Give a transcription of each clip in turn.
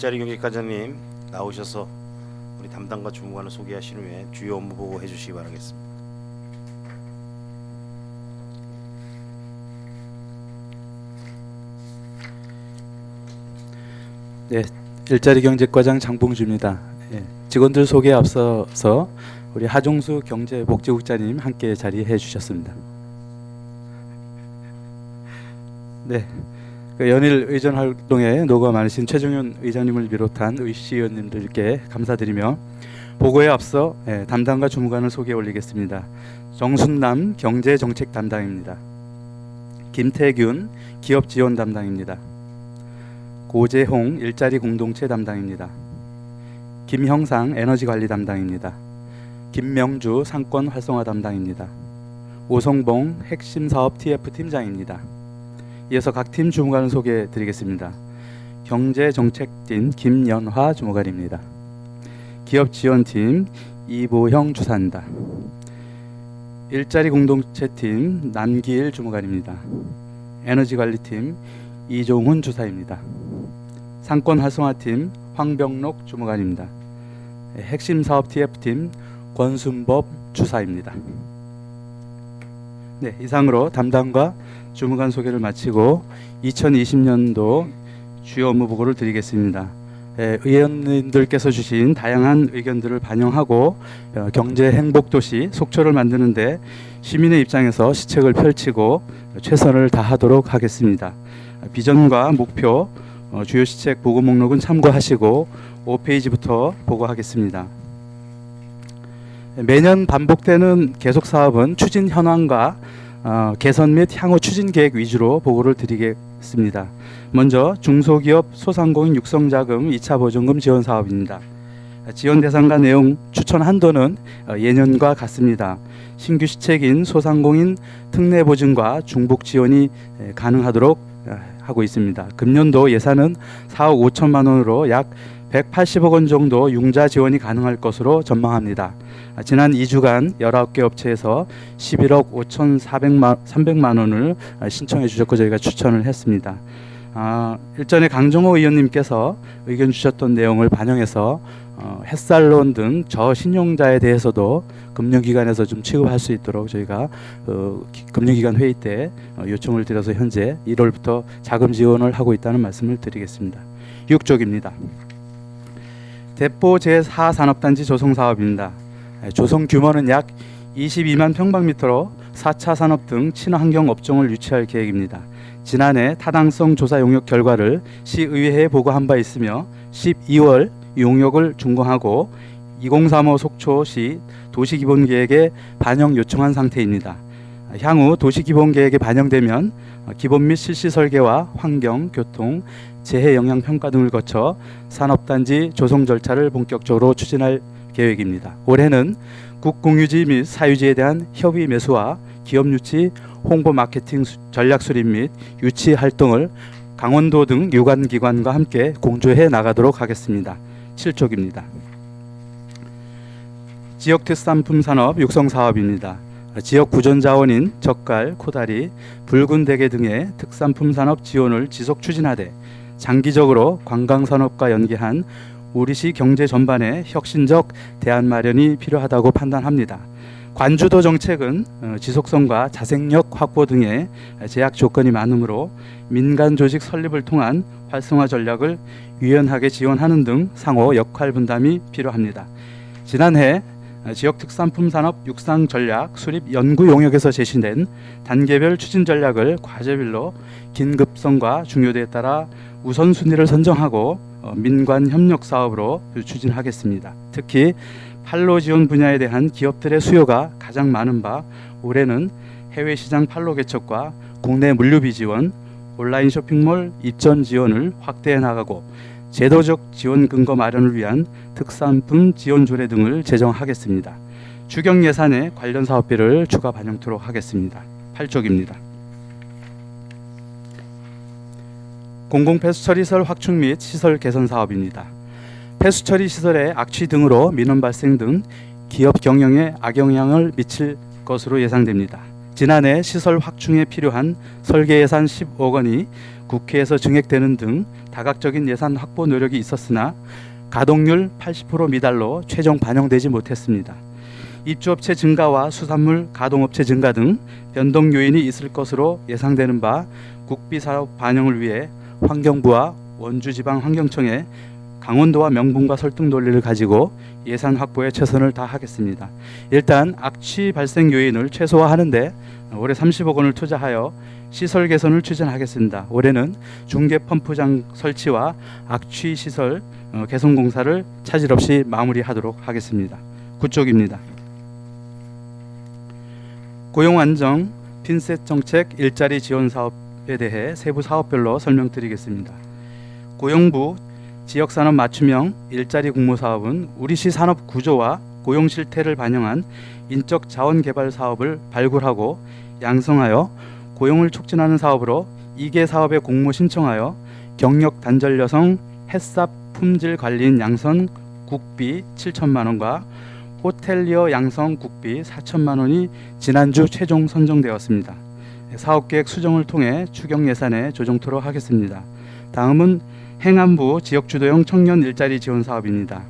일자리 경제과장님 나오셔서 우리 담당과 주무관을 소개하신 후에 주요 업무 보고 해주시기 바라겠습니다. 네, 일자리 경제과장 장봉주입니다. 직원들 소개에 앞서서 우리 하종수 경제복지국장님 함께 자리해 주셨습니다. 네, 연일 의전 활동에 노고가 많으신 최종현 의장님을 비롯한 의시위원님들께 감사드리며 보고에 앞서 담당과 주무관을 소개 올리겠습니다. 정순남 경제정책 담당입니다. 김태균 기업지원 담당입니다. 고재홍 일자리 공동체 담당입니다. 김형상 에너지관리 담당입니다. 김명주 상권 활성화 담당입니다. 오성봉 핵심 사업 TF 팀장입니다. 이어서 각 팀 주무관을 소개해 드리겠습니다. 경제정책팀 김연화 주무관입니다. 기업지원팀 이보형 주사입니다. 일자리 공동체팀 남기일 주무관입니다. 에너지관리팀 이종훈 주사입니다. 상권 활성화팀 황병록 주무관입니다. 핵심 사업 TF팀 권순법 주사입니다. 네, 이상으로 담당과 주무관 소개를 마치고 2020년도 주요 업무 보고를 드리겠습니다. 의원님들께서 주신 다양한 의견들을 반영하고 경제 행복 도시 속초를 만드는데 시민의 입장에서 시책을 펼치고 최선을 다하도록 하겠습니다. 비전과 목표, 주요 시책 보고 목록은 참고하시고 5페이지부터 보고하겠습니다. 매년 반복되는 계속 사업은 추진 현황과 개선 및 향후 추진 계획 위주로 보고를 드리겠습니다. 먼저 중소기업 소상공인 육성자금 2차 보증금 지원 사업입니다. 지원 대상과 내용 추천 한도는 예년과 같습니다. 신규 시책인 소상공인 특례 보증과 중복 지원이 가능하도록 하고 있습니다. 금년도 예산은 4억 5천만 원으로 약 180억 원 정도 융자 지원이 가능할 것으로 전망합니다. 지난 2주간 19개 업체에서 11억 5,300만 원을 신청해 주셨고 저희가 추천을 했습니다. 일전에 강정호 의원님께서 의견 주셨던 내용을 반영해서 햇살론 등 저신용자에 대해서도 금융기관에서 좀 취급할 수 있도록 저희가 금융기관 회의 때 요청을 드려서 현재 1월부터 자금 지원을 하고 있다는 말씀을 드리겠습니다. 6쪽입니다. 대포 제4산업단지 조성사업입니다. 조성 규모는 약 22만 평방미터로 4차 산업 등 친환경 업종을 유치할 계획입니다. 지난해 타당성 조사 용역 결과를 시의회에 보고한 바 있으며 12월 용역을 준공하고 2035 속초시 도시기본계획에 반영 요청한 상태입니다. 향후 도시기본계획에 반영되면 기본 및 실시 설계와 환경, 교통, 재해 영향 평가 등을 거쳐 산업단지 조성 절차를 본격적으로 추진할 계획입니다. 올해는 국공유지 및 사유지에 대한 협의 매수와 기업 유치, 홍보 마케팅 전략 수립 및 유치 활동을 강원도 등 유관기관과 함께 공조해 나가도록 하겠습니다. 7쪽입니다. 지역특산품 산업 육성 사업입니다. 지역 구전 자원인 젓갈, 코다리, 붉은 대게 등의 특산품 산업 지원을 지속 추진하되 장기적으로 관광산업과 연계한 우리시 경제 전반에 혁신적 대안 마련이 필요하다고 판단합니다. 관주도 정책은 지속성과 자생력 확보 등의 제약 조건이 많으므로 민간 조직 설립을 통한 활성화 전략을 유연하게 지원하는 등 상호 역할 분담이 필요합니다. 지난해 지역특산품 산업 육상 전략 수립 연구 용역에서 제시된 단계별 추진 전략을 과제별로 긴급성과 중요도에 따라 우선순위를 선정하고 민관 협력 사업으로 추진하겠습니다. 특히 판로 지원 분야에 대한 기업들의 수요가 가장 많은 바 올해는 해외 시장 판로 개척과 국내 물류비 지원, 온라인 쇼핑몰 입점 지원을 확대해 나가고 제도적 지원 근거 마련을 위한 특산품 지원 조례 등을 제정하겠습니다. 추경 예산에 관련 사업비를 추가 반영토록 하겠습니다. 8쪽입니다. 공공폐수처리시설 확충 및 시설 개선 사업입니다. 폐수처리 시설의 악취 등으로 민원 발생 등 기업 경영에 악영향을 미칠 것으로 예상됩니다. 지난해 시설 확충에 필요한 설계 예산 10억 원이 국회에서 증액되는 등 다각적인 예산 확보 노력이 있었으나 가동률 80% 미달로 최종 반영되지 못했습니다. 입주업체 증가와 수산물 가동업체 증가 등 변동 요인이 있을 것으로 예상되는 바 국비사업 반영을 위해 환경부와 원주지방환경청에 강원도와 명분과 설득 논리를 가지고 예산 확보에 최선을 다하겠습니다. 일단 악취 발생 요인을 최소화하는데 올해 30억 원을 투자하여 시설 개선을 추진하겠습니다. 올해는 중계 펌프장 설치와 악취 시설 개선 공사를 차질 없이 마무리하도록 하겠습니다. 9쪽입니다. 고용 안정, 핀셋 정책, 일자리 지원 사업에 대해 세부 사업별로 설명드리겠습니다. 고용부 지역산업 맞춤형 일자리 공모 사업은 우리시 산업 구조와 고용 실태를 반영한 인적 자원 개발 사업을 발굴하고 양성하여 고용을 촉진하는 사업으로 2개 사업에 공모 신청하여 경력 단절 여성 햇삽 품질 관리인 양성 국비 7천만 원과 호텔리어 양성 국비 4천만 원이 지난주 최종 선정되었습니다. 사업계획 수정을 통해 추경 예산에 조정토록 하겠습니다. 다음은 행안부 지역주도형 청년 일자리 지원 사업입니다.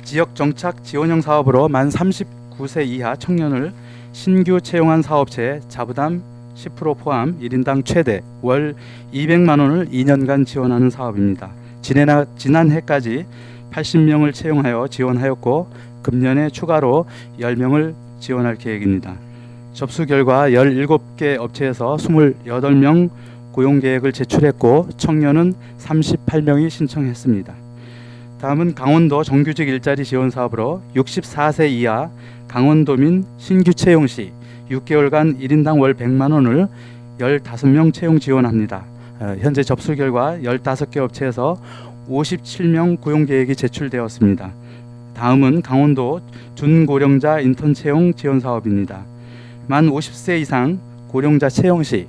지역 정착 지원형 사업으로 만 39세 이하 청년을 신규 채용한 사업체에 자부담 10% 포함 1인당 최대 월 200만 원을 2년간 지원하는 사업입니다. 지난해까지 80명을 채용하여 지원하였고 금년에 추가로 10명을 지원할 계획입니다. 접수 결과 17개 업체에서 28명 고용 계획을 제출했고 청년은 38명이 신청했습니다. 다음은 강원도 정규직 일자리 지원 사업으로 64세 이하 강원도민 신규 채용 시 6개월간 1인당 월 100만 원을 15명 채용 지원합니다. 현재 접수 결과 15개 업체에서 57명 고용 계획이 제출되었습니다. 다음은 강원도 준고령자 인턴 채용 지원 사업입니다. 만 50세 이상 고령자 채용 시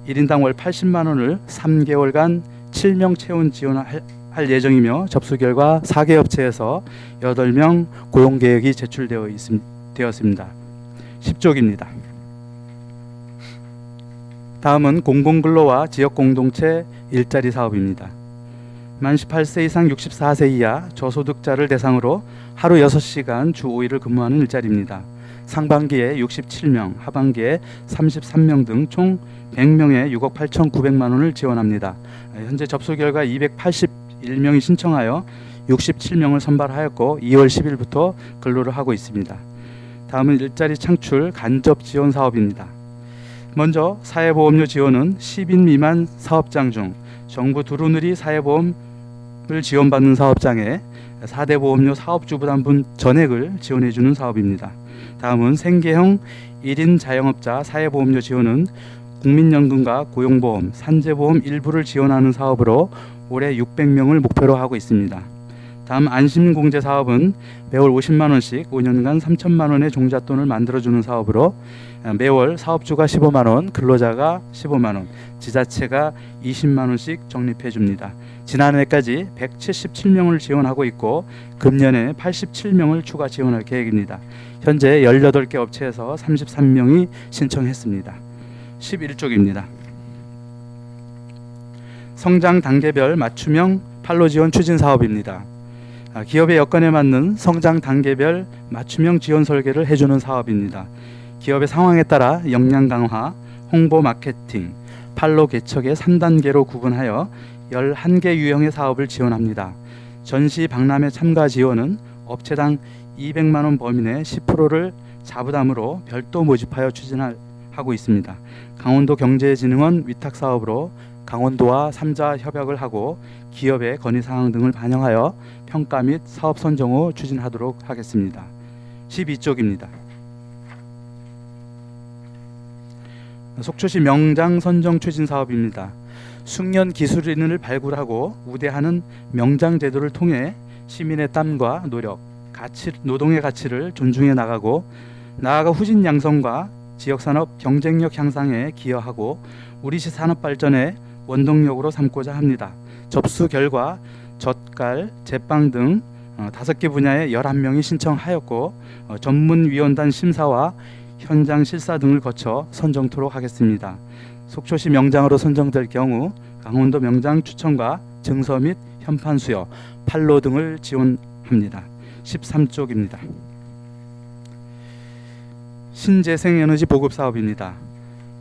1인당 월 80만 원을 3개월간 7명 채용 지원할 예정이며 접수 결과 4개 업체에서 8명 고용 계획이 제출되었습니다. 10쪽입니다. 다음은 공공근로와 지역공동체 일자리 사업입니다. 만 18세 이상 64세 이하 저소득자를 대상으로 하루 6시간 주 5일을 근무하는 일자리입니다. 상반기에 67명, 하반기에 33명 등 총 100명에 6억 8,900만 원을 지원합니다. 현재 접수 결과 281명이 신청하여 67명을 선발하였고 2월 10일부터 근로를 하고 있습니다. 다음은 일자리 창출 간접 지원 사업입니다. 먼저 사회보험료 지원은 10인 미만 사업장 중 정부 두루누리 사회보험을 지원받는 사업장에 4대 보험료 사업주부담분 전액을 지원해주는 사업입니다. 다음은 생계형 1인 자영업자 사회보험료 지원은 국민연금과 고용보험, 산재보험 일부를 지원하는 사업으로 올해 600명을 목표로 하고 있습니다. 다음 안심공제 사업은 매월 50만 원씩 5년간 3천만 원의 종잣돈을 만들어주는 사업으로 매월 사업주가 15만 원, 근로자가 15만 원, 지자체가 20만 원씩 적립해 줍니다. 지난해까지 177명을 지원하고 있고 금년에 87명을 추가 지원할 계획입니다. 현재 18개 업체에서 33명이 신청했습니다. 11쪽입니다. 성장 단계별 맞춤형 판로 지원 추진 사업입니다. 기업의 여건에 맞는 성장 단계별 맞춤형 지원 설계를 해주는 사업입니다. 기업의 상황에 따라 역량 강화, 홍보 마케팅, 판로 개척의 3단계로 구분하여 11개 유형의 사업을 지원합니다. 전시 박람회 참가 지원은 업체당 200만 원 범위 내 10%를 자부담으로 별도 모집하여 추진하고 있습니다. 강원도 경제진흥원 위탁 사업으로 강원도와 3자 협약을 하고 기업의 건의사항 등을 반영하여 평가 및 사업 선정 후 추진하도록 하겠습니다. 12쪽입니다. 속초시 명장 선정 추진 사업입니다. 숙련 기술인을 발굴하고 우대하는 명장 제도를 통해 시민의 땀과 노력, 노동의 가치를 존중해 나가고 나아가 후진 양성과 지역산업 경쟁력 향상에 기여하고 우리시 산업 발전에 원동력으로 삼고자 합니다. 접수 결과 젓갈, 제빵 등 5개 분야에 11명이 신청하였고 전문위원단 심사와 현장 실사 등을 거쳐 선정토록 하겠습니다. 속초시 명장으로 선정될 경우 강원도 명장 추천과 증서 및 현판 수여, 판로 등을 지원합니다. 13쪽입니다. 신재생에너지 보급 사업입니다.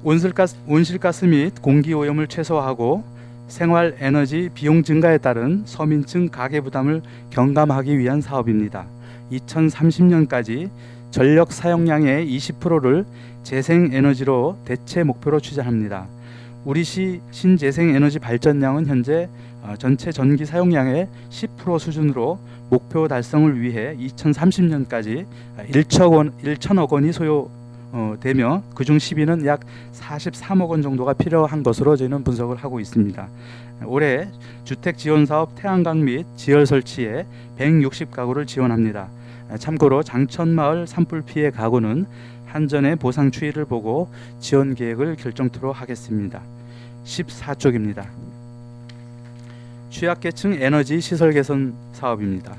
온실가스 및 공기오염을 최소화하고 생활에너지 비용 증가에 따른 서민층 가계부담을 경감하기 위한 사업입니다. 2030년까지 전력 사용량의 20%를 재생에너지로 대체 목표로 추진합니다. 우리시 신재생에너지 발전량은 현재 전체 전기 사용량의 10% 수준으로 목표 달성을 위해 2030년까지 1천억 원이 소요되며 그중 10위는 약 43억 원 정도가 필요한 것으로 저희는 분석을 하고 있습니다. 올해 주택 지원 사업 태양광 및 지열 설치에 160가구를 지원합니다. 참고로 장천마을 산불 피해 가구는 한전의 보상 추이를 보고 지원 계획을 결정토록 하겠습니다. 14쪽입니다. 취약계층 에너지 시설 개선 사업입니다.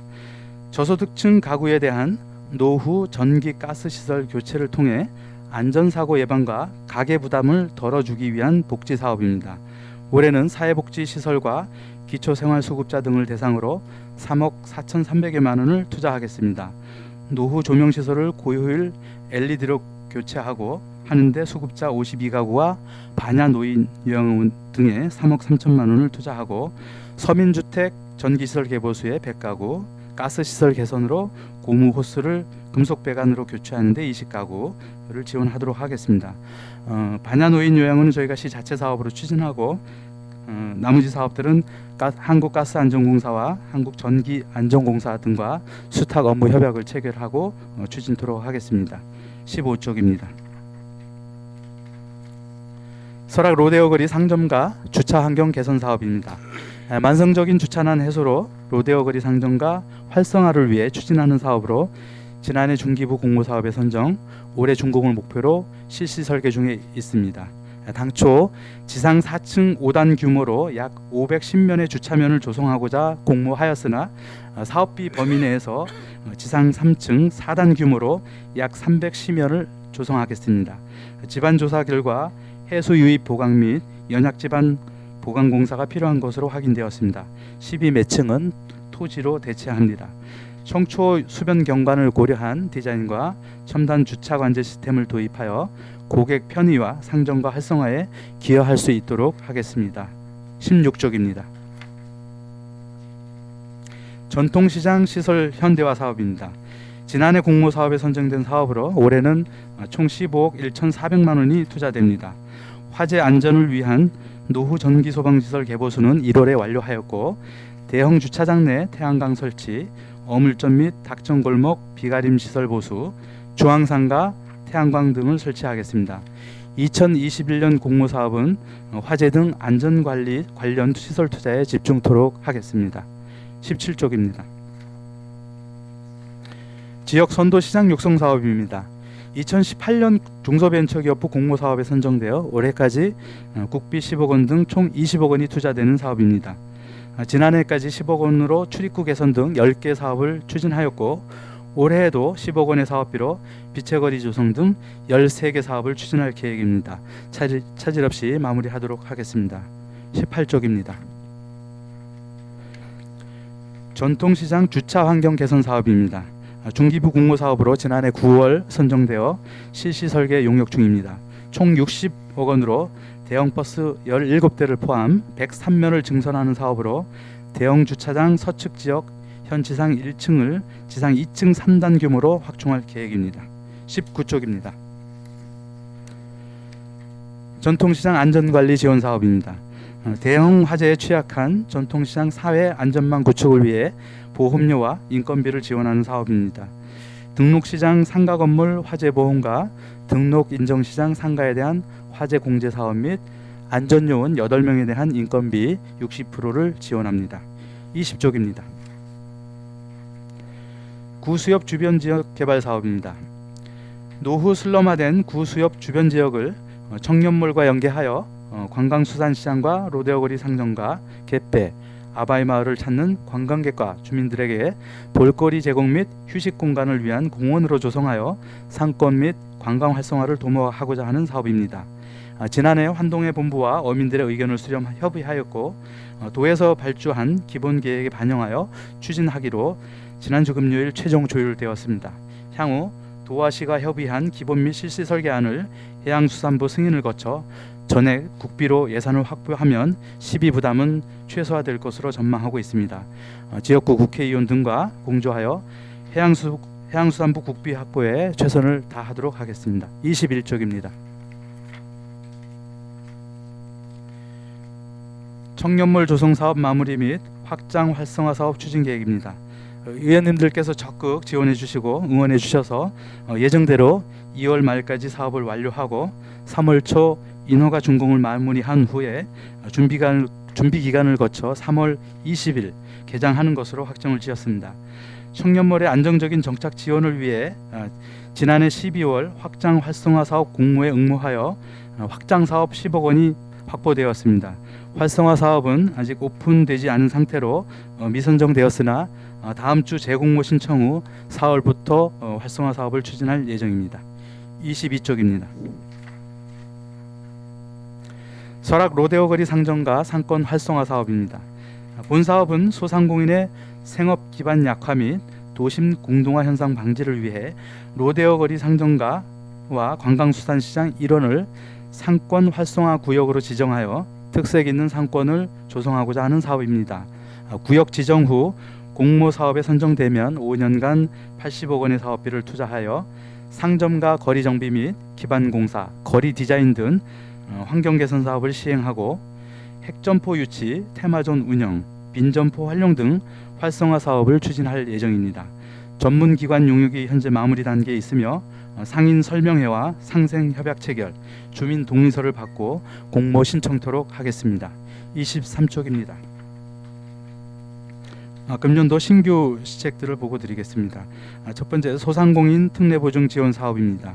저소득층 가구에 대한 노후 전기 가스 시설 교체를 통해 안전사고 예방과 가계 부담을 덜어주기 위한 복지 사업입니다. 올해는 사회복지시설과 기초생활수급자 등을 대상으로 3억 4,300여만 원을 투자하겠습니다. 노후 조명시설을 고효율 LED로 교체하고 하는데 수급자 52가구와 반야노인 요양원 등에 3억 3천만 원을 투자하고 서민주택 전기시설 개보수에 100가구, 가스시설 개선으로 고무 호스를 금속 배관으로 교체하는데 20가구를 지원하도록 하겠습니다. 반야노인 요양원은 저희가 시 자체 사업으로 추진하고 나머지 사업들은 한국가스안전공사와 한국전기안전공사 등과 수탁 업무 협약을 체결하고 추진토록 하겠습니다. 15쪽입니다. 설악 로데오 거리 상점과 주차 환경 개선 사업입니다. 만성적인 주차난 해소로 로데오 거리 상점과 활성화를 위해 추진하는 사업으로 지난해 중기부 공모사업에 선정, 올해 준공을 목표로 실시 설계 중에 있습니다. 당초 지상 4층 5단 규모로 약 510면의 주차면을 조성하고자 공모하였으나 사업비 범위 내에서 지상 3층 4단 규모로 약 310면을 조성하겠습니다. 집안 조사 결과 해수 유입 보강 및 연약 집안 보강 공사가 필요한 것으로 확인되었습니다. 12매층은 토지로 대체합니다. 청초 수변 경관을 고려한 디자인과 첨단 주차 관제 시스템을 도입하여 고객 편의와 상점과 활성화에 기여할 수 있도록 하겠습니다. 16쪽입니다. 전통시장 시설 현대화 사업입니다. 지난해 공모사업에 선정된 사업으로 올해는 총 15억 1,400만 원이 투자됩니다. 화재 안전을 위한 노후 전기 소방시설 개보수는 1월에 완료하였고 대형 주차장 내 태양광 설치, 어물점 및 닭정골목 비가림 시설 보수, 주황상가, 태양광 등을 설치하겠습니다. 2021년 공모사업은 화재 등 안전관리 관련 시설 투자에 집중토록 하겠습니다. 17쪽입니다. 지역 선도시장 육성 사업입니다. 2018년 중소벤처기업부 공모사업에 선정되어 올해까지 국비 10억 원 등 총 20억 원이 투자되는 사업입니다. 지난해까지 10억 원으로 출입구 개선 등 10개 사업을 추진하였고 올해에도 10억 원의 사업비로 비채거리 조성 등 13개 사업을 추진할 계획입니다. 차질 없이 마무리하도록 하겠습니다. 18쪽입니다. 전통시장 주차 환경 개선 사업입니다. 중기부 공모사업으로 지난해 9월 선정되어 실시 설계 용역 중입니다. 총 60억 원으로 대형버스 17대를 포함 103면을 증선하는 사업으로 대형 주차장 서측 지역 현 지상 1층을 지상 2층 3단 규모로 확충할 계획입니다. 19쪽입니다. 전통시장 안전관리 지원 사업입니다. 대형 화재에 취약한 전통시장 사회 안전망 구축을 위해 보험료와 인건비를 지원하는 사업입니다. 등록시장 상가 건물 화재 보험과 등록 인정시장 상가에 대한 화재 공제 사업 및 안전요원 8명에 대한 인건비 60%를 지원합니다. 20쪽입니다. 구수협 주변 지역 개발 사업입니다. 노후 슬럼화된 구수협 주변 지역을 청년몰과 연계하여 관광수산시장과 로데오거리 상점과 갯배, 아바이 마을을 찾는 관광객과 주민들에게 볼거리 제공 및 휴식 공간을 위한 공원으로 조성하여 상권 및 관광 활성화를 도모하고자 하는 사업입니다. 지난해 환동회 본부와 어민들의 의견을 수렴 협의하였고 도에서 발주한 기본 계획에 반영하여 추진하기로 지난주 금요일 최종 조율되었습니다. 향후 도와 시가 협의한 기본 및 실시 설계안을 해양수산부 승인을 거쳐 전액 국비로 예산을 확보하면 시비 부담은 최소화될 것으로 전망하고 있습니다. 지역구 국회의원 등과 공조하여 해양수산부 국비 확보에 최선을 다하도록 하겠습니다. 21쪽입니다. 청년몰 조성 사업 마무리 및 확장 활성화 사업 추진 계획입니다. 의원님들께서 적극 지원해 주시고 응원해 주셔서 예정대로 2월 말까지 사업을 완료하고 3월 초 인허가 준공을 마무리한 후에 준비 기간을 거쳐 3월 20일 개장하는 것으로 확정을 지었습니다. 청년몰의 안정적인 정착 지원을 위해 지난해 12월 확장 활성화 사업 공모에 응모하여 확장 사업 10억 원이 확보되었습니다. 활성화 사업은 아직 오픈되지 않은 상태로 미선정되었으나 다음 주 재공모 신청 후 4월부터 활성화 사업을 추진할 예정입니다. 22쪽입니다. 설악 로데오 거리 상점과 상권 활성화 사업입니다. 본 사업은 소상공인의 생업 기반 약화 및 도심 공동화 현상 방지를 위해 로데오 거리 상점가와 관광수산시장 일원을 상권 활성화 구역으로 지정하여 특색 있는 상권을 조성하고자 하는 사업입니다. 구역 지정 후 공모 사업에 선정되면 5년간 80억 원의 사업비를 투자하여 상점가 거리 정비 및 기반 공사, 거리 디자인 등 환경 개선 사업을 시행하고 핵점포 유치, 테마존 운영, 빈점포 활용 등 활성화 사업을 추진할 예정입니다. 전문 기관 용역이 현재 마무리 단계에 있으며 상인 설명회와 상생 협약 체결, 주민 동의서를 받고 공모 신청토록 하겠습니다. 23쪽입니다. 금년도 신규 시책들을 보고 드리겠습니다. 첫 번째, 소상공인 특례보증 지원 사업입니다.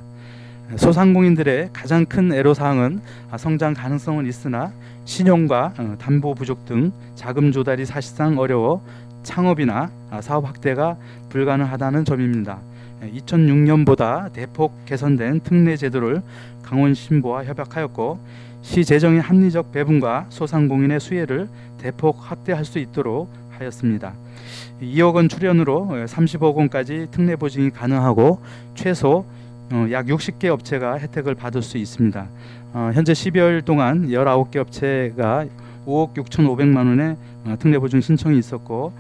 소상공인들의 가장 큰 애로사항은 성장 가능성은 있으나 신용과 담보 부족 등 자금 조달이 사실상 어려워 창업이나 사업 확대가 불가능하다는 점입니다. 2006년보다 대폭 개선된 특례 제도를 강원신보와 협약하였고 시 재정의 합리적 배분과 소상공인의 수혜를 대폭 확대할 수 있도록 하였습니다. 2억 원 출연으로 30억 원까지 특례 보증이 가능하고 최소 약 60개 업체가 혜택을 받을 수 있습니다. 현재 12월 동안 19개 업체가 5억 6,500만 원의 특례 보증 신청이 있었고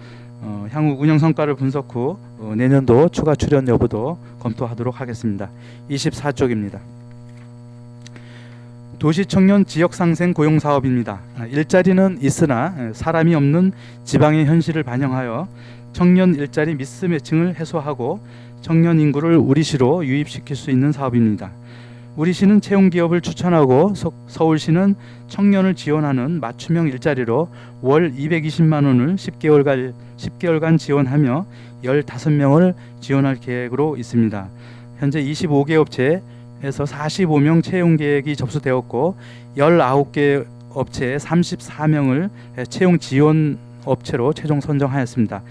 향후 운영 성과를 분석 후 내년도 추가 출연 여부도 검토하도록 하겠습니다. 24쪽입니다. 도시청년 지역상생 고용사업입니다. 일자리는 있으나 사람이 없는 지방의 현실을 반영하여 청년 일자리 미스매칭을 해소하고 청년 인구를 우리시로 유입시킬 수 있는 사업입니다. 우리시는 채용기업을 추천하고 서울시는 청년을 지원하는 맞춤형 일자리로 월 220만 원을 10개월간 지원하며 15명을 지원할 계획으로 있습니다. 현재 25개 업체에서 45명 채용 계획이 접수되었고 19개 업체에 34명을 채용 지원 업체로 최종 선정하였습니다.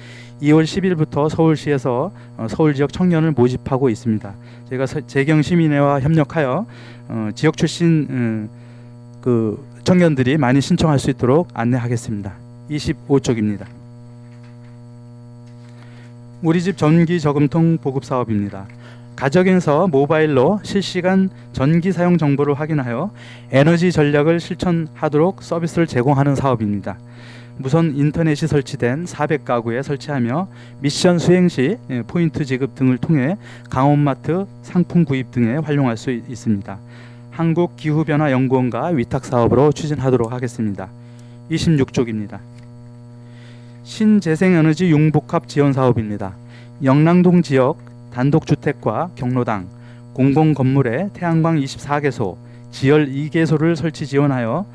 2월 10일부터 서울시에서 서울 지역 청년을 모집하고 있습니다. 저희가 재경시민회와 협력하여 지역 출신 그 청년들이 많이 신청할 수 있도록 안내하겠습니다. 25쪽입니다. 우리집 전기 저금통 보급 사업입니다. 가정에서 모바일로 실시간 전기 사용 정보를 확인하여 에너지 전략을 실천하도록 서비스를 제공하는 사업입니다. 무선 인터넷이 설치된 400가구에 설치하며 미션 수행 시 포인트 지급 등을 통해 강원마트 상품 구입 등에 활용할 수 있습니다. 한국기후변화연구원과 위탁사업으로 추진하도록 하겠습니다. 26쪽입니다. 신재생에너지 융복합 지원사업입니다. 영랑동 지역 단독주택과 경로당, 공공건물에 태양광 24개소, 지열 2개소를 설치 지원하여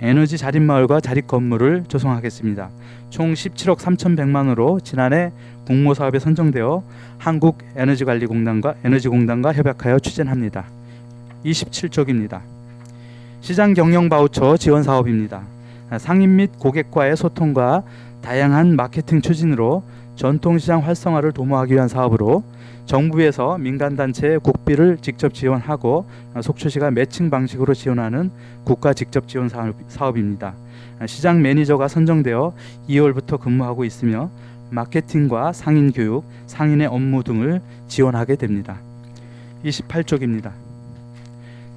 에너지 자립마을과 자립건물을 조성하겠습니다. 총 17억 3,100만원으로 지난해 공모사업에 선정되어 한국에너지관리공단과 에너지공단과 협약하여 추진합니다. 27쪽입니다. 시장 경영 바우처 지원 사업입니다. 상인 및 고객과의 소통과 다양한 마케팅 추진으로 전통시장 활성화를 도모하기 위한 사업으로 정부에서 민간단체의 국비를 직접 지원하고 속초시가 매칭 방식으로 지원하는 국가 직접 지원 사업입니다. 시장 매니저가 선정되어 2월부터 근무하고 있으며 마케팅과 상인 교육, 상인의 업무 등을 지원하게 됩니다. 28쪽입니다.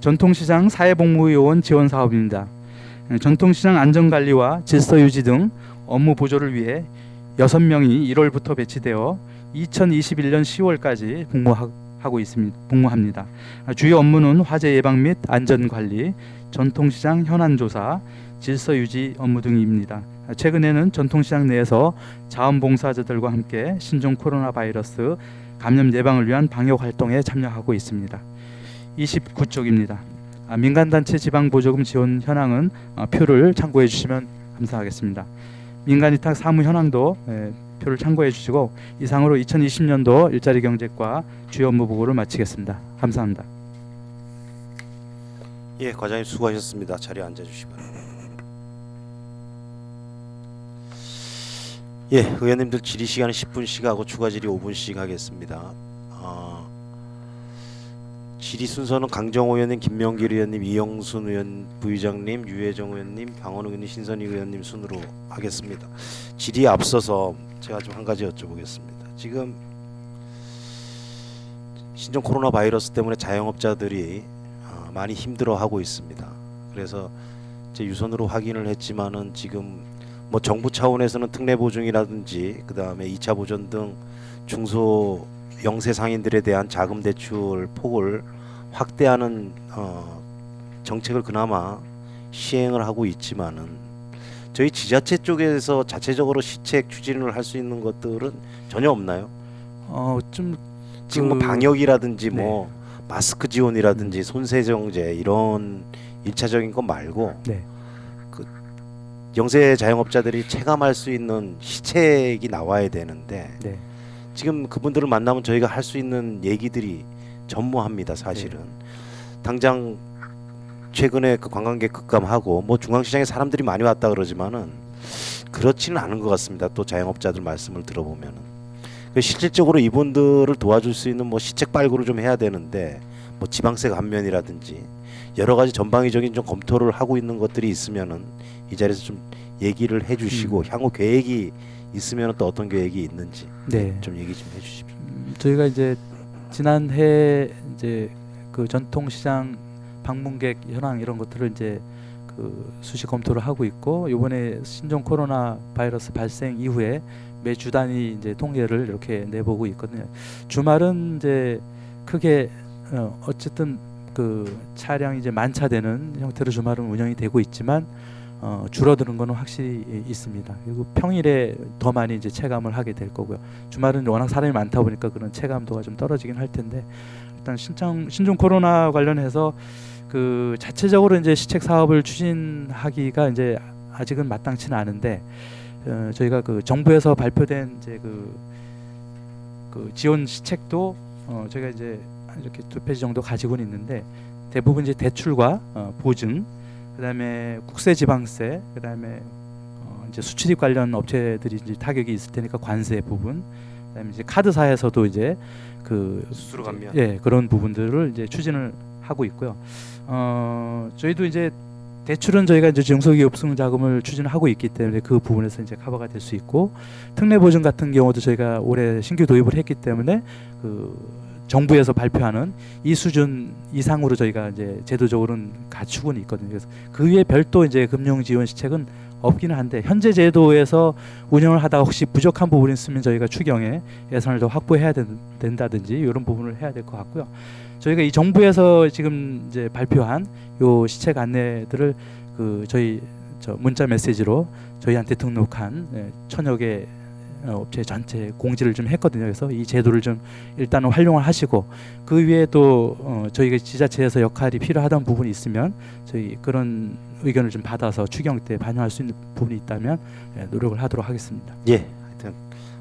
전통시장 사회복무요원 지원 사업입니다. 전통시장 안전관리와 질서유지 등 업무 보조를 위해 6명이 1월부터 배치되어 2021년 10월까지 복무합니다. 주요 업무는 화재 예방 및 안전관리, 전통시장 현안조사, 질서유지 업무 등입니다. 최근에는 전통시장 내에서 자원봉사자들과 함께 신종 코로나 바이러스 감염 예방을 위한 방역 활동에 참여하고 있습니다. 29쪽입니다. 민간단체 지방보조금 지원 현황은 표를 참고해 주시면 감사하겠습니다. 민간위탁 사무 현황도 표를 참고해 주시고 이상으로 2020년도 일자리 경제과 주요 업무 보고를 마치겠습니다. 감사합니다. 예, 과장님 수고하셨습니다. 자리에 앉아주시기 바랍니다. 예, 의원님들 질의 시간은 10분씩 하고 추가 질의 5분씩 하겠습니다. 질의 순서는 강정호 의원님, 김명길 의원님, 이영순 의원 부의장님, 유혜정 의원님, 방원 의원님, 신선희 의원님 순으로 하겠습니다. 질의에 앞서서 제가 좀 한 가지 여쭤보겠습니다. 지금 신종 코로나 바이러스 때문에 자영업자들이 많이 힘들어하고 있습니다. 그래서 제 유선으로 확인을 했지만은 지금 뭐 정부 차원에서는 특례 보증이라든지 그 다음에 2차 보전 등 중소 영세 상인들에 대한 자금 대출 폭을 확대하는 정책을 그나마 시행을 하고 있지만은 저희 지자체 쪽에서 자체적으로 시책 추진을 할 수 있는 것들은 전혀 없나요? 좀 지금 뭐 방역이라든지 네. 뭐 마스크 지원이라든지 손세정제 이런 1차적인 것 말고 네. 영세 자영업자들이 체감할 수 있는 시책이 나와야 되는데 네. 지금 그분들을 만나면 저희가 할 수 있는 얘기들이 전무합니다. 사실은 당장 최근에 그 관광객 급감하고 뭐 중앙시장에 사람들이 많이 왔다 그러지만은 그렇지는 않은 것 같습니다. 또 자영업자들 말씀을 들어보면은 실질적으로 이분들을 도와줄 수 있는 뭐 시책 발굴을 좀 해야 되는데 뭐 지방세 감면이라든지 여러 가지 전방위적인 좀 검토를 하고 있는 것들이 있으면은 이 자리에서 좀 얘기를 해주시고 향후 계획이 있으면 또 어떤 계획이 있는지 좀 얘기 좀 해주십시오. 저희가 이제 지난해 이제 그 전통시장 방문객 현황 이런 것들을 이제 그 수시 검토를 하고 있고 이번에 신종 코로나 바이러스 발생 이후에 매 주 단위 이제 통계를 이렇게 내보고 있거든요. 주말은 이제 크게 어쨌든 그 차량이 이제 만차되는 형태로 주말은 운영이 되고 있지만 줄어드는 거는 확실히 있습니다. 그리고 평일에 더 많이 이제 체감을 하게 될 거고요. 주말은 워낙 사람이 많다 보니까 그런 체감도가 좀 떨어지긴 할 텐데 일단 신종 코로나 관련해서 그 자체적으로 이제 시책 사업을 추진하기가 이제 아직은 마땅치는 않은데 저희가 그 정부에서 발표된 이제 그 지원 시책도 저희가 이제 이렇게 2페이지 정도 가지고는 있는데 대부분 이제 대출과 보증 그다음에 국세지방세, 그다음에 이제 수출입 관련 업체들이 이제 타격이 있을 테니까 관세 부분, 그다음에 이제 카드사에서도 이제 그 수수료 감면, 그런 부분들을 이제 추진을 하고 있고요. 저희도 이제 대출은 저희가 이제 중소기업 수능 자금을 추진하고 있기 때문에 그 부분에서 이제 커버가 될 수 있고 특례 보증 같은 경우도 저희가 올해 신규 도입을 했기 때문에 그 정부에서 발표하는 이 수준 이상으로 저희가 이제 제도적으로는 갖추고는 있거든요. 그래서 그 위에 별도 이제 금융 지원 시책은 없기는 한데 현재 제도에서 운영을 하다가 혹시 부족한 부분이 있으면 저희가 추경에 예산을 더 확보해야 된다든지 이런 부분을 해야 될 것 같고요. 저희가 이 정부에서 지금 이제 발표한 요 시책 안내들을 그 저희 문자 메시지로 저희한테 등록한 1000여 개 업체 전체 공지를 좀 했거든요. 그래서 이 제도를 좀 일단은 활용을 하시고 그 위에 또 저희가 지자체에서 역할이 필요하던 부분이 있으면 저희 그런 의견을 좀 받아서 추경 때 반영할 수 있는 부분이 있다면 노력을 하도록 하겠습니다. 예, 하여튼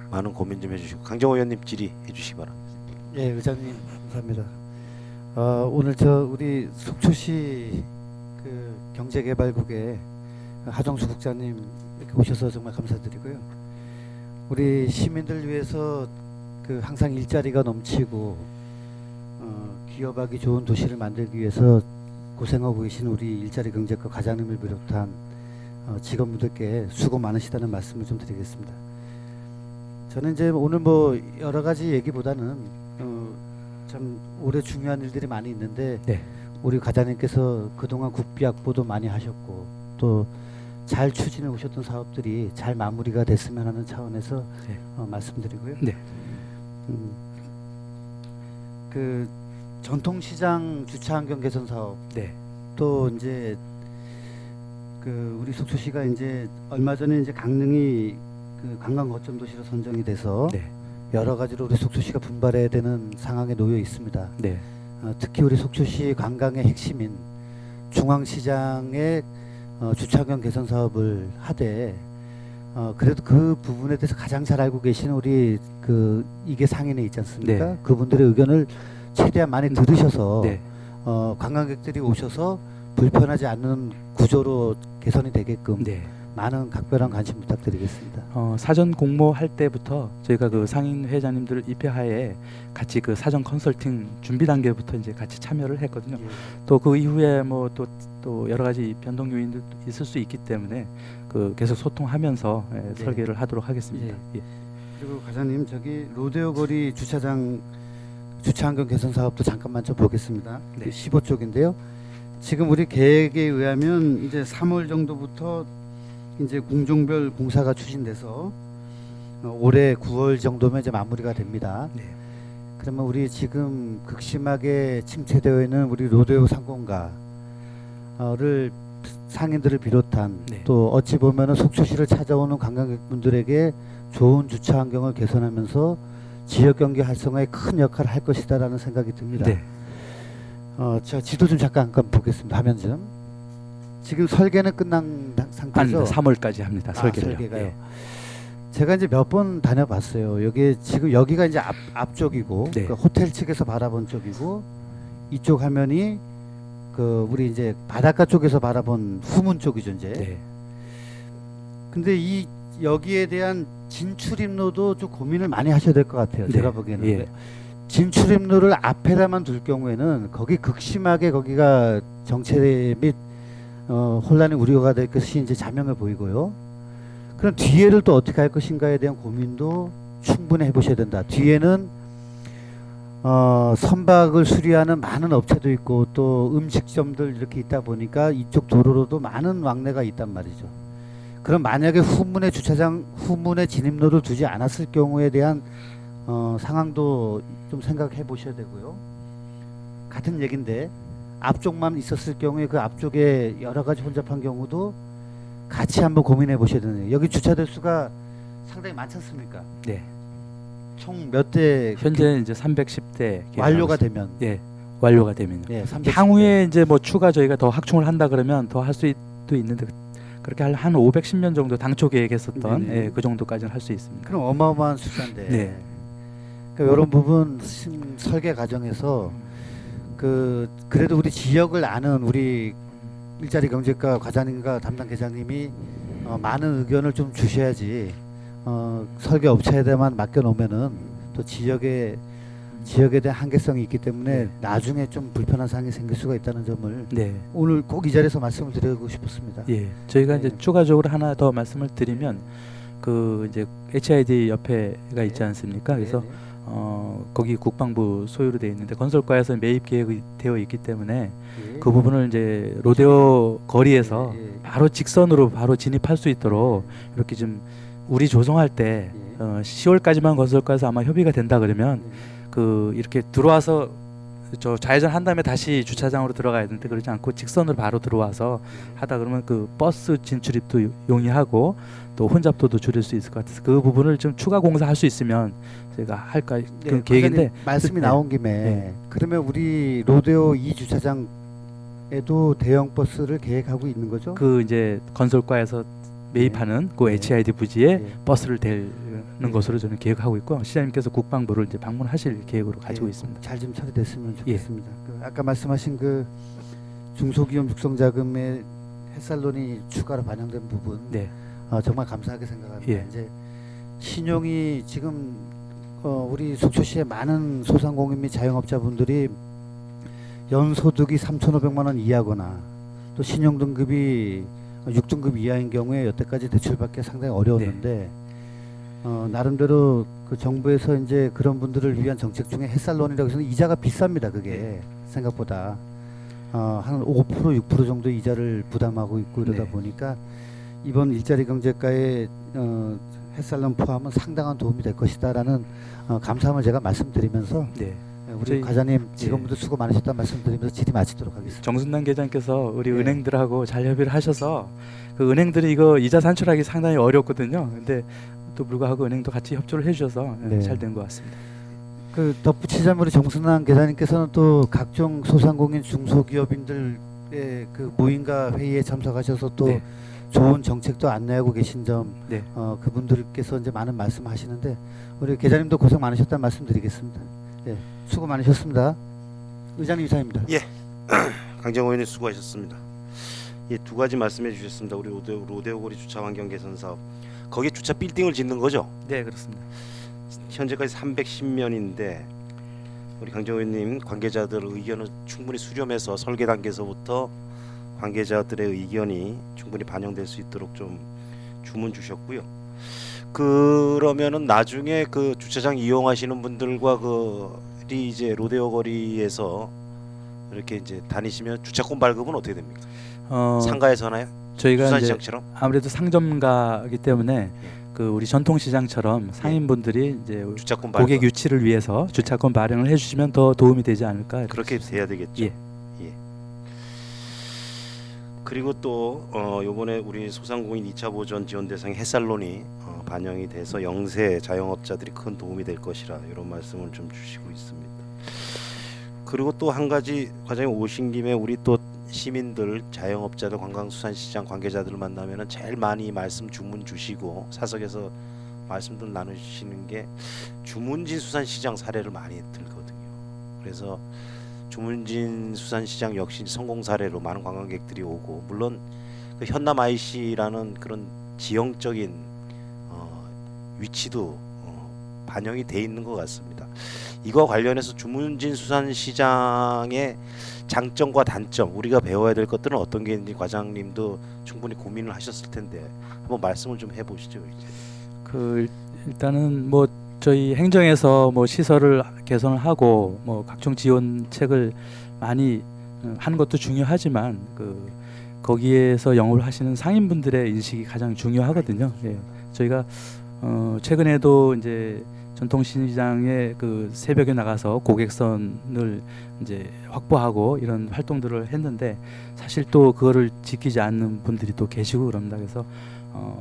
많은 고민 좀 해주시고 강정호 의원님 질의해 주시기 바랍니다. 예, 의장님 감사합니다. 오늘 우리 속초시 그 경제개발국에 하정수 국장님 이렇게 오셔서 정말 감사드리고요. 우리 시민들 위해서 그 항상 일자리가 넘치고 기업하기 좋은 도시를 만들기 위해서 고생하고 계신 우리 일자리 경제과 과장님을 비롯한 직원분들께 수고 많으시다는 말씀을 좀 드리겠습니다. 저는 이제 오늘 뭐 여러 가지 얘기보다는 참 올해 중요한 일들이 많이 있는데 네. 우리 과장님께서 그동안 국비 확보도 많이 하셨고 또 잘 추진해 오셨던 사업들이 잘 마무리가 됐으면 하는 차원에서 네. 말씀드리고요. 네. 그 전통시장 주차환경 개선 사업 네. 또 이제 그 우리 속초시가 이제 얼마 전에 이제 강릉이 그 관광 거점 도시로 선정이 돼서 네. 여러 가지로 우리 속초시가 분발해야 되는 상황에 놓여 있습니다. 네. 특히 우리 속초시 관광의 핵심인 중앙시장의 주차환경 개선 사업을 하되 그래도 그 부분에 대해서 가장 잘 알고 계신 우리 그 이게 상인에 있지 않습니까? 네. 그분들의 의견을 최대한 많이 들으셔서 네. 관광객들이 오셔서 불편하지 않는 구조로 개선이 되게끔 네. 많은 각별한 관심 부탁드리겠습니다. 사전 공모할 때부터 저희가 그 상인 회장님들 입회하에 같이 그 사전 컨설팅 준비 단계부터 이제 같이 참여를 했거든요. 또 그 이후에 뭐 또 여러 가지 변동 요인도 있을 수 있기 때문에 그 계속 소통하면서 설계를 하도록 하겠습니다. 예. 그리고 과장님 저기 로데오 거리 주차장 주차환경 개선 사업도 잠깐만 좀 보겠습니다. 네. 15쪽인데요. 지금 우리 계획에 의하면 이제 3월 정도부터 이제 공종별 공사가 추진돼서 올해 9월 정도면 이제 마무리가 됩니다. 네. 그러면 우리 지금 극심하게 침체되어 있는 우리 로데오 상공가를 상인들을 비롯한 네. 또 어찌 보면은 속초시를 찾아오는 관광객분들에게 좋은 주차 환경을 개선하면서 지역 경제 활성화에 큰 역할을 할 것이다라는 생각이 듭니다. 네. 저 지도 좀 잠깐 보겠습니다. 화면 좀. 지금 설계는 끝난 상태죠. 3월까지 합니다. 설계를. 설계가요. 예. 제가 이제 몇 번 다녀봤어요. 여기 지금 여기가 이제 앞쪽이고 네. 그 호텔 측에서 바라본 쪽이고 이쪽 화면이 그 우리 이제 바닷가 쪽에서 바라본 후문 쪽이죠 이제. 네. 근데 이 여기에 대한 진출입로도 좀 고민을 많이 하셔야 될 것 같아요. 네. 제가 보기에는. 예. 진출입로를 앞에다만 둘 경우에는 거기 극심하게 거기가 정체 및 혼란이 우려가 될 것이 이제 자명해 보이고요. 그럼 뒤에를 또 어떻게 할 것인가에 대한 고민도 충분히 해보셔야 된다. 뒤에는 선박을 수리하는 많은 업체도 있고 또 음식점들 이렇게 있다 보니까 이쪽 도로로도 많은 왕래가 있단 말이죠. 그럼 만약에 후문에 주차장 후문에 진입로를 두지 않았을 경우에 대한 상황도 좀 생각해 보셔야 되고요. 같은 얘기인데 앞쪽만 있었을 경우에 그 앞쪽에 여러 가지 혼잡한 경우도 같이 한번 고민해 보셔야 되네요. 여기 주차 대수가 상당히 많지 않습니까? 네. 총 몇 대 현재 이제 310대 완료가 되면 예. 완료가 되면요. 네, 310대. 향후에 이제 뭐 추가 저희가 더 확충을 한다 그러면 더 할 수도 있는데 그렇게 한 510년 정도 당초 계획했었던 네네. 그 정도까지는 할 수 있습니다. 그럼 어마어마한 숫자인데. 네. 그러니까 이런 부분 설계 과정에서 그래도 우리 지역을 아는 우리 일자리 경제과 과장님과 담당 계장님이 많은 의견을 좀 주셔야지 설계 업체에만 맡겨놓으면은 또 지역에 대한 한계성이 있기 때문에 네. 나중에 좀 불편한 상황이 생길 수가 있다는 점을 네. 오늘 꼭 이 자리에서 말씀을 드리고 싶었습니다. 예. 저희가 네. 이제 추가적으로 하나 더 말씀을 드리면 그 이제 HID 협회가 있지 않습니까? 그래서 네, 네. 거기 국방부 소유로 되어 있는데 건설과에서 매입 계획이 되어 있기 때문에 예. 그 부분을 이제 로데오 거리에서 예, 예. 바로 직선으로 바로 진입할 수 있도록 이렇게 좀 우리 조성할 때 예. 10월까지만 건설과에서 아마 협의가 된다 그러면 네. 그 이렇게 들어와서 저 좌회전 한 다음에 다시 주차장으로 들어가야 되는데 그러지 않고 직선으로 바로 들어와서 하다 그러면 그 버스 진출입도 용이하고 또 혼잡도도 줄일 수 있을 것 같아서 그 부분을 좀 추가 공사할 수 있으면 저희가 할까 그런 계획인데 과장님, 말씀이 네. 나온 김에 네. 그러면 우리 로데오 2주차장에도 대형 버스를 계획하고 있는 거죠? 그 이제 건설과에서 매입하는 그 네. HID 부지에 네. 버스를 대는 것으로 저는 계획하고 있고 시장님께서 국방부를 이제 방문하실 계획으로 가지고 있습니다. 잘 좀 처리됐으면 좋겠습니다. 그 아까 말씀하신 그 중소기업 육성자금에 햇살론이 추가로 반영된 부분 네. 정말 감사하게 생각합니다. 예. 이제 신용이 지금 우리 속초시의 많은 소상공인 및 자영업자분들이 연소득이 3,500만 원 이하거나 또 신용등급이 6등급 이하인 경우에 여태까지 대출받기 상당히 어려웠는데 나름대로 그 정부에서 이제 그런 분들을 위한 정책 중에 햇살론이라고 해서 이자가 비쌉니다. 그게 생각보다 한 5% 6% 정도 이자를 부담하고 있고 이러다 네. 보니까 이번 일자리 경제과의 햇살론 포함은 상당한 도움이 될 것이다라는 감사함을 제가 말씀드리면서 네. 우리 저희- 과장님 직원분들 수고 많으셨다는 말씀드리면서 질의 마치도록 하겠습니다. 정순남 계장께서 우리 네. 은행들하고 잘 협의를 하셔서 그 은행들이 이거 이자 산출하기 상당히 어렵거든요. 근데 또 불구하고 은행도 같이 협조를 해주셔서 네. 잘 된 것 같습니다. 그 덧붙이자면 우리 정순남 계장님께서는 또 각종 소상공인 중소기업인들의 그 모임과 회의에 참석하셔서 또 네. 좋은 정책도 안내하고 계신 점 네. 그분들께서 이제 많은 말씀하시는데 우리 계장님도 고생 많으셨다는 말씀드리겠습니다. 예, 수고 많으셨습니다. 의장님 이사입니다. 강정호 의원님 수고하셨습니다. 예, 두 가지 말씀해 주셨습니다. 우리 로데오거리 주차 환경 개선 사업 거기에 주차 빌딩을 짓는 거죠? 네, 그렇습니다. 현재까지 310년인데 우리 강정호 의원님 관계자들 의견을 충분히 수렴해서 설계 단계에서부터 관계자들의 의견이 충분히 반영될 수 있도록 좀 주문 주셨고요. 그러면은 나중에 그 주차장 이용하시는 분들과 그리 이제 로데오 거리에서 이렇게 이제 다니시면 주차권 발급은 어떻게 됩니까? 상가에서 하나요? 저희가 이제 수산시장처럼? 아무래도 상점가이기 때문에 그 우리 전통시장처럼 상인분들이 이제 주차권 발급 고객 유치를 위해서 주차권 마련을 해주시면 더 도움이 되지 않을까. 그렇게 돼야 되겠죠. 예. 그리고 또 요번에 우리 소상공인 2차 보전 지원 대상 햇살론이 반영이 돼서 영세 자영업자들이 큰 도움이 될 것이라 이런 말씀을 좀 주시고 있습니다. 그리고 또 한 가지 과장님 오신 김에 우리 또 시민들, 자영업자들, 관광수산시장 관계자들을 만나면은 제일 많이 말씀 주문 주시고 사석에서 말씀들 나누시는 게 주문진 수산시장 사례를 많이 들거든요. 그래서 주문진 수산시장 역시 성공 사례로 많은 관광객들이 오고 물론 그 현남 IC라는 그런 지형적인 위치도 반영이 돼 있는 것 같습니다. 이거 관련해서 주문진 수산시장의 장점과 단점 우리가 배워야 될 것들은 어떤 게 있는지 과장님도 충분히 고민을 하셨을 텐데 한번 말씀을 좀 해보시죠. 이제. 그 일단은 뭐 저희 행정에서 뭐 시설을 개선을 하고 뭐 각종 지원책을 많이 하는 것도 중요하지만 그 거기에서 영업을 하시는 상인분들의 인식이 가장 중요하거든요. 예. 저희가 최근에도 이제 전통시장에 그 새벽에 나가서 고객선을 이제 확보하고 이런 활동들을 했는데 사실 또 그거를 지키지 않는 분들이 또 계시고 그럽니다. 그래서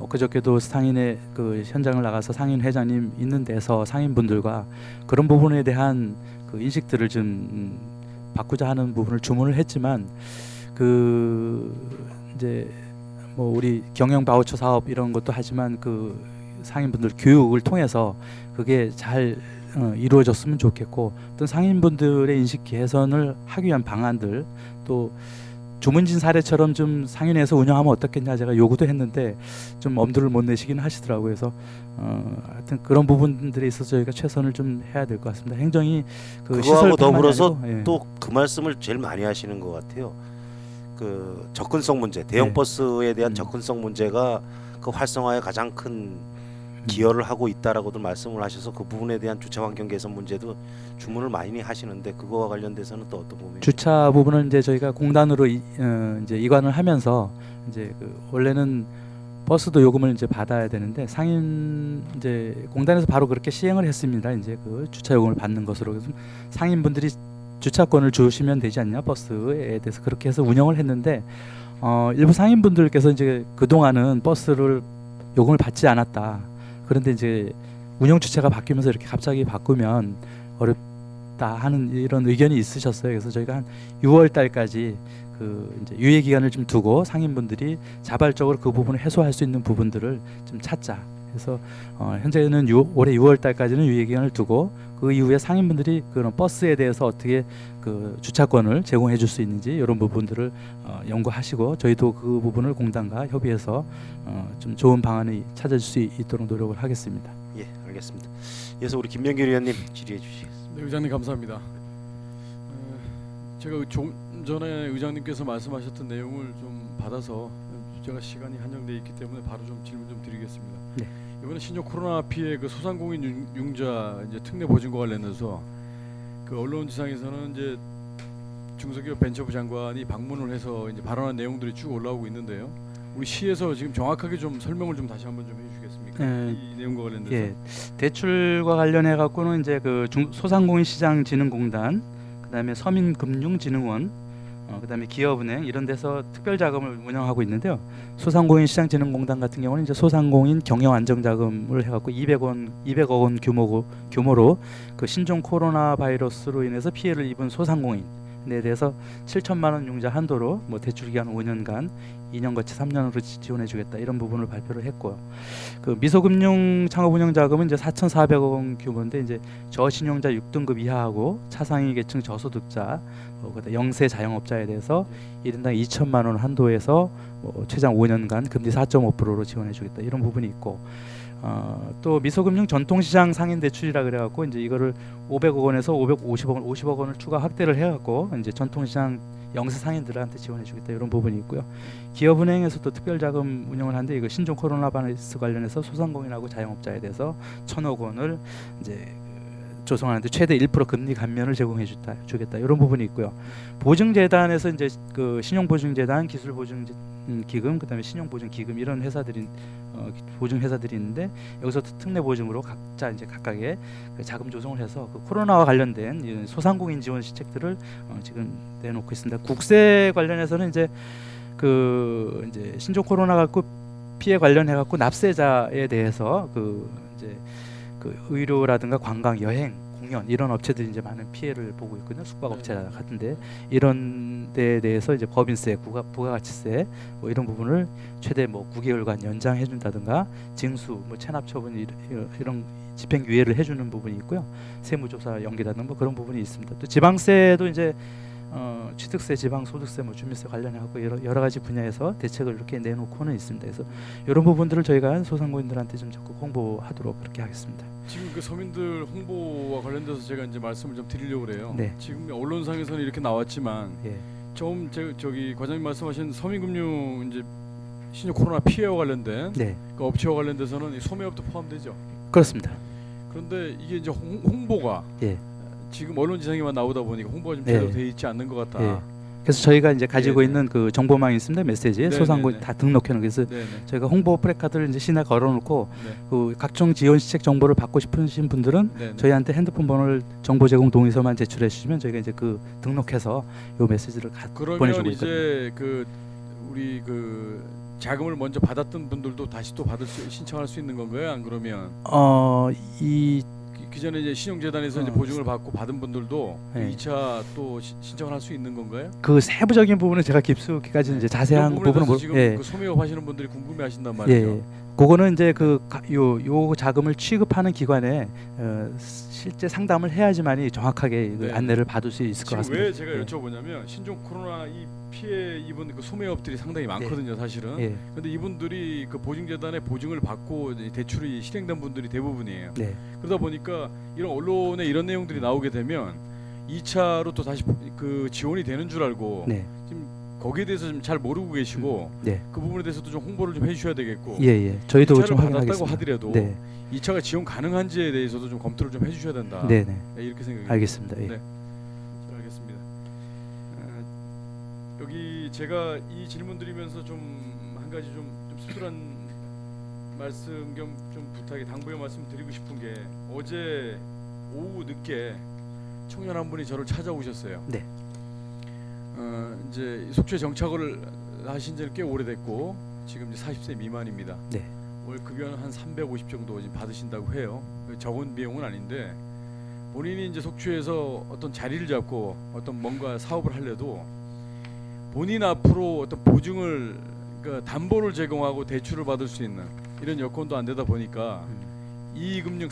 엊그저께도 상인의 그 현장을 나가서 상인 회장님 있는 데서 상인분들과 그런 부분에 대한 그 인식들을 좀 바꾸자 하는 부분을 주문을 했지만 그 이제 뭐 우리 경영 바우처 사업 이런 것도 하지만 그 상인분들 교육을 통해서 그게 잘 이루어졌으면 좋겠고 어떤 상인분들의 인식 개선을 하기 위한 방안들 또 주문진 사례처럼 좀 상인에서 운영하면 어떻겠냐 제가 요구도 했는데 좀 엄두를 못 내시긴 하시더라고요. 그래서 하여튼 그런 부분들에 있어서 저희가 최선을 좀 해야 될 것 같습니다. 행정이 그 그거하고 더불어서 예. 또 그 말씀을 제일 많이 하시는 것 같아요. 그 접근성 문제, 대형 네. 버스에 대한 접근성 문제가 그 활성화에 가장 큰 기여를 하고 있다라고도 말씀을 하셔서 그 부분에 대한 주차 환경 개선 문제도 주문을 많이 하시는데 그거와 관련돼서는 또 어떤 부분이 주차 부분은 이제 저희가 공단으로 이제 이관을 하면서 이제 그 원래는 버스도 요금을 이제 받아야 되는데 상인 이제 공단에서 바로 그렇게 시행을 했습니다. 이제 그 주차 요금을 받는 것으로 그래서 상인분들이 주차권을 주시면 되지 않냐 버스에 대해서 그렇게 해서 운영을 했는데 일부 상인분들께서 이제 그 동안은 버스를 요금을 받지 않았다. 그런데 이제 운영 주체가 바뀌면서 이렇게 갑자기 바꾸면 어렵다 하는 이런 의견이 있으셨어요. 그래서 저희가 한 6월 달까지 그 이제 유예 기간을 좀 두고 상인분들이 자발적으로 그 부분을 해소할 수 있는 부분들을 좀 찾자 그래서 현재는 올해 6월 달까지는 유예 기간을 두고 그 이후에 상인분들이 그런 버스에 대해서 어떻게 그 주차권을 제공해 줄 수 있는지 이런 부분들을 연구하시고 저희도 그 부분을 공단과 협의해서 좀 좋은 방안을 찾을 수 있도록 노력을 하겠습니다. 예, 알겠습니다. 이어서 우리 김명길 의원님 질의해 주시겠습니다. 네, 의장님 감사합니다. 제가 좀 전에 의장님께서 말씀하셨던 내용을 좀 받아서 제가 시간이 한정돼 있기 때문에 바로 좀 질문 좀 드리겠습니다. 네. 이번에 신종 코로나 피해 그 소상공인 융자 이제 특례 보증과 관련해서 그 언론지상에서는 이제 중소기업 벤처부 장관이 방문을 해서 이제 발언한 내용들이 쭉 올라오고 있는데요. 우리 시에서 지금 정확하게 좀 설명을 좀 다시 한번 좀 해주시겠습니까? 이 내용과 관련돼서. 예, 대출과 관련해 갖고는 이제 그 소상공인 시장 진흥공단, 그다음에 서민금융진흥원, 그다음에 기업은행 이런 데서 특별 자금을 운영하고 있는데요. 소상공인 시장진흥공단 같은 경우는 이제 소상공인 경영 안정 자금을 해갖고 200억 원 규모로 그 신종 코로나 바이러스로 인해서 피해를 입은 소상공인에 대해서 7천만 원 융자 한도로 뭐 대출 기간 5년간 2년 거치 3년으로 지원해주겠다 이런 부분을 발표를 했고요. 그 미소금융 창업운영 자금은 이제 4,400억 원 규모인데 이제 저신용자 6등급 이하하고 차상위 계층 저소득자, 그다음 영세 자영업자에 대해서 1인당 2천만 원 한도에서 최장 5년간 금리 4.5%로 지원해주겠다 이런 부분이 있고. 또 미소금융 전통시장 상인 대출이라 그래갖고 이제 이거를 500억 원에서 50억 원을 추가 확대를 해갖고 이제 전통시장 영세 상인들한테 지원해주겠다 이런 부분이 있고요. 기업은행에서도 특별자금 운영을 하는데 이거 신종 코로나 바이러스 관련해서 소상공인하고 자영업자에 대해서 1,000억 원을 이제 조성하는데 최대 1% 금리 감면을 제공해주겠다 이런 부분이 있고요. 보증재단에서 이제 그 신용보증재단, 기술보증기금, 그다음에 신용보증기금 이런 회사들이 보증 회사들이 있는데 여기서 특례 보증으로 각자 이제 각각의 그 자금 조성을 해서 그 코로나와 관련된 이런 소상공인 지원 시책들을 지금 내놓고 있습니다. 국세 관련해서는 이제 그 이제 신종 코로나 갖고 피해 관련해 갖고 납세자에 대해서 그 이제 그 의료라든가 관광, 여행, 공연 이런 업체들이 이제 많은 피해를 보고 있거든요. 숙박업체 같은데 이런 데에 대해서 이제 법인세, 부가가치세 뭐 이런 부분을 최대 뭐 9개월간 연장해 준다든가 징수, 뭐 체납 처분 이런 집행유예를 해주는 부분이 있고요. 세무조사 연기라든가 뭐 그런 부분이 있습니다. 또 지방세도 이제 취득세, 지방소득세, 뭐 주민세 관련해 갖고 여러 가지 분야에서 대책을 이렇게 내놓고는 있습니다. 그래서 이런 부분들을 저희가 소상공인들한테 좀 적극 홍보하도록 그렇게 하겠습니다. 지금 그 서민들 홍보와 관련돼서 제가 이제 말씀을 좀 드리려고 그래요. 네. 지금 언론상에서는 이렇게 나왔지만 예. 좀 저기 과장님 말씀하신 서민금융 이제 신종 코로나 피해와 관련된 네. 그 업체와 관련돼서는 이 소매업도 포함되죠. 그렇습니다. 그런데 이게 이제 홍보가 예. 지금 언론지상에만 나오다 보니까 홍보가 좀 네. 제대로 돼 있지 않는 것 같다. 예. 그래서 저희가 이제 가지고 네네. 있는 그 정보망이 있습니다. 메시지 네네네. 소상공인 다 등록해 놓은 그래서 네네. 저희가 홍보 플래카드를 이제 시내 걸어놓고 네. 그 각종 지원 시책 정보를 받고 싶으신 분들은 네네. 저희한테 핸드폰 번호를 정보 제공 동의서만 제출해 주시면 저희가 이제 그 등록해서 요 메시지를 그러면 보내주고 이제 있거든요. 그 우리 그 자금을 먼저 받았던 분들도 다시 또 신청할 수 있는 건가요? 안 그러면 이 그 전에 이제 신용재단에서 이제 어. 보증을 받고 받은 분들도 네. 2차 또 신청을 할 수 있는 건가요? 그 세부적인 부분은 제가 깊숙이까지 이제 자세한 그런 부분에 부분은 대해서 지금 예. 그 소매업 하시는 분들이 궁금해하신단 예, 말이죠. 예. 그거는 이제 그 요 자금을 취급하는 기관에 실제 상담을 해야지만이 정확하게 그 네. 안내를 받을 수 있을 것 지금 같습니다. 왜 제가 예. 여쭤보냐면 신종 코로나 이 피해 입은 그 소매업들이 상당히 많거든요, 사실은. 예. 근데 이분들이 그 보증재단의 보증을 받고 이제 대출이 실행된 분들이 대부분이에요. 네. 그러다 보니까 이런 언론에 이런 내용들이 나오게 되면 2차로 또 다시 그 지원이 되는 줄 알고 네. 지금 거기에 대해서 좀 잘 모르고 계시고 네. 그 부분에 대해서도 좀 홍보를 좀 해주셔야 되겠고 예, 예. 저희도 2차를 좀 받았다고 확인하겠습니다. 하더라도 네. 2차가 지원 가능한지에 대해서도 좀 검토를 좀 해주셔야 된다. 네, 네. 네, 이렇게 생각해요. 알겠습니다. 예. 네. 잘 알겠습니다. 여기 제가 이 질문 드리면서 좀 한 가지 좀 씁쓸한 말씀 겸 좀 부탁에 당부의 말씀 드리고 싶은 게 어제 오후 늦게 청년 한 분이 저를 찾아오셨어요. 네. 이제 속초에 정착을 하신 지는 꽤 오래됐고 지금 이제 40세 미만입니다. 네. 월 급여는 한 350 정도 지금 받으신다고 해요. 적은 비용은 아닌데 본인이 이제 속초에서 어떤 자리를 잡고 어떤 뭔가 사업을 하려도 본인 앞으로 어떤 보증을 그러니까 담보를 제공하고 대출을 받을 수 있는 이런 여건도 안 되다 보니까 음. 2금융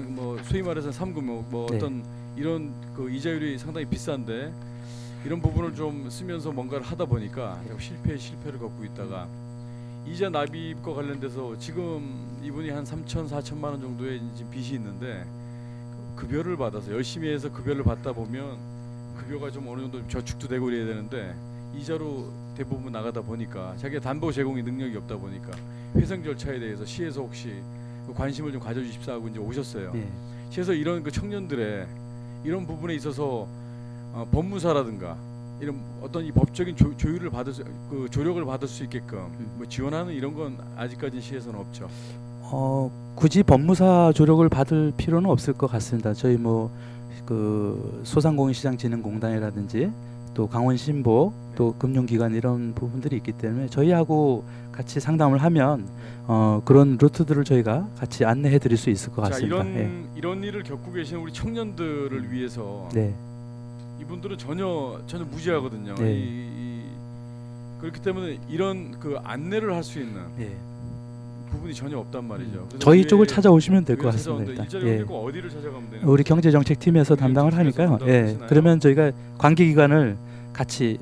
뭐 소위 말해서 3금융 뭐 네. 어떤 이런 그 이자율이 상당히 비싼데 이런 부분을 좀 쓰면서 뭔가를 하다 보니까 자꾸 실패를 겪고 있다가 이자 납입과 관련돼서 지금 이분이 한 3천 4천만 원 정도의 지금 빚이 있는데 급여를 받아서 열심히 해서 급여를 받다 보면 급여가 좀 어느 정도 저축도 되고 이래야 되는데 이자로 대부분 나가다 보니까 자기가 담보 제공의 능력이 없다 보니까 회생 절차에 대해서 시에서 혹시 그 관심을 좀 가져주십사 하고 이제 오셨어요. 예. 시에서 이런 그 청년들의 이런 부분에 있어서 법무사라든가 이런 어떤 이 법적인 조율을 받을 그 조력을 받을 수 있게끔 뭐 지원하는 이런 건 아직까지 시에서는 없죠. 굳이 법무사 조력을 받을 필요는 없을 것 같습니다. 저희 뭐 그 소상공인시장진흥공단이라든지 또 강원신보 또 금융기관 이런 부분들이 있기 때문에 저희하고 같이 상담을 하면 그런 루트들을 저희가 같이 안내해 드릴 수 있을 것 자, 같습니다. 이런 일을 겪고 계시는 우리 청년들을 위해서 네. 이분들은 전혀 무지하거든요. 네. 그렇기 때문에 이런 그 안내를 할 수 있는 예. 부분이 전혀 없단 말이죠. 그래서 저희 의회- 쪽을 찾아오시면 될 것 의회 같습니다. 찾아오는데 일단. 일자리가 예. 없고 어디를 찾아가면 되나요? 우리 경제정책팀에서 담당을 하니까요. 담당을 예. 하시나요? 그러면 저희가 관계기관을 같이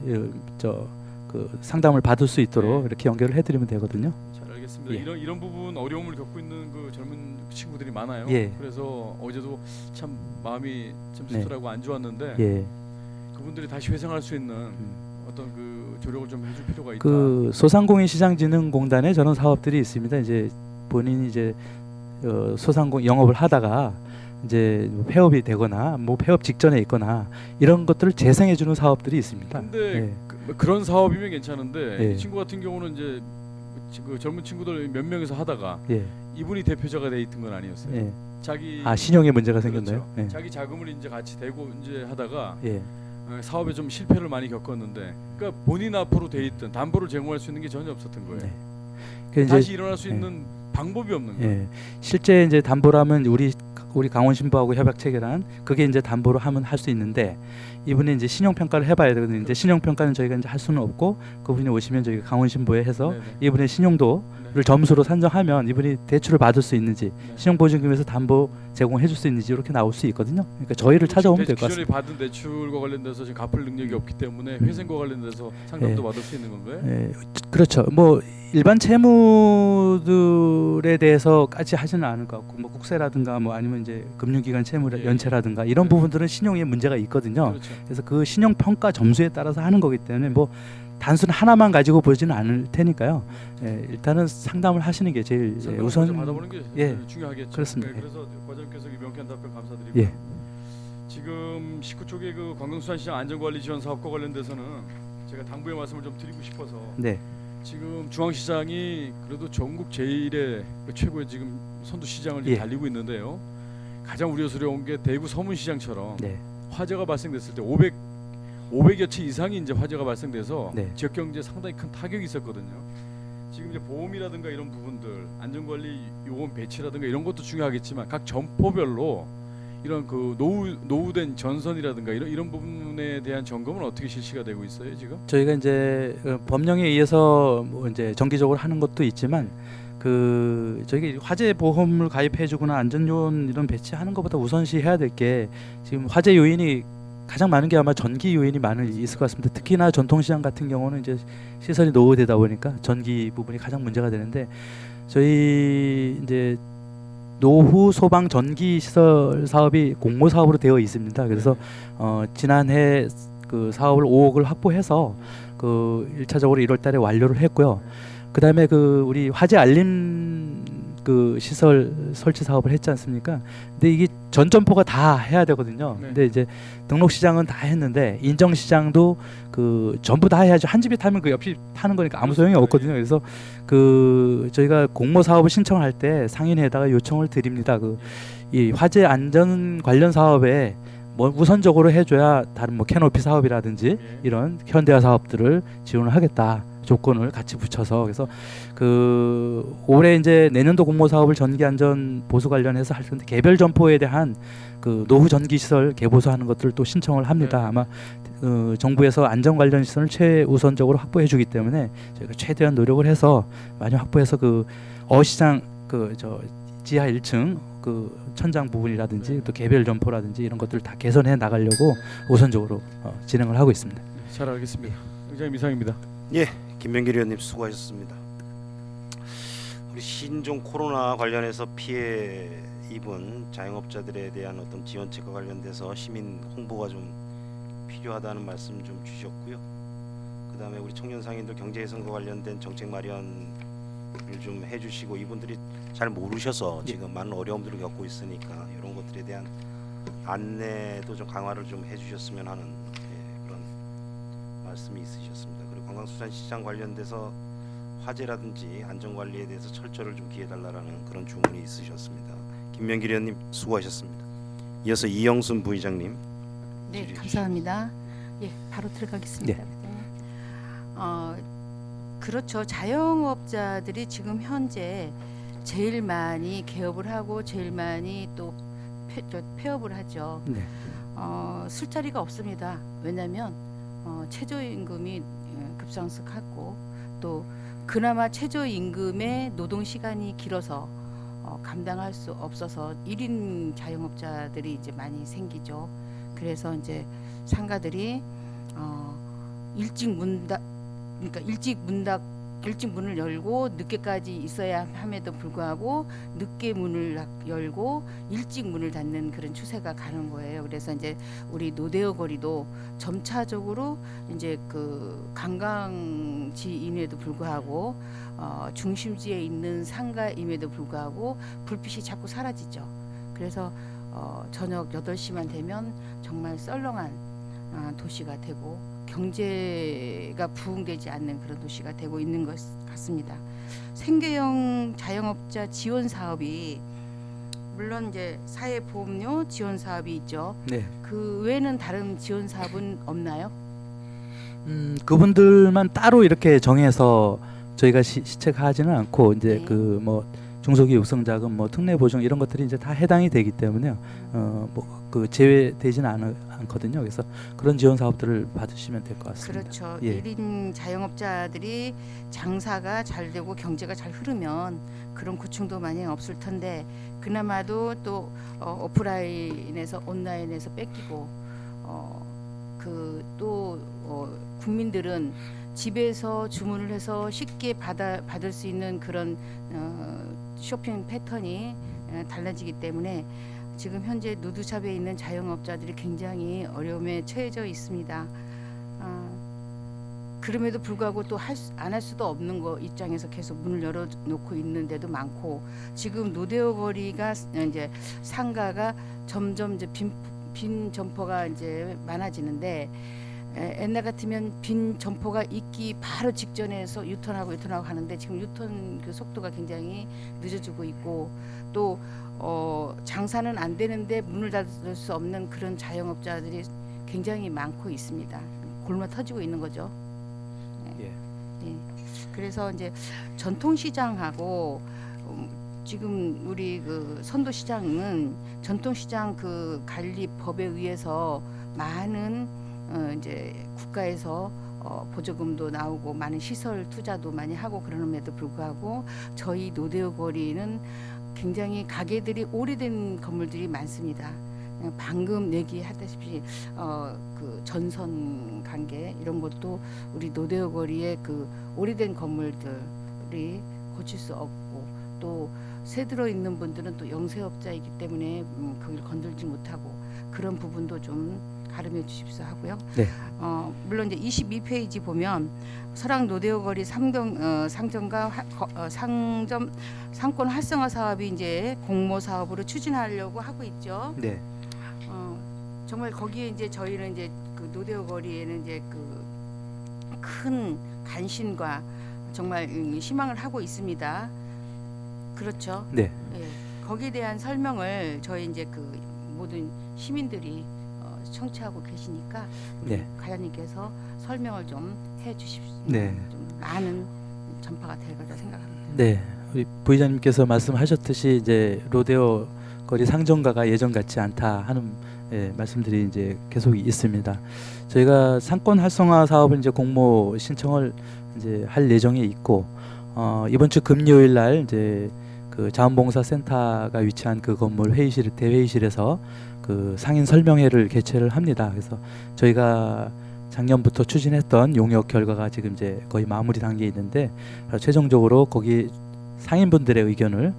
그 상담을 받을 수 있도록 네. 이렇게 연결을 해드리면 되거든요. 잘 알겠습니다. 예. 이런 부분 어려움을 겪고 있는 그 젊은 친구들이 많아요. 예. 그래서 어제도 참 마음이 좀 네. 씁쓸하고 안 좋았는데 예. 그분들이 다시 회생할 수 있는 어떤 그 조력을 좀 해줄 필요가 있다. 그 소상공인시장진흥공단에 저런 사업들이 있습니다. 이제 본인이 이제 소상공 영업을 하다가 이제 폐업이 되거나 뭐 폐업 직전에 있거나 이런 것들을 재생해 주는 사업들이 있습니다. 근데 예. 그런 사업이면 괜찮은데 예. 이 친구 같은 경우는 이제 그 젊은 친구들 몇 명이서 하다가 예. 이분이 대표자가 돼 있던 건 아니었어요. 예. 자기 신용에 문제가 그렇죠. 생겼나요? 예. 자기 자금을 이제 같이 대고 이제 하다가 예. 사업에 좀 실패를 많이 겪었는데, 그러니까 본인 앞으로 돼 있던 담보를 제공할 수 있는 게 전혀 없었던 거예요. 네. 그 이제 다시 일어날 수 예. 있는 방법이 없는 거예요. 예. 실제 이제 담보라면 우리 강원신보하고 협약 체결한 그게 이제 담보로 하면 할 수 있는데 이분이 이제 신용 평가를 해봐야 되거든요. 이제 신용 평가는 저희가 이제 할 수는 없고 그분이 오시면 저희가 강원신보에 해서 네네. 이분의 신용도를 네. 점수로 산정하면 이분이 대출을 받을 수 있는지 네. 신용보증금에서 담보 제공해 줄 수 있는지 이렇게 나올 수 있거든요. 그러니까 저희를 찾아오면 될 것 기존에 같습니다. 받은 대출과 관련돼서 지금 갚을 능력이 없기 때문에 회생과 관련돼서 상담도 받을 수 있는 건가요? 예, 그렇죠. 뭐 일반 채무들에 대해서까지 하지는 않을 것 같고 뭐 국세라든가 뭐 아니면 이제 금융기관 채무 예. 연체라든가 이런 네. 부분들은 신용에 문제가 있거든요. 그렇죠. 그래서 그 신용 평가 점수에 따라서 하는 거기 때문에 뭐 단순 하나만 가지고 보지는 않을 테니까요. 예, 일단은 상담을 하시는 게 제일 상담을 우선 먼저 받아보는 게 예, 중요하겠죠. 그렇습니다. 네, 그래서 과장님께서 이 명쾌한 답변 감사드리고 예. 지금 19쪽의 그 관광수산시장 안전관리 지원 사업과 관련돼서는 제가 당부의 말씀을 좀 드리고 싶어서 네, 지금 중앙시장이 그래도 전국 제1의 최고의 지금 선두 시장을 지금 예. 달리고 있는데요. 가장 우려스러운 게 대구 서문시장처럼 네, 화재가 발생됐을 때 500여 채 이상이 이제 화재가 발생돼서 네. 지역 경제에 상당히 큰 타격이 있었거든요. 지금 이제 보험이라든가 이런 부분들, 안전관리 요금 배치라든가 이런 것도 중요하겠지만 각 점포별로 이런 그 노후된 전선이라든가 이런 부분에 대한 점검은 어떻게 실시가 되고 있어요 지금? 저희가 이제 법령에 의해서 뭐 이제 정기적으로 하는 것도 있지만 그 저희가 화재 보험을 가입해주거나 안전요원 이런 배치하는 것보다 우선시 해야 될 게 지금 화재 요인이 가장 많은 게 아마 전기 요인이 있을 것 같습니다. 특히나 전통시장 같은 경우는 이제 시설이 노후되다 보니까 전기 부분이 가장 문제가 되는데 저희 이제 노후 소방 전기 시설 사업이 공모 사업으로 되어 있습니다. 그래서 지난해 그 사업을 5억을 확보해서 그 1차적으로 1월달에 완료를 했고요. 그다음에 그 우리 화재 알림 그 시설 설치 사업을 했지 않습니까? 근데 이게 전 점포가 다 해야 되거든요. 네. 근데 이제 등록 시장은 다 했는데 인정 시장도 그 전부 다 해야죠. 한 집이 타면 그 옆이 타는 거니까 아무 소용이 없거든요. 그래서 그 저희가 공모 사업을 신청할 때 상인회에다가 요청을 드립니다. 그 이 화재 안전 관련 사업에 뭐 우선적으로 해줘야 다른 뭐 캐노피 사업이라든지 예. 이런 현대화 사업들을 지원을 하겠다. 조건을 같이 붙여서 그래서 그 올해 이제 내년도 공모 사업을 전기 안전 보수 관련해서 할 텐데 개별 점포에 대한 그 노후 전기 시설 개보수하는 것들을 또 신청을 합니다. 네. 아마 정부에서 안전 관련 시설을 최우선적으로 확보해 주기 때문에 저희가 최대한 노력을 해서 많이 확보해서 그 어시장 그 저 지하 1층 그 천장 부분이라든지 또 개별 점포라든지 이런 것들을 다 개선해 나가려고 우선적으로 진행을 하고 있습니다. 잘 알겠습니다. 의장님 이상입니다. 예, 김명길 의원님 수고하셨습니다. 우리 신종 코로나 관련해서 피해 입은 자영업자들에 대한 어떤 지원책과 관련돼서 시민 홍보가 좀 필요하다는 말씀 좀 주셨고요. 그다음에 우리 청년 상인들 경제개선과 관련된 정책 마련을 좀 해주시고, 이분들이 잘 모르셔서 지금 많은 어려움들을 겪고 있으니까 이런 것들에 대한 안내도 좀 강화를 좀 해주셨으면 하는 그런 말씀이 있으셨습니다. 그리고 관광수산시장 관련돼서 화재라든지 안전관리에 대해서 철저를 좀 기해달라는 그런 주문이 있으셨습니다. 김명길 의원님 수고하셨습니다. 이어서 이영순 부의장님. 네, 질의해 감사합니다. 예, 바로 들어가겠습니다. 네. 그렇죠. 자영업자들이 지금 현재 제일 많이 개업을 하고 제일 많이 또 폐업을 하죠. 네. 술자리가 없습니다. 왜냐하면 최저임금이 급상승하고 또 그나마 최저임금의 노동 시간이 길어서 감당할 수 없어서 1인 자영업자들이 이제 많이 생기죠. 그래서 이제 상가들이 일찍 문을 열고 늦게까지 있어야 함에도 불구하고 늦게 문을 열고 일찍 문을 닫는 그런 추세가 가는 거예요. 그래서 이제 우리 노대어 거리도 점차적으로 이제 그 관광지임에도 불구하고 중심지에 있는 상가임에도 불구하고 불빛이 자꾸 사라지죠. 그래서 저녁 8시만 되면 정말 썰렁한 도시가 되고 경제가 부흥되지 않는 그런 도시가 되고 있는 것 같습니다. 생계형 자영업자 지원 사업이 물론 이제 사회보험료 지원 사업이 있죠. 네. 그 외에는 다른 지원 사업은 없나요? 그분들만 따로 이렇게 정해서 저희가 시책하지는 않고 이제 네. 그 뭐 중소기업 육성자금, 뭐 특례 보증 이런 것들이 이제 다 해당이 되기 때문에요. 뭐 그 제외되지는 않거든요. 그래서 그런 지원 사업들을 받으시면 될 것 같습니다. 그렇죠. 예. 1인 자영업자들이 장사가 잘 되고 경제가 잘 흐르면 그런 고충도 많이 없을 텐데 그나마도 또 오프라인에서 온라인에서 뺏기고 국민들은 집에서 주문을 해서 쉽게 받을 수 있는 그런 쇼핑 패턴이 달라지기 때문에 지금 현재 누드샵에 있는 자영업자들이 굉장히 어려움에 처해져 있습니다. 그럼에도 불구하고 또 안 할 수도 없는 거 입장에서 계속 문을 열어놓고 있는 데도 많고 지금 노대어 거리가 이제 상가가 점점 이제 빈 점포가 이제 많아지는데 옛날 같으면 빈 점포가 있기 바로 직전에서 유턴하고 하는데 지금 유턴 그 속도가 굉장히 늦어지고 있고 또 장사는 안 되는데 문을 닫을 수 없는 그런 자영업자들이 굉장히 많고 있습니다. 굶어 터지고 있는 거죠. 예. 네. 그래서 이제 전통시장하고 지금 우리 그 선도시장은 전통시장 그 관리법에 의해서 많은 이제 국가에서 보조금도 나오고 많은 시설 투자도 많이 하고 그러는데도 불구하고 저희 노대어 거리는 굉장히 가게들이 오래된 건물들이 많습니다. 방금 얘기하다시피 그 전선 관계 이런 것도 우리 노대어 거리의 그 오래된 건물들이 고칠 수 없고 또 새 들어 있는 분들은 또 영세업자이기 때문에 그걸 건들지 못하고 그런 부분도 좀 가름해 주십시오 하고요. 네. 물론 이제 22페이지 보면 서랑 노대어 거리 상점과 상권 활성화 사업이 이제 공모 사업으로 추진하려고 하고 있죠. 네. 정말 거기에 이제 저희는 이제 그 노대어 거리에는 이제 그 큰 관심과 정말 희망을 하고 있습니다. 그렇죠. 네. 예, 거기에 대한 설명을 저희 이제 그 모든 시민들이 청취하고 계시니까 네. 과장님께서 설명을 좀 해주십시오. 네. 좀 많은 전파가 될 거라 생각합니다. 네. 우리 부의장님께서 말씀하셨듯이 이제 로데오 거리 상점가가 예전 같지 않다 하는 말씀들이 이제 계속 있습니다. 저희가 상권 활성화 사업을 이제 공모 신청을 이제 할 예정에 있고 이번 주 금요일 날 이제 그 자원봉사센터가 위치한 그 건물 회의실 대회의실에서 그 상인 설명회를 개최를 합니다. 그래서 저희가 작년부터 추진했던 용역 결과가 지금 이제 거의 마무리 단계에 있는데 최종적으로 거기 상인분들의 의견을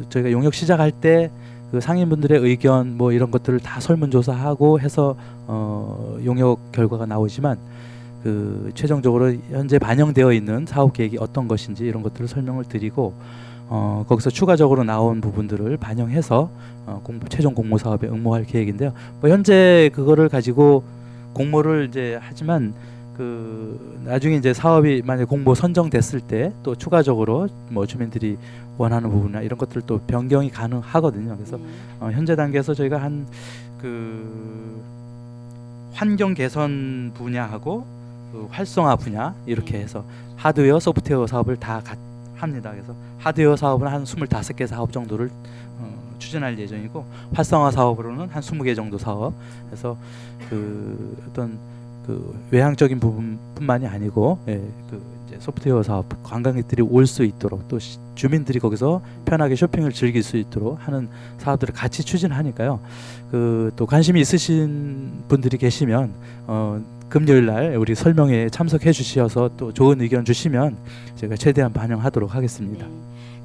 저희가 용역 시작할 때 그 상인분들의 의견 뭐 이런 것들을 다 설문조사하고 해서 용역 결과가 나오지만 그 최종적으로 현재 반영되어 있는 사업 계획이 어떤 것인지 이런 것들을 설명을 드리고 거기서 추가적으로 나온 부분들을 반영해서 최종 공모 사업에 응모할 계획인데요. 뭐 현재 그거를 가지고 공모를 이제 하지만 그 나중에 이제 사업이 만약 공모 선정됐을 때 또 추가적으로 뭐 주민들이 원하는 부분이나 이런 것들 또 변경이 가능하거든요. 그래서 현재 단계에서 저희가 한 그 환경 개선 분야하고 그 활성화 분야 이렇게 해서 하드웨어, 소프트웨어 사업을 다 합니다. 그래서 하드웨어 사업은 한 25개 사업 정도를 추진할 예정이고 활성화 사업으로는 한 20개 정도 사업. 그래서 그 어떤 그 외향적인 부분뿐만이 아니고 그 이제 소프트웨어 사업 관광객들이 올 수 있도록 또 주민들이 거기서 편하게 쇼핑을 즐길 수 있도록 하는 사업들을 같이 추진하니까요. 그 또 관심이 있으신 분들이 계시면 금요일 날 우리 설명회에 참석해 주셔서 또 좋은 의견 주시면 제가 최대한 반영하도록 하겠습니다. 네.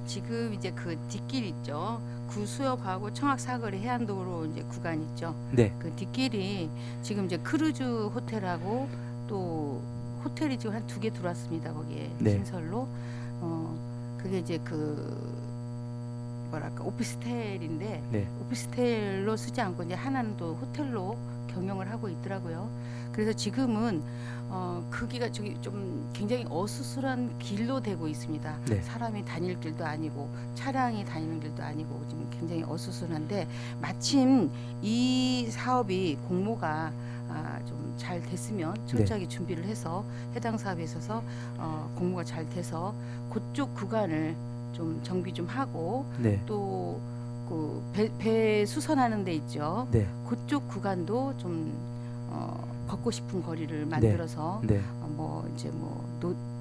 지금 이제 그 뒷길 있죠. 구수역하고 청학사거리 해안도로 이제 구간 있죠. 네. 그 뒷길이 지금 이제 크루즈 호텔하고 또 호텔이 지금 한 2개 들어왔습니다. 거기에 네. 신설로. 그게 이제 그 뭐랄까 오피스텔인데 네. 오피스텔로 쓰지 않고 이제 하나는 또 호텔로 경영을 하고 있더라고요. 그래서 지금은 거기가 저기 좀 굉장히 어수선한 길로 되고 있습니다. 네. 사람이 다닐 길도 아니고 차량이 다니는 길도 아니고 지금 굉장히 어수선한데 마침 이 사업이 공모가 좀 잘 됐으면 철저하게 준비를 해서 해당 사업에 있어서 공모가 잘 돼서 그쪽 구간을 좀 정비 좀 하고 네. 또 그 배 수선하는 데 있죠. 네. 그쪽 구간도 좀 걷고 싶은 거리를 만들어서 네. 뭐 이제 뭐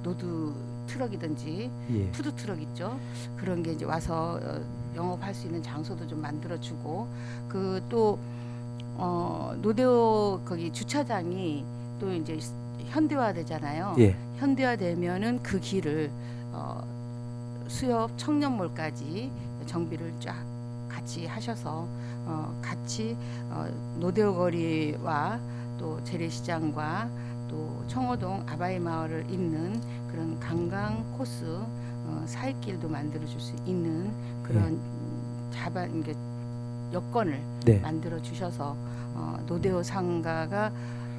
노드 트럭이든지 예. 푸드 트럭 있죠. 그런 게 이제 와서 영업할 수 있는 장소도 좀 만들어주고 그 또 노대오 거기 주차장이 또 이제 현대화되잖아요. 예. 현대화되면은 그 길을 수협 청년몰까지 정비를 쫙 같이 하셔서 같이 노대오 거리와 또 재래시장과 또 청호동 아바이 마을을 잇는 그런 관광 코스 사이길도 만들어줄 수 있는 그런 이게 여건을 네. 만들어 주셔서 노대오 상가가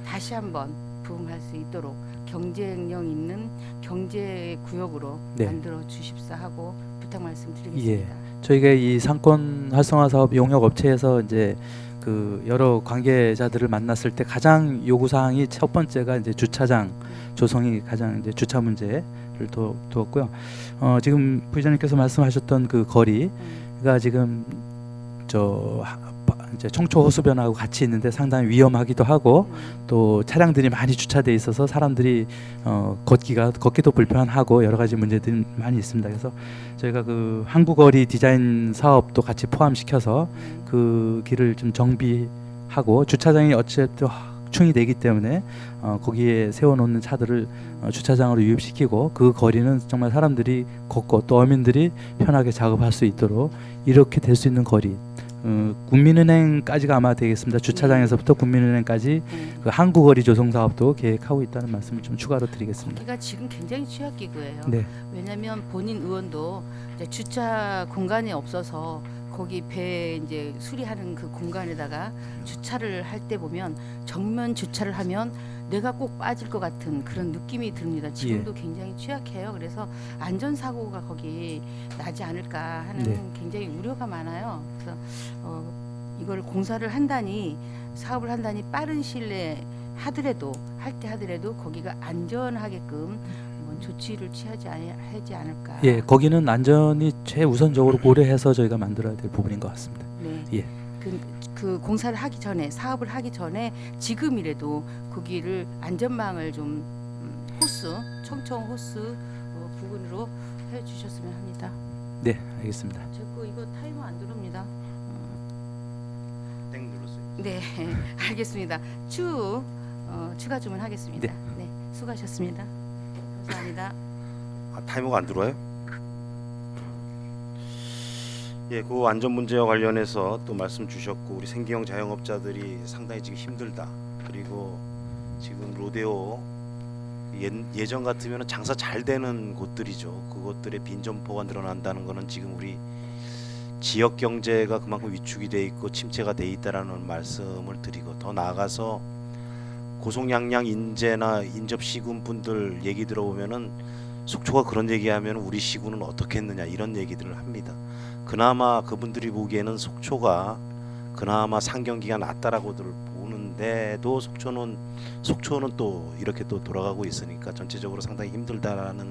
다시 한번 부흥할 수 있도록 경쟁력 있는 경제 구역으로 네. 만들어 주십사 하고 부탁 말씀드리겠습니다. 저희가 이 상권 활성화 사업 용역 업체에서 이제 그 여러 관계자들을 만났을 때 가장 요구 사항이 첫 번째가 이제 주차장 조성이 가장 이제 주차 문제를 두었고요. 지금 부회장님께서 말씀하셨던 그 거리가 지금 이제 청초 호수변하고 같이 있는데 상당히 위험하기도 하고 또 차량들이 많이 주차돼 있어서 사람들이 걷기도 불편하고 여러 가지 문제들이 많이 있습니다. 그래서 저희가 그 항구거리 디자인 사업도 같이 포함시켜서 그 길을 좀 정비하고 주차장이 어쨌든 확충이 되기 때문에 거기에 세워놓는 차들을 주차장으로 유입시키고 그 거리는 정말 사람들이 걷고 또 어민들이 편하게 작업할 수 있도록 이렇게 될 수 있는 거리. 국민은행까지가 아마 되겠습니다. 주차장에서부터 국민은행까지 그 항구거리 조성 사업도 계획하고 있다는 말씀을 좀 추가로 드리겠습니다. 거기가 지금 굉장히 취약기구예요. 네. 왜냐하면 본인 의원도 이제 주차 공간이 없어서 거기 배 이제 수리하는 그 공간에다가 주차를 할 때 보면 정면 주차를 하면 내가 꼭 빠질 것 같은 그런 느낌이 듭니다. 지금도 굉장히 취약해요. 그래서 안전사고가 거기 나지 않을까 하는 굉장히 우려가 많아요. 그래서 이걸 공사를 한다니 사업을 한다니 빠른 시일 내에 하더라도 거기가 안전하게끔 조치를 취하지 않을까. 예, 거기는 안전이 최우선적으로 고려해서 저희가 만들어야 될 부분인 것 같습니다. 네. 예. 그 공사를 하기 전에 사업을 하기 전에 지금이라도 거기를 안전망을 좀 호수 청청 호수 부분으로 해주셨으면 합니다. 네, 알겠습니다. 자꾸 이거 타이머 안 들어옵니다. 땡 눌렀어요. 네, 알겠습니다. 추가 주문하겠습니다. 네, 수고하셨습니다. 감사합니다. 아, 타이머가 안 들어와요? 예, 그 안전 문제와 관련해서 또 말씀 주셨고 우리 생계형 자영업자들이 상당히 지금 힘들다. 그리고 지금 로데오 예전 같으면 장사 잘 되는 곳들이죠. 그곳들의 빈점포가 늘어난다는 것은 지금 우리 지역 경제가 그만큼 위축이 돼 있고 침체가 돼 있다라는 말씀을 드리고 더 나아가서 고속량량 인재나 인접 시군 분들 얘기 들어보면은 속초가 그런 얘기하면 우리 시군은 어떻게 했느냐 이런 얘기들을 합니다. 그나마 그분들이 보기에는 속초가 그나마 상경기가 낫다라고들 보는데도 속초는 또 이렇게 또 돌아가고 있으니까 전체적으로 상당히 힘들다라는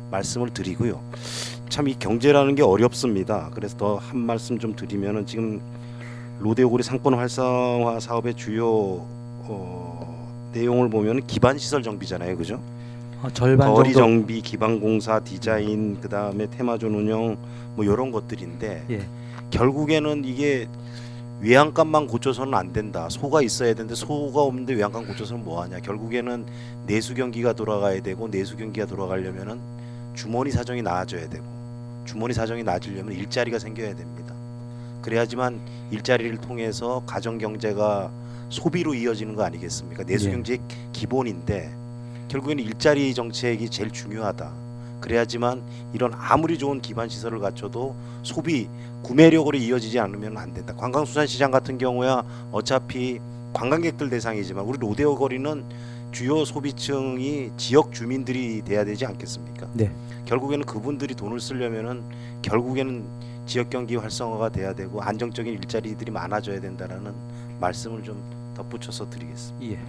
말씀을 드리고요. 참 이 경제라는 게 어렵습니다. 그래서 더 한 말씀 좀 드리면은 지금 로데오고리 상권 활성화 사업의 주요 내용을 보면 기반 시설 정비잖아요, 그죠? 절반 거리 정도. 정비, 기반 공사, 디자인, 그 다음에 테마존 운영 뭐 이런 것들인데 예. 결국에는 이게 외양간만 고쳐서는 안 된다. 소가 있어야 되는데 소가 없는데 외양간 고쳐서는 뭐 하냐. 결국에는 내수 경기가 돌아가야 되고 내수 경기가 돌아가려면은 주머니 사정이 나아져야 되고 주머니 사정이 나아지려면 일자리가 생겨야 됩니다. 그래야지만 일자리를 통해서 가정 경제가 소비로 이어지는 거 아니겠습니까? 내수 예. 경제의 기본인데 결국에는 일자리 정책이 제일 중요하다. 그래야지만 이런 아무리 좋은 기반 시설을 갖춰도 소비 구매력으로 이어지지 않으면 안 된다. 관광수산시장 같은 경우야 어차피 관광객들 대상이지만 우리 로데오 거리는 주요 소비층이 지역 주민들이 돼야 되지 않겠습니까? 네. 결국에는 그분들이 돈을 쓰려면은 결국에는 지역 경기 활성화가 돼야 되고 안정적인 일자리들이 많아져야 된다라는 말씀을 좀 덧붙여서 드리겠습니다. 예.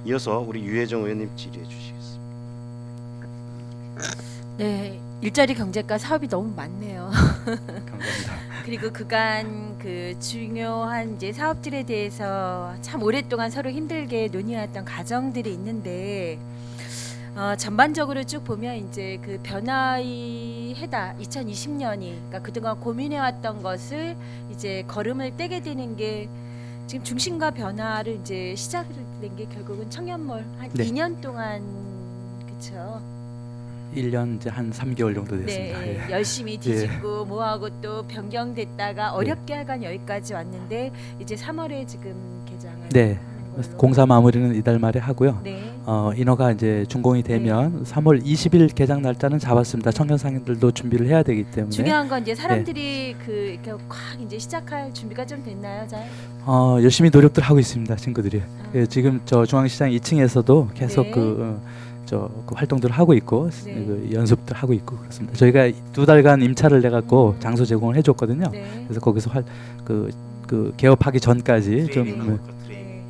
이어서 우리 유혜정 의원님 질의해 주시겠습니다. 네, 일자리 경제과 사업이 너무 많네요. 감사합니다. 그리고 그간 그 중요한 이제 사업들에 대해서 참 오랫동안 서로 힘들게 논의했던 과정들이 있는데 전반적으로 쭉 보면 이제 그 변화의 해다 2020년이 그러니까 그동안 고민해왔던 것을 이제 걸음을 떼게 되는 게 지금 중심과 변화를 이제 시작된 게 결국은 청년몰 한 네. 2년 동안 그렇죠. 1년 이제 한 3개월 정도 됐습니다. 네, 예. 열심히 뒤집고 뭐하고 또 변경됐다가 어렵게 하간 여기까지 왔는데 이제 3월에 지금 개장을 네. 하는 걸로. 공사 마무리는 이달 말에 하고요. 네. 인허가 이제 준공이 되면 3월 20일 개장 날짜는 잡았습니다. 청년 상인들도 준비를 해야 되기 때문에 중요한 건 이제 사람들이 그 이렇게 확 이제 시작할 준비가 좀 됐나요, 잘? 열심히 노력들 하고 있습니다, 친구들이. 예, 지금 저 중앙시장 2층에서도 계속 네. 그 활동들을 하고 있고 네. 그 연습들 하고 있고 그렇습니다. 저희가 2달간 임차를 내 갖고 장소 제공을 해줬거든요. 네. 그래서 거기서 그 개업하기 전까지 좀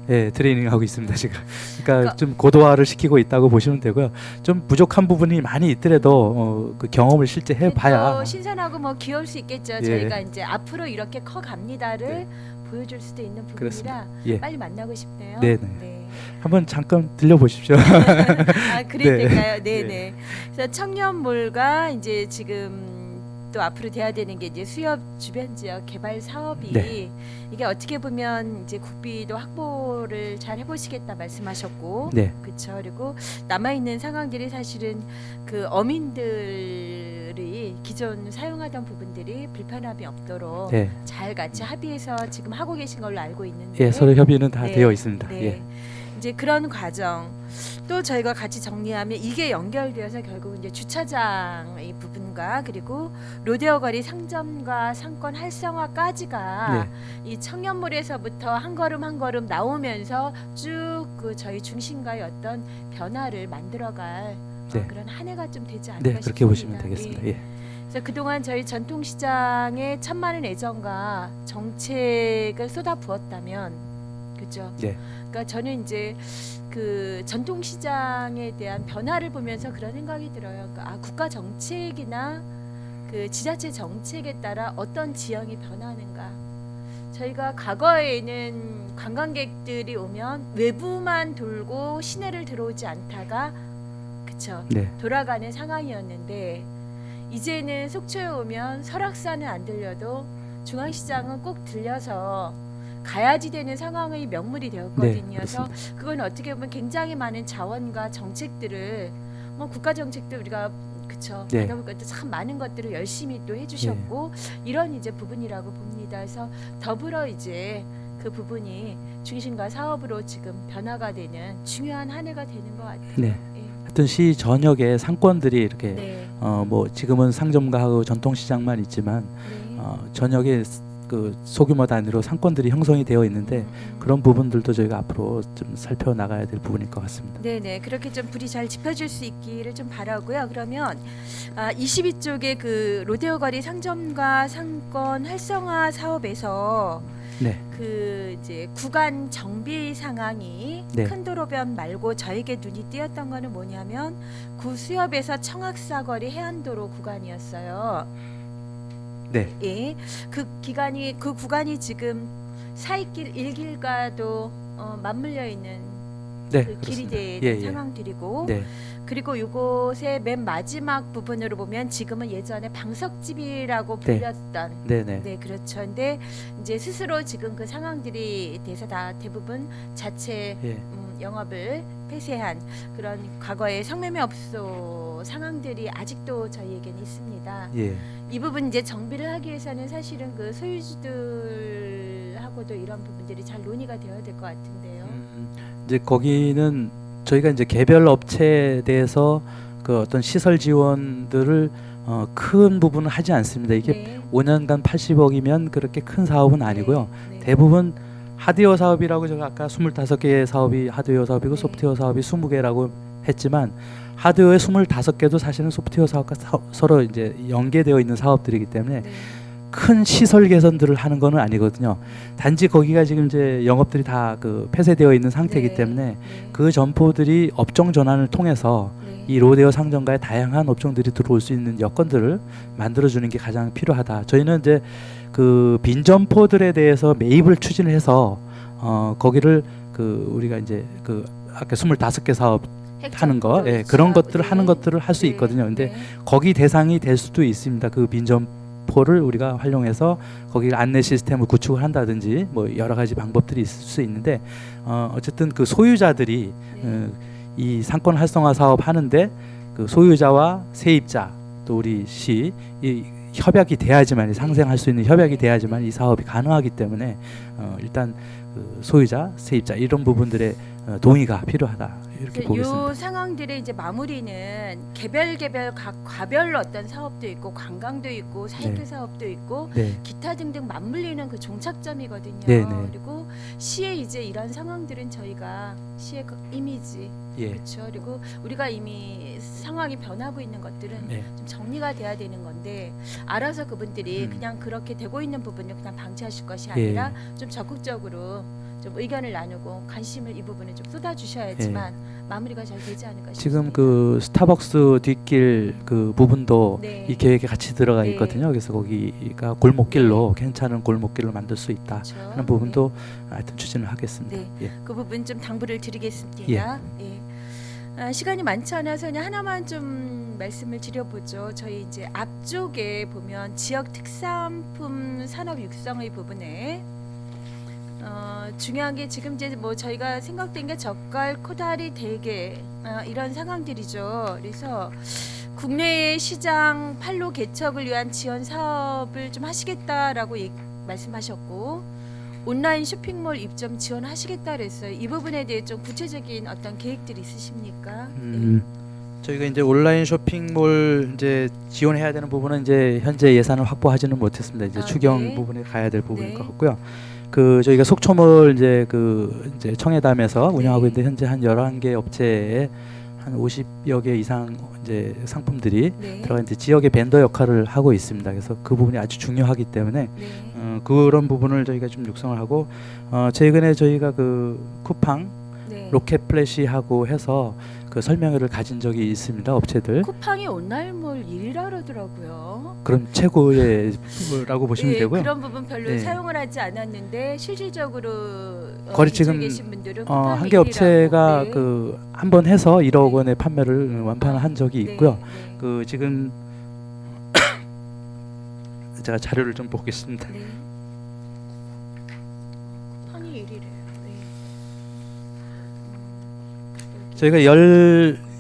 네. 트레이닝 하고 있습니다 지금. 그러니까 좀 고도화를 시키고 있다고 보시면 되고요. 좀 부족한 부분이 많이 있더라도 그 경험을 실제 해봐야. 또 신선하고 뭐 귀여울 수 있겠죠. 예. 저희가 이제 앞으로 이렇게 커 갑니다를 네. 보여줄 수도 있는 부분이라 그렇습니다. 예. 빨리 만나고 싶네요. 네네. 네. 한번 잠깐 들려보십시오. 아 그래야 네. 될까요? 네네. 네. 그래서 청년몰과 이제 지금 또 앞으로 돼야 되는 게 이제 수협 주변 지역 개발 사업이 네. 이게 어떻게 보면 이제 국비도 확보를 잘 해보시겠다 말씀하셨고, 네. 그렇죠. 그리고 남아 있는 상황들이 사실은 그 어민들이 기존 사용하던 부분들이 불편함이 없도록 네. 잘 같이 합의해서 지금 하고 계신 걸로 알고 있는데. 예, 서로 협의는 다 네. 되어 있습니다. 네. 예. 이제 그런 과정 또 저희가 같이 정리하면 이게 연결되어서 결국 이제 주차장의 부분과 그리고 로데오 거리 상점과 상권 활성화까지가 네. 이 청년몰에서부터 한 걸음 한 걸음 나오면서 쭉 그 저희 중심과의 어떤 변화를 만들어갈 네. 그런 한 해가 좀 되지 않을까 네, 그렇게 보시면 싶습니다. 되겠습니다. 예. 예. 그래서 그동안 저희 전통시장에 천만의 애정과 정책을 쏟아부었다면, 그렇죠? 네. 그러니까 저는 이제 그 전통시장에 대한 변화를 보면서 그런 생각이 들어요. 그러니까 국가 정책이나 그 지자체 정책에 따라 어떤 지형이 변하는가. 저희가 과거에는 관광객들이 오면 외부만 돌고 시내를 들어오지 않다가 그쵸 네. 돌아가는 상황이었는데 이제는 속초에 오면 설악산은 안 들려도 중앙시장은 꼭 들려서 가야지 되는 상황의 명물이 되었거든요. 네, 그래서 그렇습니다. 그건 어떻게 보면 굉장히 많은 자원과 정책들을 뭐 국가 정책도 우리가 그쵸 네. 받아볼 것도 참 많은 것들을 열심히 또 해주셨고 이런 이제 부분이라고 봅니다. 그래서 더불어 이제 그 부분이 중심과 사업으로 지금 변화가 되는 중요한 한 해가 되는 것 같아요. 네. 예. 하여튼 시 전역에 상권들이 이렇게 네. 뭐 지금은 상점가하고 전통시장만 있지만 네. 전역에 그 소규모 단위로 상권들이 형성이 되어 있는데 그런 부분들도 저희가 앞으로 좀 살펴나가야 될 부분일 것 같습니다. 네네 그렇게 좀 불이 잘 지펴질 수 있기를 좀 바라고요. 그러면 22쪽의 그 로데오 거리 상점과 상권 활성화 사업에서 네. 그 이제 구간 정비 상황이 네. 큰 도로변 말고 저에게 눈이 띄었던 거는 뭐냐면 구수협에서 청학사거리 해안도로 구간이었어요. 네. 예, 그 구간이 지금 사이길 1길과도 맞물려 있는 네. 그 길이 그렇습니다. 되는 예, 예. 상황들이고 네. 그리고 요것의 맨 마지막 부분으로 보면 지금은 예전에 방석집이라고 네. 불렸던 네, 네. 네 그렇죠. 근데 이제 스스로 지금 그 상황들이 돼서 다 대부분 자체 예. 영업을 폐쇄한 그런 과거의 성매매업소 상황들이 아직도 저희에게는 있습니다. 예. 이 부분 이제 정비를 하기 위해서는 사실은 그 소유주들하고도 이런 부분들이 잘 논의가 되어야 될 것 같은데요. 이제 거기는 저희가 이제 개별 업체에 대해서 그 어떤 시설 지원들을 큰 부분은 하지 않습니다. 이게 네. 5년간 80억이면 그렇게 큰 사업은 아니고요. 네. 대부분 하드웨어 사업이라고 제가 아까 25개의 사업이 하드웨어 사업이고 네. 소프트웨어 사업이 20개라고 했지만 하드웨어 25개도 사실은 소프트웨어 사업과 서로 이제 연계되어 있는 사업들이기 때문에 네. 큰 시설 개선들을 하는 거는 아니거든요. 단지 거기가 지금 이제 영업들이 다 그 폐쇄되어 있는 상태이기 네. 때문에 네. 그 점포들이 업종 전환을 통해서 네. 이 로데오 상점가의 다양한 업종들이 들어올 수 있는 여건들을 만들어주는 게 가장 필요하다. 저희는 이제 그 빈 점포들에 대해서 매입을 추진을 해서 거기를 그 우리가 이제 그 아까 25개 사업 하는 거, 예, 그런 것들을 하는 것들을 할 수 있거든요. 근데 거기 대상이 될 수도 있습니다. 그 빈 점포를 우리가 활용해서 거기 안내 시스템을 구축을 한다든지 뭐 여러 가지 방법들이 있을 수 있는데 어쨌든 그 소유자들이 이 상권 활성화 사업 하는데 그 소유자와 세입자 또 우리 시 이 협약이 돼야지만 상생할 수 있는 협약이 돼야지만 이 사업이 가능하기 때문에 일단 그 소유자, 세입자 이런 부분들의 동의가 필요하다 이렇게 보겠습니다. 이 상황들의 이제 마무리는 개별 각 과별로 어떤 사업도 있고 관광도 있고 사이클 네. 사업도 있고 네, 기타 등등 맞물리는 그 종착점이거든요. 네, 네. 그리고 시의 이제 이런 상황들은 저희가 시의 그 이미지 예, 그렇죠. 그리고 우리가 이미 상황이 변하고 있는 것들은 네. 좀 정리가 돼야 되는 건데 알아서 그분들이 음. 그냥 그렇게 되고 있는 부분을 그냥 방치하실 것이 예. 아니라 좀 적극적으로 좀 의견을 나누고 관심을 이 부분에 좀 쏟아주셔야지만 마무리가 잘 되지 않을까 싶습니다. 지금 그 스타벅스 뒷길 그 부분도 네. 이 계획에 같이 들어가 네. 있거든요. 그래서 거기가 골목길로 괜찮은 골목길로 만들 수 있다 그렇죠. 하는 부분도 하여튼 추진을 하겠습니다. 네. 예. 그 부분 좀 당부를 드리겠습니다. 예. 시간이 많지 않아서 그냥 하나만 좀 말씀을 드려보죠. 저희 이제 앞쪽에 보면 지역 특산품 산업 육성의 부분에 중요한 게 지금 이제 뭐 저희가 생각된 게 젓갈, 코다리, 대게 이런 상황들이죠. 그래서 국내의 시장 판로 개척을 위한 지원 사업을 좀 하시겠다라고 말씀하셨고 온라인 쇼핑몰 입점 지원하시겠다 그랬어요. 이 부분에 대해 좀 구체적인 어떤 계획들이 있으십니까? 저희가 이제 온라인 쇼핑몰 이제 지원해야 되는 부분은 이제 현재 예산을 확보하지는 못했습니다. 이제 추경 네. 부분에 가야 될 부분일 네. 것 같고요. 그 저희가 속초몰 이제 그 이제 청해담에서 운영하고 네. 있는데 현재 한 11개 업체에 한 50여 개 이상 이제 상품들이 네. 들어가 있는데 지역의 벤더 역할을 하고 있습니다. 그래서 그 부분이 아주 중요하기 때문에 네. 그런 부분을 저희가 좀 육성을 하고 최근에 저희가 그 쿠팡 네. 로켓 플래시하고 해서 그 설명회를 가진 적이 있습니다. 업체들. 쿠팡이 온라인몰 1위라 그러더라고요. 그럼 최고의라고 보시면 예, 되고요. 그런 부분 별로 예. 사용을 하지 않았는데 실질적으로 거리 이쪽에 지금 계신 분들은 쿠팡이 한 개 업체가 1위라고. 네. 그 한 번 해서 1억 원의 판매를 완판한 적이 네, 있고요. 네. 그 지금 제가 자료를 좀 보겠습니다. 네. 쿠팡이 1위래요. 네. 저희가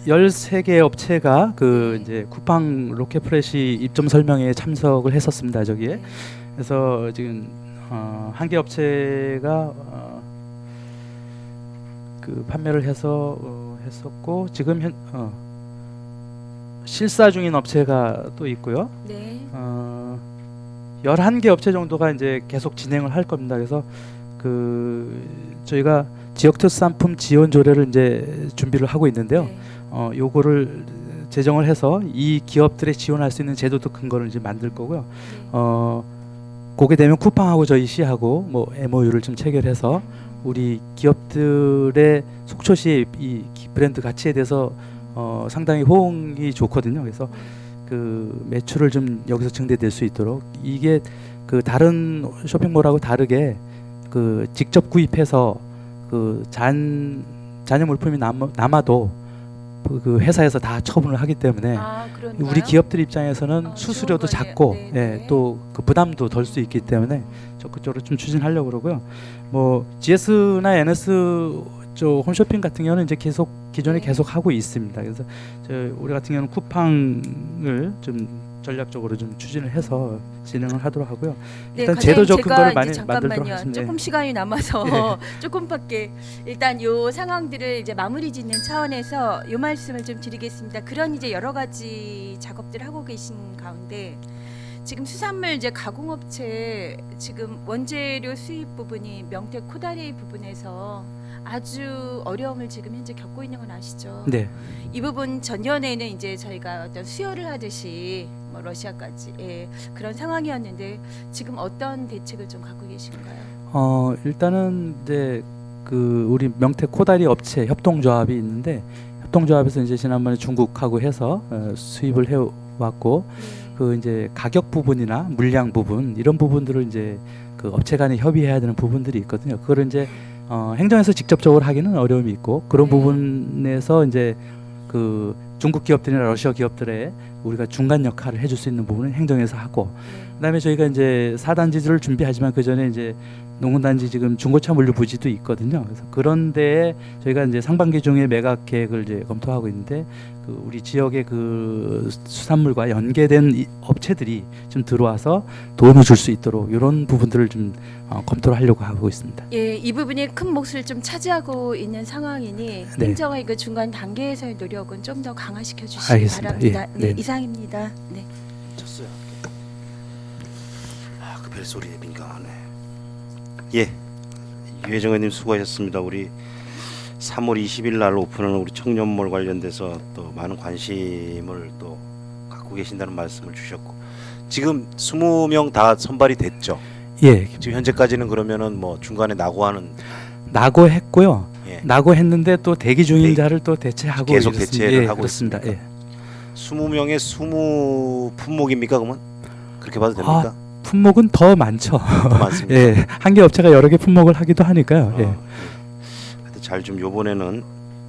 13개 업체가 그 이제 쿠팡 로켓프레시 입점 설명회에 참석을 했었습니다. 저기에. 네. 그래서 지금 한 개 업체가 그 판매를 해서 했었고 지금 실사 중인 업체가 또 있고요. 네. 11개 업체 정도가 이제 계속 진행을 할 겁니다. 그래서 그 저희가 지역 특산품 지원 조례를 이제 준비를 하고 있는데요. 네. 요거를 제정을 해서 이 기업들에 지원할 수 있는 제도적 근거를 이제 만들 거고요. 네. 그게 되면 쿠팡하고 저희 시하고 뭐 MOU를 좀 체결해서 우리 기업들의 속초시의 이 브랜드 가치에 대해서 상당히 호응이 좋거든요. 그래서 그 매출을 좀 여기서 증대될 수 있도록 이게 그 다른 쇼핑몰하고 다르게 그 직접 구입해서 그 잔여 물품이 남아도 그 회사에서 다 처분을 하기 때문에 아, 그런가요? 우리 기업들 입장에서는 수수료도 좋은 거네요. 작고 네, 네. 또 그 부담도 덜 수 있기 때문에 저 그쪽으로 좀 추진하려고 그러고요. 뭐 GS나 NS 저 홈쇼핑 같은 경우는 이제 계속 기존에 네. 계속 하고 있습니다. 그래서 우리 같은 경우는 쿠팡을 좀 전략적으로 좀 추진을 해서 진행을 하도록 하고요. 네, 일단 과장님, 제도적 제가 근거를 이제 많이 잠깐만요. 만들도록 하겠습니다. 조금 시간이 남아서 조금밖에 일단 요 상황들을 이제 마무리 짓는 차원에서 요 말씀을 좀 드리겠습니다. 그런 이제 여러 가지 작업들을 하고 계신 가운데 지금 수산물 이제 가공업체 지금 원재료 수입 부분이 명태 코다리 부분에서 아주 어려움을 지금 현재 겪고 있는 건 아시죠? 네. 이 부분 전년에는 이제 저희가 어떤 수혈을 하듯이 뭐 러시아까지 그런 상황이었는데 지금 어떤 대책을 좀 갖고 계신가요? 일단은 이제 그 우리 명태 코다리 업체 협동조합이 있는데 협동조합에서 이제 지난번에 중국하고 해서 수입을 해 왔고 그 이제 가격 부분이나 물량 부분 이런 부분들을 이제 그 업체 간에 협의해야 되는 부분들이 있거든요. 그걸 이제 행정에서 직접적으로 하기는 어려움이 있고 그런 네. 부분에서 이제 그 중국 기업들이나 러시아 기업들의 우리가 중간 역할을 해줄 수 있는 부분은 행정에서 하고 그다음에 저희가 이제 4단지를 준비하지만 그 전에 이제 농군단지 지금 중고차 물류 부지도 있거든요. 그래서 그런 데에 저희가 이제 상반기 중에 매각 계획을 이제 검토하고 있는데 그 우리 지역의 그 수산물과 연계된 이 업체들이 좀 들어와서 도움을 줄 수 있도록 이런 부분들을 좀 검토를 하려고 하고 있습니다. 예, 이 부분이 큰 몫을 좀 차지하고 있는 상황이니 네. 행정의 그 중간 단계에서의 노력은 좀 더 강화시켜 주시기 알겠습니다. 바랍니다. 예, 네, 네. 이상입니다. 네. 쳤어요. 그 벨소리에 민감하네. 예, 유혜정 의원님 수고하셨습니다. 우리 3월 20일 날 오픈하는 우리 청년몰 관련돼서 또 많은 관심을 또 갖고 계신다는 말씀을 주셨고 지금 20명 다 선발이 됐죠. 예, 지금 현재까지는 그러면은 뭐 중간에 낙오하는 낙오했고요. 예, 낙오했는데 또 대기 중인 자를 또 대체하고 계속 이렇습니다. 대체를 예, 하고 그렇습니다. 있습니까? 예. 20명의 20 품목입니까 그러면? 그렇게 봐도 됩니까? 품목은 더 많죠. 더 많습니다. 예, 한 개 업체가 여러 개 품목을 하기도 하니까요. 예. 잘 좀 요번에는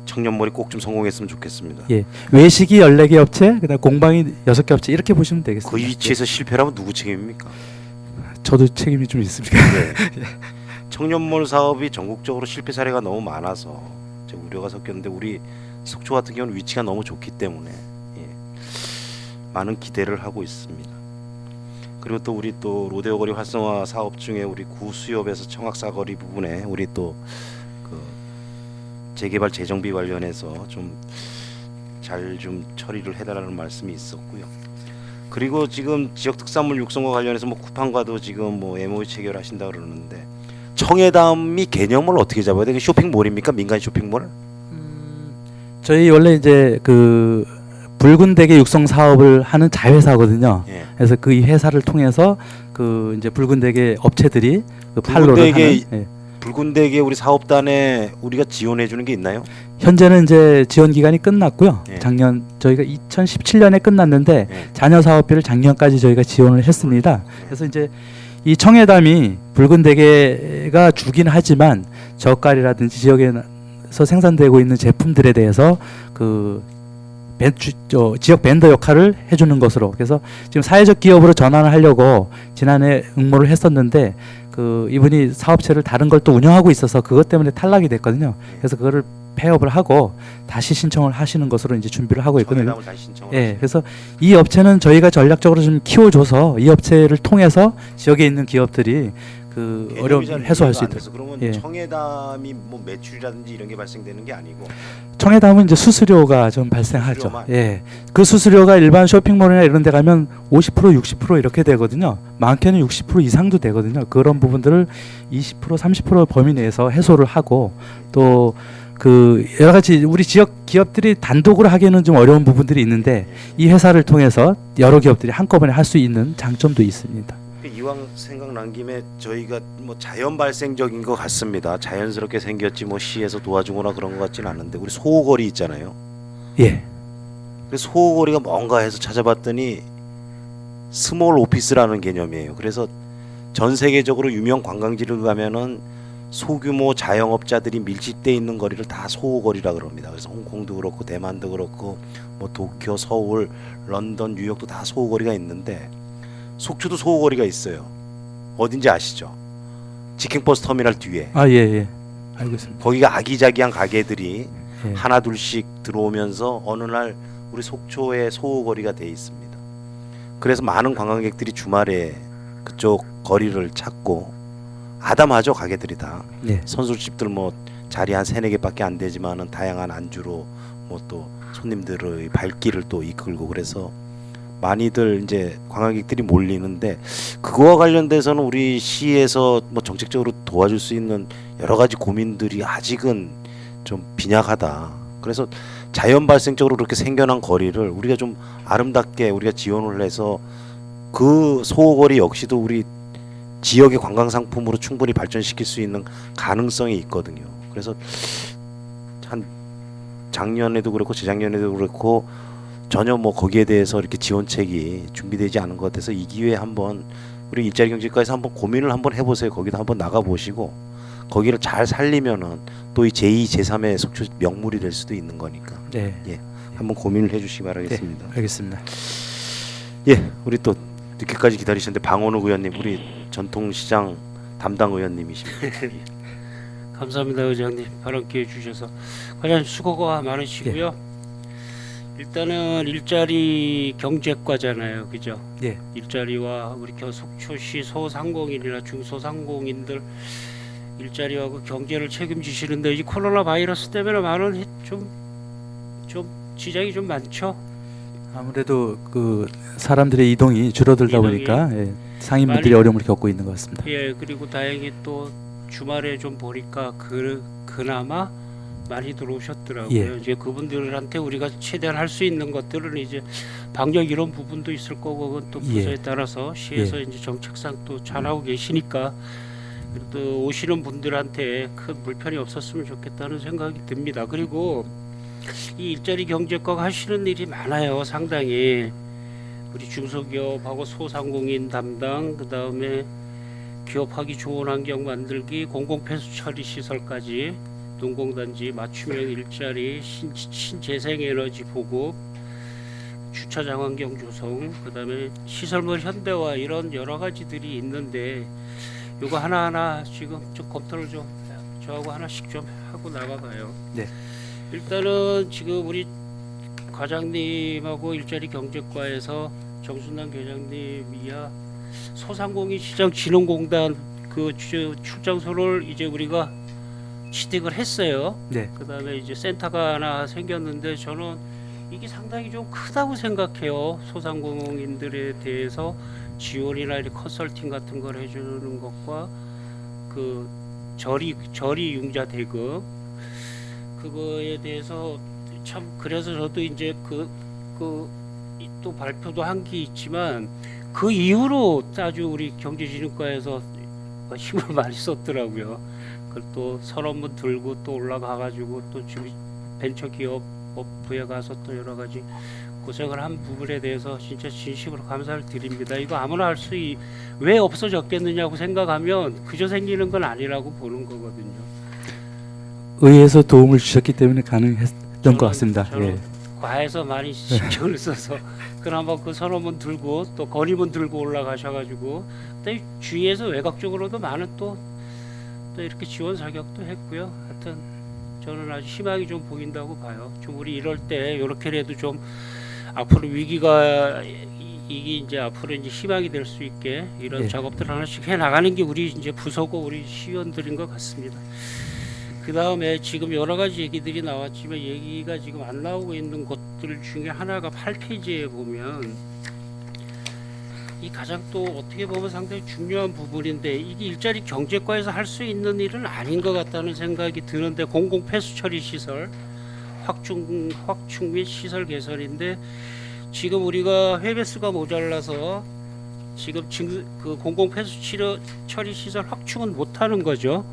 청년몰이 꼭 좀 성공했으면 좋겠습니다. 예. 외식이 14개 업체, 그다음 공방이 6개 업체 이렇게 보시면 되겠습니다. 그 위치에서 실패라면 누구 책임입니까? 저도 책임이 좀 있습니다. 네. 청년몰 사업이 전국적으로 실패 사례가 너무 많아서 좀 우려가 섞였는데 우리 속초 같은 경우는 위치가 너무 좋기 때문에 예, 많은 기대를 하고 있습니다. 그리고 또 우리 또 로데오 거리 활성화 사업 중에 우리 구수협에서 청학사거리 부분에 우리 또 그 재개발 재정비 관련해서 좀 잘 좀 처리를 해달라는 말씀이 있었고요. 그리고 지금 지역 특산물 육성과 관련해서 뭐 쿠팡과도 지금 뭐 MOU 체결하신다 그러는데 청해담이 개념을 어떻게 잡아야 돼? 쇼핑몰입니까? 민간 쇼핑몰? 저희 원래 이제 그 붉은 대게 육성 사업을 하는 자회사거든요. 예. 그래서 그 이 회사를 통해서 그 이제 붉은 대게 업체들이 그 붉은 판로를 대게 하는 붉은 대게 우리 사업단에 우리가 지원해 주는 게 있나요? 현재는 이제 지원 기간이 끝났고요. 예. 작년 저희가 2017년에 끝났는데 예. 자녀 사업비를 작년까지 저희가 지원을 했습니다. 그래서 이제 이 청해담이 붉은 대게가 주긴 하지만 젓갈이라든지 지역에서 생산되고 있는 제품들에 대해서 그 지역 밴더 역할을 해주는 것으로, 그래서 지금 사회적 기업으로 전환을 하려고 지난해 응모를 했었는데 그 이분이 사업체를 다른 걸 또 운영하고 있어서 그것 때문에 탈락이 됐거든요. 그래서 그거를 폐업을 하고 다시 신청을 하시는 것으로 이제 준비를 하고 있거든요. 청해담을 다시 신청을 예, 하시는 그래서 이 업체는 저희가 전략적으로 좀 키워줘서 이 업체를 통해서 지역에 있는 기업들이 그 개념이 어려움을 잘 해소할 이해가 수 안 있도록. 돼서 그러면 예. 청해담이 뭐 매출이라든지 이런 게 발생되는 게 아니고 청해담은 이제 수수료가 좀 발생하죠. 수수료만? 예, 그 수수료가 일반 쇼핑몰이나 이런 데 가면 50% 60% 이렇게 되거든요. 많게는 60% 이상도 되거든요. 그런 부분들을 20% 30% 범위 내에서 해소를 하고, 또 그 여러 가지 우리 지역 기업들이 단독으로 하기에는 좀 어려운 부분들이 있는데 이 회사를 통해서 여러 기업들이 한꺼번에 할 수 있는 장점도 있습니다. 이왕 생각난 김에 저희가 뭐 자연 발생적인 것 같습니다. 자연스럽게 생겼지 뭐 시에서 도와주거나 그런 것 같지는 않은데 우리 소호거리 있잖아요. 예, 그래서 소호거리가 뭔가 해서 찾아봤더니 스몰 오피스라는 개념이에요. 그래서 전 세계적으로 유명 관광지를 가면은 소규모 자영업자들이 밀집돼 있는 거리를 다 소호거리라 그럽니다. 그래서 홍콩도 그렇고 대만도 그렇고 뭐 도쿄, 서울, 런던, 뉴욕도 다 소호거리가 있는데 속초도 소호거리가 있어요. 어딘지 아시죠? 직행버스 터미널 뒤에. 아, 예, 예, 알겠습니다. 거기가 아기자기한 가게들이 예. 하나 둘씩 들어오면서 어느 날 우리 속초에 소호거리가 돼 있습니다. 그래서 많은 관광객들이 주말에 그쪽 거리를 찾고 아담하죠. 가게들이 다 예. 선술집들 뭐 자리 한 3-4개밖에 안 되지만은 다양한 안주로 뭐 또 손님들의 발길을 또 이끌고 그래서 많이들 이제 관광객들이 몰리는데 그거와 관련돼서는 우리 시에서 뭐 정책적으로 도와줄 수 있는 여러 가지 고민들이 아직은 좀 빈약하다. 그래서 자연 발생적으로 그렇게 생겨난 거리를 우리가 좀 아름답게 우리가 지원을 해서 그 소호거리 역시도 우리 지역의 관광 상품으로 충분히 발전시킬 수 있는 가능성이 있거든요. 그래서 한 작년에도 그렇고 재작년에도 그렇고 전혀 뭐 거기에 대해서 이렇게 지원책이 준비되지 않은 것 같아서 이 기회에 한번 우리 일자리 경제과에서 한번 고민을 한번 해보세요. 거기도 한번 나가 보시고 거기를 잘 살리면은 또 이 제2, 제3의 속초 명물이 될 수도 있는 거니까 네, 한번 고민을 해주시기 바라겠습니다. 알겠습니다. 예, 우리 또 늦게까지 기다리셨는데 방원욱 의원님, 우리 전통시장 담당 의원님이십니다. 감사합니다, 의장님. 발언 기회 주셔서 과장님 수고가 많으시고요. 일단은 일자리 경제과잖아요, 그죠? 예. 일자리와 우리 속초시 소상공인이나 중소상공인들 일자리와 그 경제를 책임지시는데 이 코로나 바이러스 때문에 많은 좀 지장이 좀 많죠. 아무래도 그 사람들의 이동이 줄어들다 이동이 보니까 상인분들이 많이- 어려움을 겪고 있는 것 같습니다. 예, 그리고 다행히 또 주말에 좀 보니까 그나마 많이 들어오셨더라고요. 예. 이제 그분들한테 우리가 최대한 할 수 있는 것들은 이제 방역 이런 부분도 있을 거고 그건 또 부서에 예. 따라서 시에서 이제 정책상 또 잘하고 계시니까 또 오시는 분들한테 큰 불편이 없었으면 좋겠다는 생각이 듭니다. 그리고 이 일자리 경제과가 하시는 일이 많아요. 상당히 우리 중소기업하고 소상공인 담당, 그 다음에 기업하기 좋은 환경 만들기, 공공폐수 처리 시설까지, 농공단지 맞춤형 일자리, 신재생에너지 보급, 주차장 환경 조성, 그 다음에 시설물 현대화 이런 여러 가지들이 있는데 요거 하나하나 지금 좀 검토를 좀 저하고 하나씩 좀 하고 나가봐요. 네. 일단은 지금 우리 과장님하고 일자리 경제과에서 정순남 교장님이야 소상공인 시장 진흥공단 그 출장소를 이제 우리가 취득을 했어요. 네. 그다음에 이제 센터가 하나 생겼는데 저는 이게 상당히 좀 크다고 생각해요. 소상공인들에 대해서 지원이나 이렇게 컨설팅 같은 걸 해주는 것과 그 저리 융자 대금 그거에 대해서 참 그래서 저도 이제 또 발표도 한 게 있지만 그 이후로 아주 우리 경제진흥과에서 힘을 많이 썼더라고요. 그걸 또 선언문 들고 또 올라가가지고 또 지금 벤처기업부에 가서 또 여러 가지 고생을 한 부분에 대해서 진짜 진심으로 감사를 드립니다. 이거 아무나 할 수 왜 없어졌겠느냐고 생각하면 그저 생기는 건 아니라고 보는 거거든요. 의회에서 도움을 주셨기 때문에 가능했던 것 같습니다. 저는 예. 과에서 많이 신경을 써서 그나마 그 선언문 들고 또 건의문 들고 올라가셔가지고 또 주위에서 외곽적으로도 많은 또 이렇게 지원 사격도 했고요. 하여튼 저는 아주 희망이 좀 보인다고 봐요. 좀 우리 이럴 때 이렇게라도 좀 앞으로 위기가 이게 이제 앞으로 이제 희망이 될 수 있게 이런 예. 작업들 하나씩 해 나가는 게 우리 이제 부서고 우리 시의원들인 것 같습니다. 그 다음에 지금 여러 가지 얘기들이 나왔지만 얘기가 지금 안 나오고 있는 것들 중에 하나가 8페이지에 보면 이 가장 또 어떻게 보면 상당히 중요한 부분인데 이게 일자리 경제과에서 할 수 있는 일은 아닌 것 같다는 생각이 드는데 공공 폐수 처리 시설 확충 및 시설 개선인데 지금 우리가 회배수가 모자라서 지금 그 공공 폐수 처리 시설 확충은 못 하는 거죠.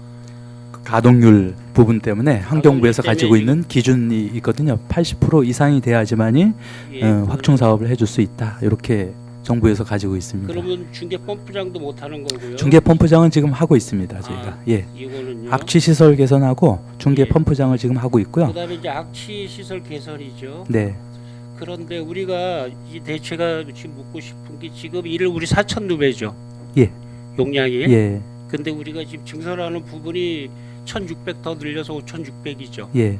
가동률 부분 때문에 환경부에서 때문에 가지고 있는 기준이 있거든요. 80% 이상이 돼야지만이 예, 확충 사업을 해줄 수 있다. 이렇게 정부에서 가지고 있습니다. 그러면 중계 펌프장도 못 하는 거고요. 중계 펌프장은 지금 하고 있습니다. 저희가 예. 이거는요. 악취 시설 개선하고 중계 예. 펌프장을 지금 하고 있고요. 그다음에 이제 악취 시설 개선이죠. 네, 그런데 우리가 이 제가 지금 묻고 싶은 게 지금 이를 우리 4,000루베죠. 예. 용량이. 예, 근데 우리가 지금 증설하는 부분이 1,600 더 늘려서 5,600이죠. 예.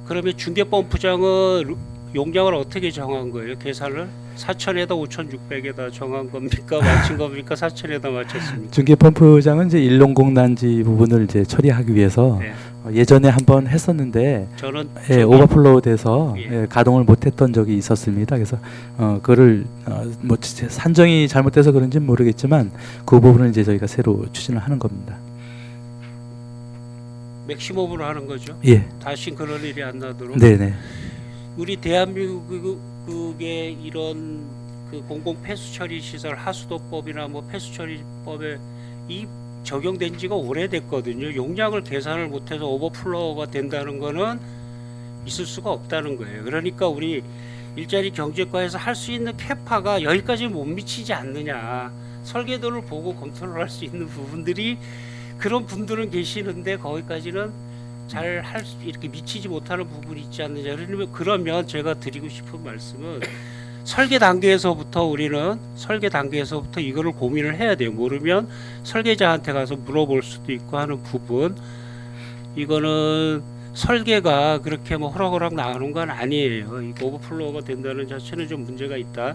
그러면 중계 펌프장은 용량을 어떻게 정한 거예요? 계산을 4,000에다 5,600에다 정한 겁니까? 맞춘 겁니까? 4,000에다 맞췄습니까? 중계 펌프장은 이제 일용공 단지 부분을 이제 처리하기 위해서 네. 예전에 한번 했었는데 저는 예, 오버플로우 돼서 예. 예, 가동을 못했던 적이 있었습니다. 그래서 그거를 뭐 산정이 잘못돼서 그런지는 모르겠지만 그 부분을 이제 저희가 새로 추진을 하는 겁니다. 맥시멈으로 하는 거죠. 예, 다시 그런 일이 안 나도록. 네네. 우리 대한민국의 이런 그 공공 폐수 처리 시설 하수도법이나 뭐 폐수 처리법에 이 적용된 지가 오래됐거든요. 용량을 계산을 못해서 오버플로우가 된다는 거는 있을 수가 없다는 거예요. 그러니까 우리 일자리 경제과에서 할 수 있는 캐파가 여기까지 못 미치지 않느냐. 설계도를 보고 검토를 할 수 있는 부분들이 그런 분들은 계시는데 거기까지는 잘 할 수 이렇게 미치지 못하는 부분이 있지 않느냐. 그러면 제가 드리고 싶은 말씀은 설계 단계에서부터 우리는 설계 단계에서부터 이거를 고민을 해야 돼요. 모르면 설계자한테 가서 물어볼 수도 있고 하는 부분. 이거는 설계가 그렇게 뭐 호락호락 나가는 건 아니에요. 이거 오버플로우가 된다는 자체는 좀 문제가 있다.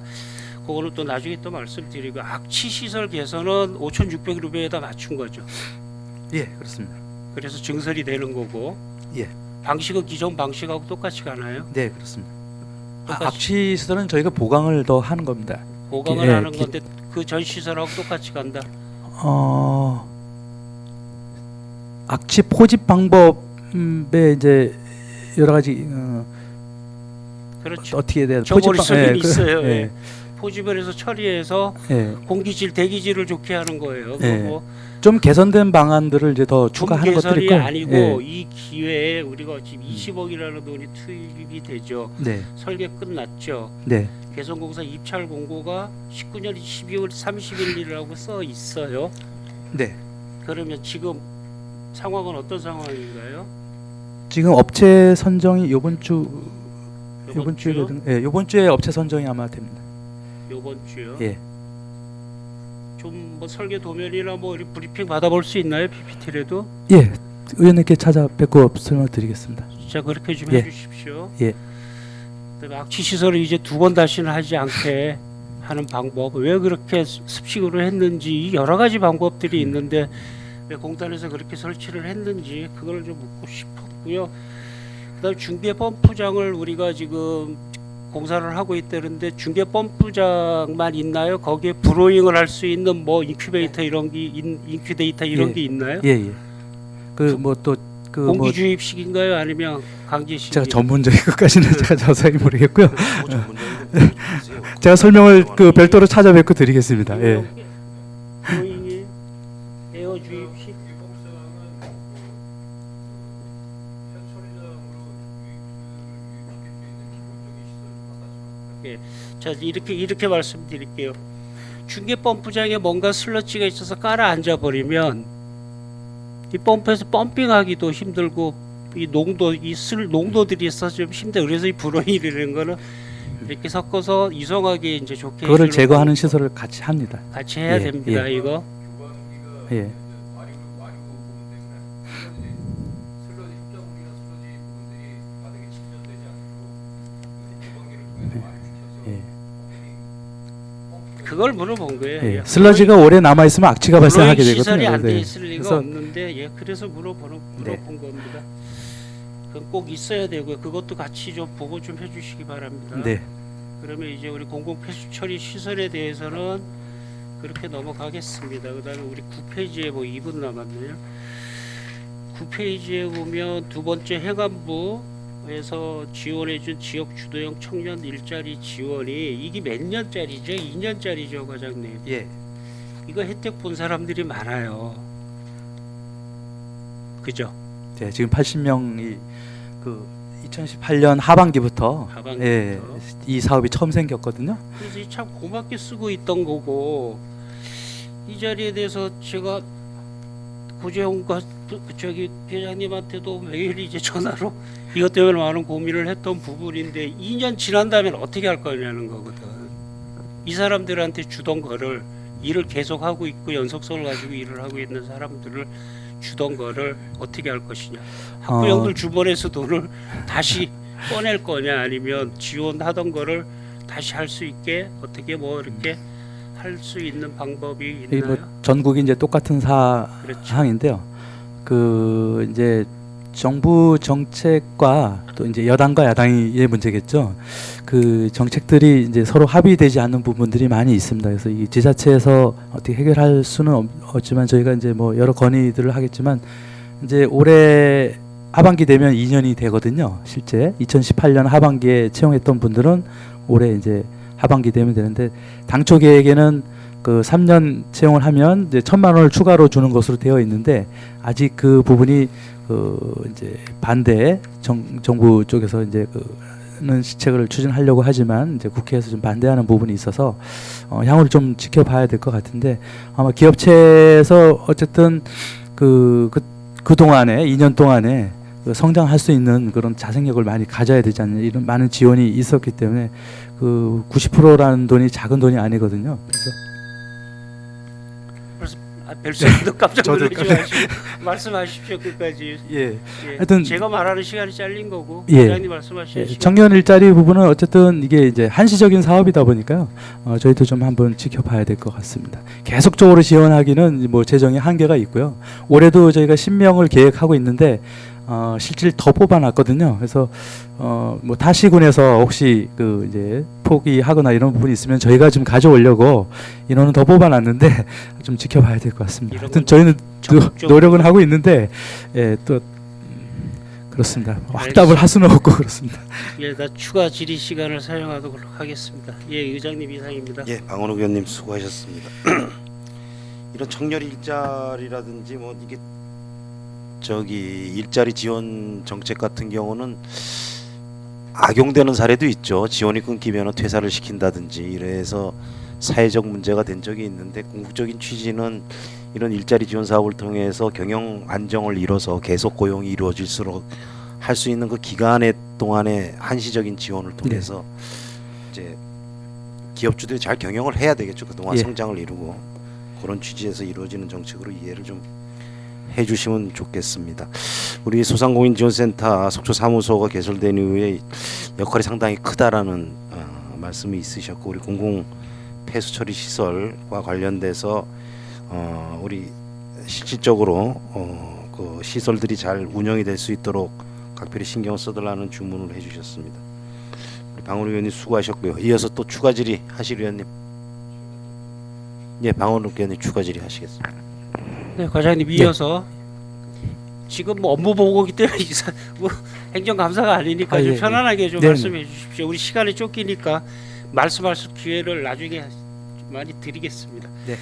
그거는 또 나중에 또 말씀드리고 악취 시설 개선은 5,600루베에다 맞춘 거죠. 예, 그렇습니다. 그래서 증설이 되는 거고. 예. 방식은 기존 방식하고 똑같이 가나요? 네, 그렇습니다. 똑같이. 악취 시설은 저희가 보강을 더 하는 겁니다. 보강을 예, 하는 건데 그 전 시설하고 똑같이 간다. 악취 포집 방법에 이제 여러 가지 그렇죠. 어떻게 돼야 저 머릿속에 있어요. 예, 예. 포집을 해서 처리해서 예. 공기질, 대기질을 좋게 하는 거예요. 예. 그리고 좀 개선된 방안들을 이제 더 추가하는 것들이 개선이 있고, 아니고 예. 이 기회에 우리가 지금 20억이라는 돈이 투입이 되죠. 네, 설계 끝났죠. 네, 개선공사 입찰 공고가 19년 12월 30일이라고 써 있어요. 네. 그러면 지금 상황은 어떤 상황인가요? 지금 업체 선정이 요번 주에 주요? 요번 주에 업체 선정이 아마 됩니다. 요번 주요? 예. 좀 뭐 설계 도면이나 뭐 이렇게 브리핑 받아볼 수 있나요? PPT라도? 예, 의원님께 찾아뵙고 설명드리겠습니다. 진짜 그렇게 좀 예. 해주십시오. 예. 그다음에 악취 시설을 이제 2번 다시는 하지 않게 하는 방법, 왜 그렇게 습식으로 했는지 여러 가지 방법들이 있는데 왜 공단에서 그렇게 설치를 했는지 그걸 좀 묻고 싶었고요. 그다음에 중계 펌프장을 우리가 지금 공사를 하고 있다는데 중계 펌프장만 있나요? 거기에 브로잉을 할 수 있는 뭐 인큐베이터 이런 게 인큐데이터 이런 예. 게 있나요? 예, 예. 그 뭐 또 그 뭐 공기 주입식인가요? 아니면 강제식? 제가 전문적인 것까지는 제가 자세히 모르겠고요. 뭐 전문적인 거 해주세요. 제가 설명을 그 별도로 찾아뵙고 드리겠습니다. 예. 브로잉이 에어 주입식. 예, 자 이렇게 말씀드릴게요. 중계 펌프장에 뭔가 슬러지가 있어서 깔아 앉아 버리면 이 펌프에서 펌핑하기도 힘들고 이 농도들이 있어서 좀 힘들. 그래서 이 브로인이라는 거는 이렇게 섞어서 이성하게 이제 좋게 그거를 해주는 제거하는 거고 시설을 같이 합니다. 같이 해야 예, 됩니다. 예. 이거 예. 예. 그걸 물어본 거예요. 예. 예. 슬러지가 오래 남아 있으면 악취가 발생하게 브로인 시설이 되거든요. 안 돼 네. 있을 리가 그래서 없는데 예, 그래서 물어본 겁니다. 그건 꼭 있어야 되고요. 그것도 같이 좀 보고 좀 해주시기 바랍니다. 네. 그러면 이제 우리 공공폐수 처리 시설에 대해서는 그렇게 넘어가겠습니다. 그다음에 우리 9페이지에 뭐 2분 남았네요. 9페이지에 보면 두 번째 해관부에서 지원해준 지역 주도형 청년 일자리 지원이 이게 몇 년짜리죠? 2년짜리죠, 과장님. 예. 이거 혜택 본 사람들이 많아요. 그죠? 네, 지금 80명이 그 2018년 하반기부터 하반기부터. 예, 이 사업이 처음 생겼거든요. 그래서 이참 고맙게 쓰고 있던 거고 이 자리에 대해서 제가 고재홍과 저기 회장님한테도 매일 이제 전화로 이것 때문에 많은 고민을 했던 부분인데 2년 지난 다음에 어떻게 할 거냐는 거거든. 이 사람들한테 주던 거를 일을 계속 하고 있고 연속성을 가지고 일을 하고 있는 사람들을 주던 거를 어떻게 할 것이냐. 학부형들 주변에서 돈을 다시 꺼낼 거냐 아니면 지원하던 거를 다시 할 수 있게 어떻게 뭐 이렇게 할 수 있는 방법이 이 있나요? 뭐 전국이 이제 똑같은 그렇죠. 사항인데요. 그 이제 정부 정책과 또 이제 여당과 야당의 문제겠죠. 그 정책들이 이제 서로 합의되지 않는 부분들이 많이 있습니다. 그래서 이 지자체에서 어떻게 해결할 수는 없지만 저희가 이제 뭐 여러 건의들을 하겠지만 이제 올해 하반기 되면 2년이 되거든요. 실제 2018년 하반기에 채용했던 분들은 올해 이제 하반기 되면 되는데 당초 계획에는 그 3년 채용을 하면 이제 1,000만 원을 추가로 주는 것으로 되어 있는데 아직 그 부분이 그 이제 반대 정부 쪽에서 이제 그는 시책을 추진하려고 하지만 이제 국회에서 좀 반대하는 부분이 있어서 향후를 좀 지켜봐야 될 것 같은데 아마 기업체에서 어쨌든 그 동안에 2년 동안에 그 성장할 수 있는 그런 자생력을 많이 가져야 되지 않냐 이런 많은 지원이 있었기 때문에 그 90%라는 돈이 작은 돈이 아니거든요. 그래서 별세도 깜짝 저도 놀라지 마시고 말씀하십시오 끝까지. 예. 예. 하여튼 제가 말하는 시간이 잘린 거고 예. 회장님 말씀하시는 시간. 청년 일자리 부분은 어쨌든 이게 이제 한시적인 사업이다 보니까요. 저희도 좀 한번 지켜봐야 될 것 같습니다. 계속적으로 지원하기는 뭐 재정의 한계가 있고요. 올해도 저희가 10명을 계획하고 있는데 실질 더 뽑아놨거든요. 그래서 뭐 타시군에서 혹시 그 이제 포기하거나 이런 부분이 있으면 저희가 좀 가져오려고 인원은 더 뽑아놨는데 좀 지켜봐야 될 것 같습니다. 하여튼 저희는 또 노력은 하고 있는데 예, 또 그렇습니다. 확답을 할 수는 없고 그렇습니다. 예, 나 추가 질의 시간을 사용하도록 하겠습니다. 예, 의장님 이상입니다. 예, 방원욱 의원님 수고하셨습니다. 이런 청년 일자리라든지 뭐 이게 저기 일자리 지원 정책 같은 경우는 악용되는 사례도 있죠. 지원이 끊기면 퇴사를 시킨다든지 이래서 사회적 문제가 된 적이 있는데 궁극적인 취지는 이런 일자리 지원 사업을 통해서 경영 안정을 이뤄서 계속 고용이 이루어질수록 할 수 있는 그 기간의 동안의 한시적인 지원을 통해서 이제 기업주들이 잘 경영을 해야 되겠죠. 그동안 예. 성장을 이루고 그런 취지에서 이루어지는 정책으로 이해를 좀 해주시면 좋겠습니다. 우리 소상공인지원센터 속초 사무소가 개설된 이후에 역할이 상당히 크다라는 말씀이 있으셨고 우리 공공 폐수 처리 시설과 관련돼서 우리 실질적으로 그 시설들이 잘 운영이 될 수 있도록 각별히 신경 써달라는 주문을 해주셨습니다. 우리 방원욱 의원님 수고하셨고요. 이어서 또 추가 질의 하실 의원님. 예, 방원욱 의원님 추가 질의 하시겠습니다. 네, 과장님 이어서 지금 뭐 업무 보고기 때문에 뭐 행정감사가 아니니까 좀 예, 편안하게 좀 네, 말씀해 주십시오. 우리 시간이 쫓기니까 말씀할 수 기회를 나중에 많이 드리겠습니다. 네.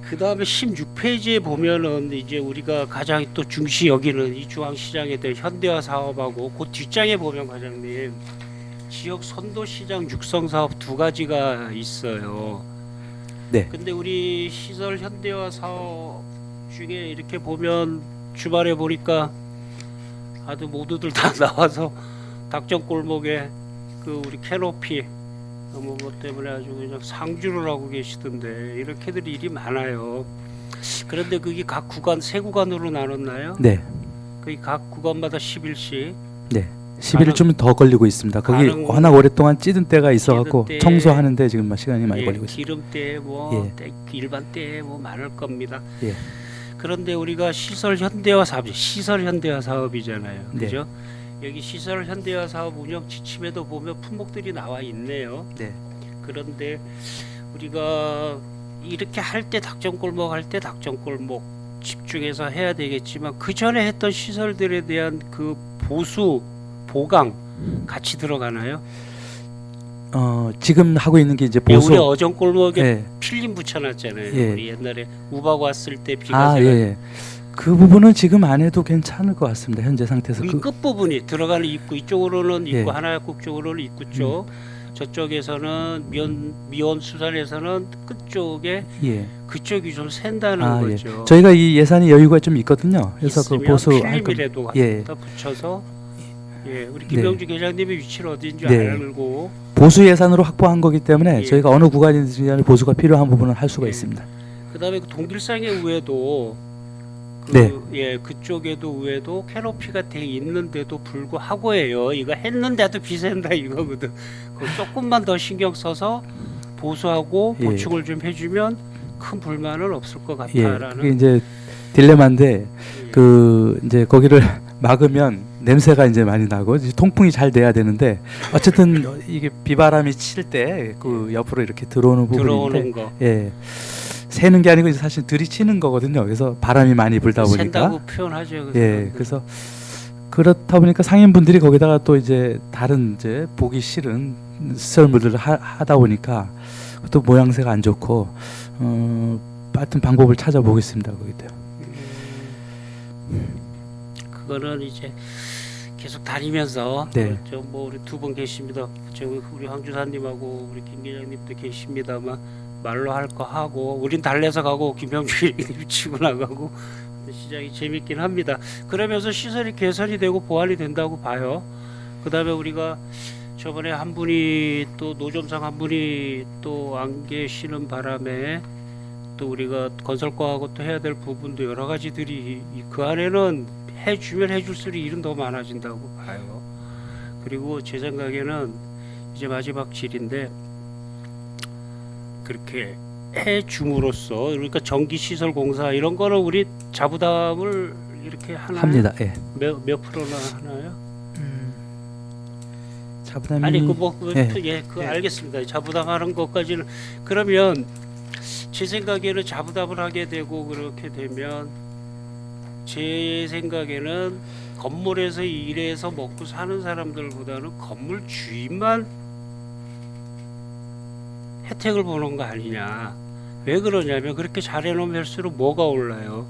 그 다음에 16페이지에 보면은 이제 우리가 가장 또 중시 여기는 이 중앙시장에 대한 현대화 사업하고 그 뒷장에 보면 과장님 지역 선도시장 육성 사업 두 가지가 있어요. 네. 근데 우리 시설 현대화 사업 중에 이렇게 보면 주말에 보니까 아주 모두들 다 나와서 닭전골목에 그 우리 캐노피 뭐 때문에 아주 그냥 상주를 하고 계시던데 이렇게들 일이 많아요. 그런데 그게 각 구간 세 구간으로 나눴나요? 네. 거기 각 구간마다 10일씩 11일 더 걸리고 있습니다. 거기 가능- 워낙 오랫동안 찌든 때가 있어갖고 찌든 때- 청소하는데 지금 시간이 많이 걸리고 있습니다. 기름때 뭐 예. 일반 때 뭐 많을 겁니다. 예. 그런데 우리가 시설 현대화 사업, 시설 현대화 사업이잖아요. 네. 그죠? 여기 시설 현대화 사업 운영 지침에도 보면 품목들이 나와 있네요. 네. 그런데 우리가 이렇게 할 때 닭전골목 할 때 닭전골목 집중해서 해야 되겠지만 그 전에 했던 시설들에 대한 그 보수 보강 같이 들어가나요? 지금 하고 있는 게 이제 예, 보수. 우리 어정골목에 예. 필름 붙여놨잖아요. 예. 우리 옛날에 우박 왔을 때 비가 아, 예, 새가 예. 그 부분은 지금 안 해도 괜찮을 것 같습니다. 현재 상태에서. 이 끝부분이 들어가는 입구 이쪽으로는 입구 예. 하나약국 쪽으로는 입구 쪽 저쪽에서는 미원 수산에서는 끝쪽에 예. 그쪽이 좀 샌다는 아, 예. 거죠. 저희가 이 예산이 여유가 좀 있거든요. 그래서 그 있으면 보수 할 겁니다. 필름이라도 예. 갖다 붙여서 예, 우리 네. 김병주 계장님의 위치를 어디인 줄 네. 알고 보수 예산으로 확보한 거기 때문에 예. 저희가 어느 구간인지 간에 보수가 필요한 부분은 할 수가 예. 있습니다. 그다음에 그 동길상의 우에도 네. 예, 그쪽에도 우에도 캐노피가 돼 있는데도 불구하고예요. 이거 했는데도 비싼다 이거거든. 그 조금만 더 신경 써서 보수하고 예. 보충을 좀 해주면 큰 불만은 없을 것 예. 같다라는. 그게 이제 딜레마인데 예. 그 이제 거기를 막으면 냄새가 이제 많이 나고 이제 통풍이 잘 돼야 되는데 어쨌든 이게 비바람이 칠 때 그 옆으로 이렇게 들어오는 부분인데 들어오는 거. 예. 새는 게 아니고 이제 사실 들이치는 거거든요. 그래서 바람이 많이 불다 보니까 샌다고 표현하죠. 그 예. 사람들은. 그래서 그렇다 보니까 상인분들이 거기다가 또 이제 다른 이제 보기 싫은 시설물들을 하다 보니까 또 모양새가 안 좋고 하여튼 방법을 찾아보겠습니다. 거기도요. 그거는 이제 계속 다니면서 네. 뭐 우리 두 분 계십니다. 우리 황주사님하고 우리 김 기장님도 계십니다만 말로 할 거 하고 우린 달래서 가고 김병주 기장님 치고 나가고 시장이 재밌긴 합니다. 그러면서 시설이 개선이 되고 보완이 된다고 봐요. 그다음에 우리가 저번에 한 분이 또 노점상 한 분이 또 안 계시는 바람에 또 우리가 건설과하고 또 해야 될 부분도 여러 가지들이 그 안에는 해주면 해줄수록 일은 더 많아진다고 봐요. 그리고 제 생각에는 이제 마지막 질인데 그렇게 해줌으로써 그러니까 전기시설 공사 이런 거는 우리 자부담을 이렇게 하나요? 합니다. 예. 몇 프로나 하나요? 자부담이 아니 예. 그 알겠습니다. 자부담하는 것까지는 그러면 제 생각에는 자부담을 하게 되고 그렇게 되면 제 생각에는 건물에서 일해서 먹고 사는 사람들보다는 건물 주인만 혜택을 보는 거 아니냐. 왜 그러냐면 그렇게 잘 해놓으면 할수록 뭐가 올라요?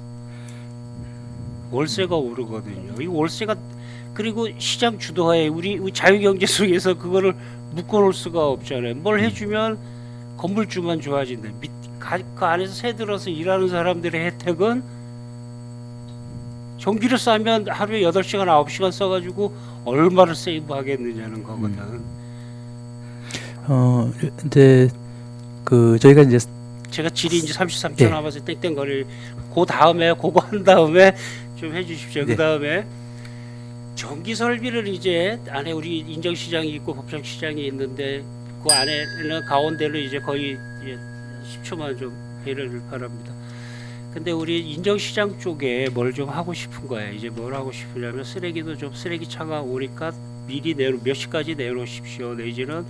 월세가 오르거든요. 이 월세가 그리고 시장 주도하에 우리 자유경제 속에서 그거를 묶어놓을 수가 없잖아요. 뭘 해주면 건물주만 좋아진다. 그 안에서 새들어서 일하는 사람들의 혜택은 전기를 싸면 하루에 8시간 9시간 써가지고 얼마를 세이브하겠느냐는 거거든. 이제 그 저희가 이제 제가 질이 이제 33초 예. 남아서 땡땡거릴 그 다음에 그거 한 다음에 좀 해주십시오. 네. 그 다음에 전기 설비를 이제 안에 우리 인정시장이 있고 법정시장이 있는데 그 안에는 가운데는 이제 거의 이제 10초만 좀 배려를 바랍니다. 근데 우리 인정시장 쪽에 뭘 좀 하고 싶은 거예요. 이제 뭘 하고 싶으냐면 쓰레기도 좀 쓰레기차가 오니까 미리 몇 시까지 내놓으십시오. 내지는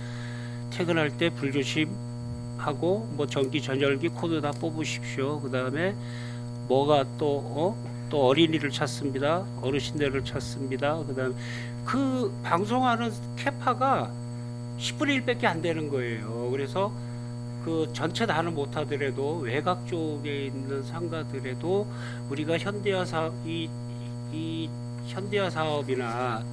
퇴근할 때 불조심하고 뭐 전기 전열기 코드 다 뽑으십시오. 그 다음에 뭐가 또 어린이를 찾습니다. 어르신들을 찾습니다. 그다음 그 방송하는 캐파가 10분의 1밖에 안 되는 거예요. 그래서 그 전체 다는 못하더라도 외곽 쪽에 있는 상가들에도 우리가 현대화 사업 이 현대화 사업이나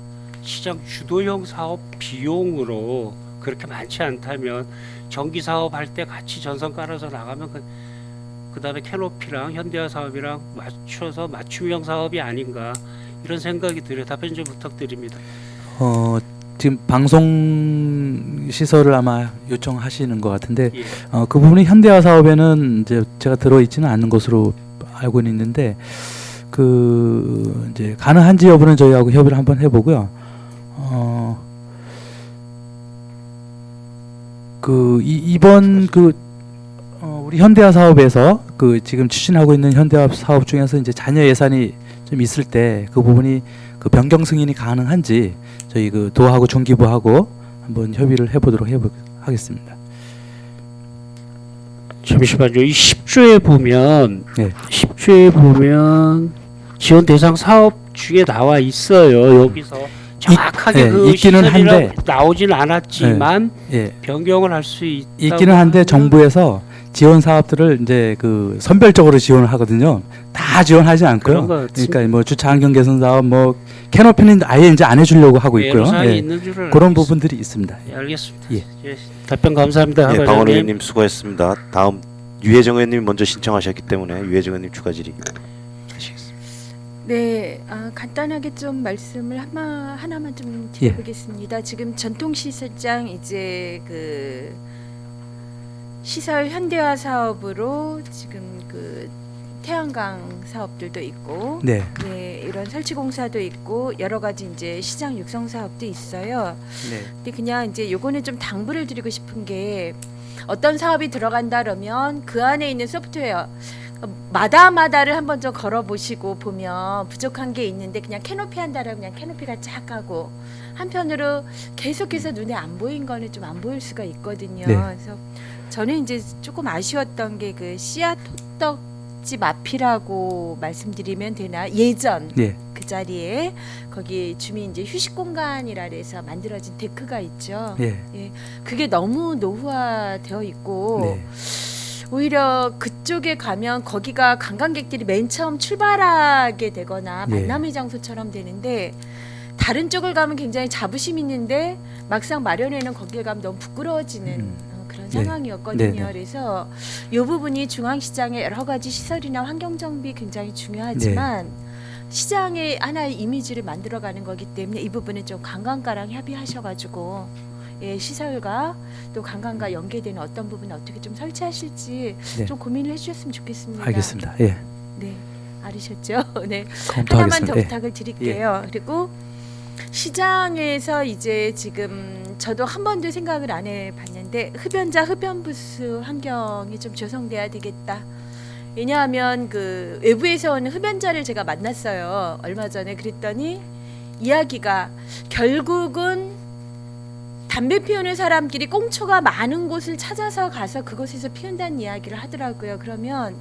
시장 주도형 사업 비용으로 그렇게 많지 않다면 전기 사업 할 때 같이 전선 깔아서 나가면 그다음에 캐노피랑 현대화 사업이랑 맞춰서 맞춤형 사업이 아닌가 이런 생각이 들어요. 답변 좀 부탁드립니다. 지금 방송 시설을 아마 요청하시는 것 같은데 예. 그 부분이 현대화 사업에는 이제 제가 들어있지는 않는 것으로 알고 있는데 그 이제 가능한지 여부는 저희하고 협의를 한번 해보고요. 이번 우리 현대화 사업에서 그 지금 추진하고 있는 현대화 사업 중에서 이제 잔여 예산이 좀 있을 때 그 부분이 그 변경 승인이 가능한지 저희 그 도하고 중기부하고 한번 협의를 해보도록 하겠습니다. 잠시만요. 이 10조에 보면 네. 10조에 보면 지원 대상 사업 중에 나와 있어요. 여기서 정확하게 네, 그 있기는 시설이라고 한데 나오진 않았지만 예, 변경을 할 수 있다고 있기는 한데 하면 정부에서 지원 사업들을 이제 그 선별적으로 지원을 하거든요. 다 지원하지 않고요. 그런 것 같습니다. 그러니까 뭐 주차 환경 개선 사업, 뭐 캐노피는 아예 이제 안 해주려고 하고 있고요. 애로사항이 예, 있는 줄은 그런 알겠습니다. 부분들이 있습니다. 예, 알겠습니다. 예. 예, 답변 감사합니다. 예, 박원장님. 박원 의원님 수고했습니다. 다음 유혜정 의원님이 먼저 신청하셨기 때문에 유혜정 의원님 추가 질의 하시겠습니다. 네, 간단하게 좀 말씀을 하나만 좀 예. 드려보겠습니다. 지금 전통시설장 이제 그 시설 현대화 사업으로 지금 그 태양광 사업들도 있고, 네, 네, 이런 설치 공사도 있고 여러 가지 이제 시장 육성 사업도 있어요. 네, 근데 그냥 이제 요거는 좀 당부를 드리고 싶은 게 어떤 사업이 들어간다 그러면 그 안에 있는 소프트웨어 마다마다를 한번 좀 걸어보시고 보면 부족한 게 있는데 그냥 캐노피 한다라고 그냥 캐노피가 쫙 가고 한편으로 계속해서 눈에 안 보인 거는 좀 안 보일 수가 있거든요. 네. 그래서 저는 이제 조금 아쉬웠던 게 그 씨앗 호떡집 앞이라고 말씀드리면 되나 예전 네, 그 자리에 거기 주민 이제 휴식 공간이라 해서 만들어진 데크가 있죠. 네, 그게 너무 노후화되어 있고 네, 오히려 그쪽에 가면 거기가 관광객들이 맨 처음 출발하게 되거나 네. 만남의 장소처럼 되는데 다른 쪽을 가면 굉장히 자부심 있는데 막상 마련에는 거기에 가면 너무 부끄러워지는 그런 네. 상황이었거든요. 네, 네. 그래서 이 부분이 중앙시장의 여러 가지 시설이나 환경 정비 굉장히 중요하지만 시장의 하나의 이미지를 만들어가는 거기 때문에 이 부분은 좀 관광가랑 협의하셔가지고 예, 시설과 또 관광과 연계되는 어떤 부분 어떻게 좀 설치하실지 네. 좀 고민을 해주셨으면 좋겠습니다. 알겠습니다. 예, 네, 알으셨죠? 네. 하나만 검토하겠습니다. 더 예. 부탁을 드릴게요. 그리고 시장에서 이제 지금 저도 한 번도 생각을 안 해봤는데 흡연자 흡연부스 환경이 좀 조성돼야 되겠다. 왜냐하면 그 외부에서 오는 흡연자를 제가 만났어요. 얼마 전에 그랬더니 이야기가 결국은 담배 피우는 사람끼리 꽁초가 많은 곳을 찾아서 가서 그곳에서 피운다는 이야기를 하더라고요. 그러면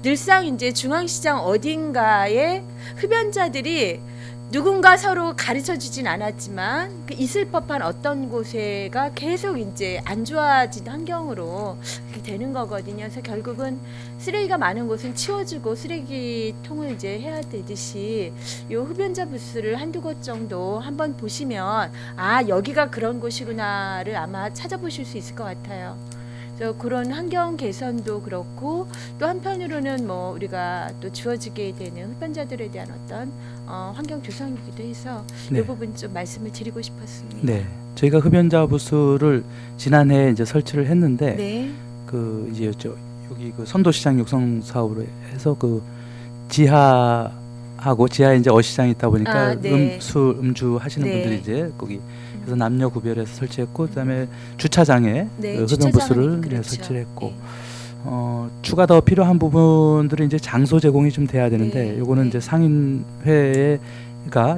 늘상 이제 중앙시장 어딘가에 흡연자들이 누군가 서로 가르쳐 주진 않았지만 그 있을 법한 어떤 곳에가 계속 이제 안 좋아진 환경으로 그렇게 되는 거거든요. 그래서 결국은 쓰레기가 많은 곳은 치워주고 쓰레기통을 이제 해야 되듯이 요 흡연자 부스를 한두 곳 정도 한번 보시면 아 여기가 그런 곳이구나를 아마 찾아보실 수 있을 것 같아요. 그래서 그런 환경 개선도 그렇고 또 한편으로는 뭐 우리가 또 주어지게 되는 흡연자들에 대한 어떤 환경 조성이기도 해서 네. 이 부분 좀 말씀을 드리고 싶었습니다. 네, 저희가 흡연자 부스를 지난해 이제 설치를 했는데 네. 그 이제 여기 그 선도시장 육성 사업으로 해서 그 지하하고 지하에 이제 어시장이 있다 보니까 아, 네. 음주 하시는 네. 분들이 이제 거기 그래서 남녀 구별해서 설치했고 그다음에 주차장에 네, 그 흡연 주차장은 부스를 그렇죠. 설치를 했고 네. 추가 더 필요한 부분들은 이제 장소 제공이 좀 돼야 되는데 네, 요거는 네. 이제 상인회가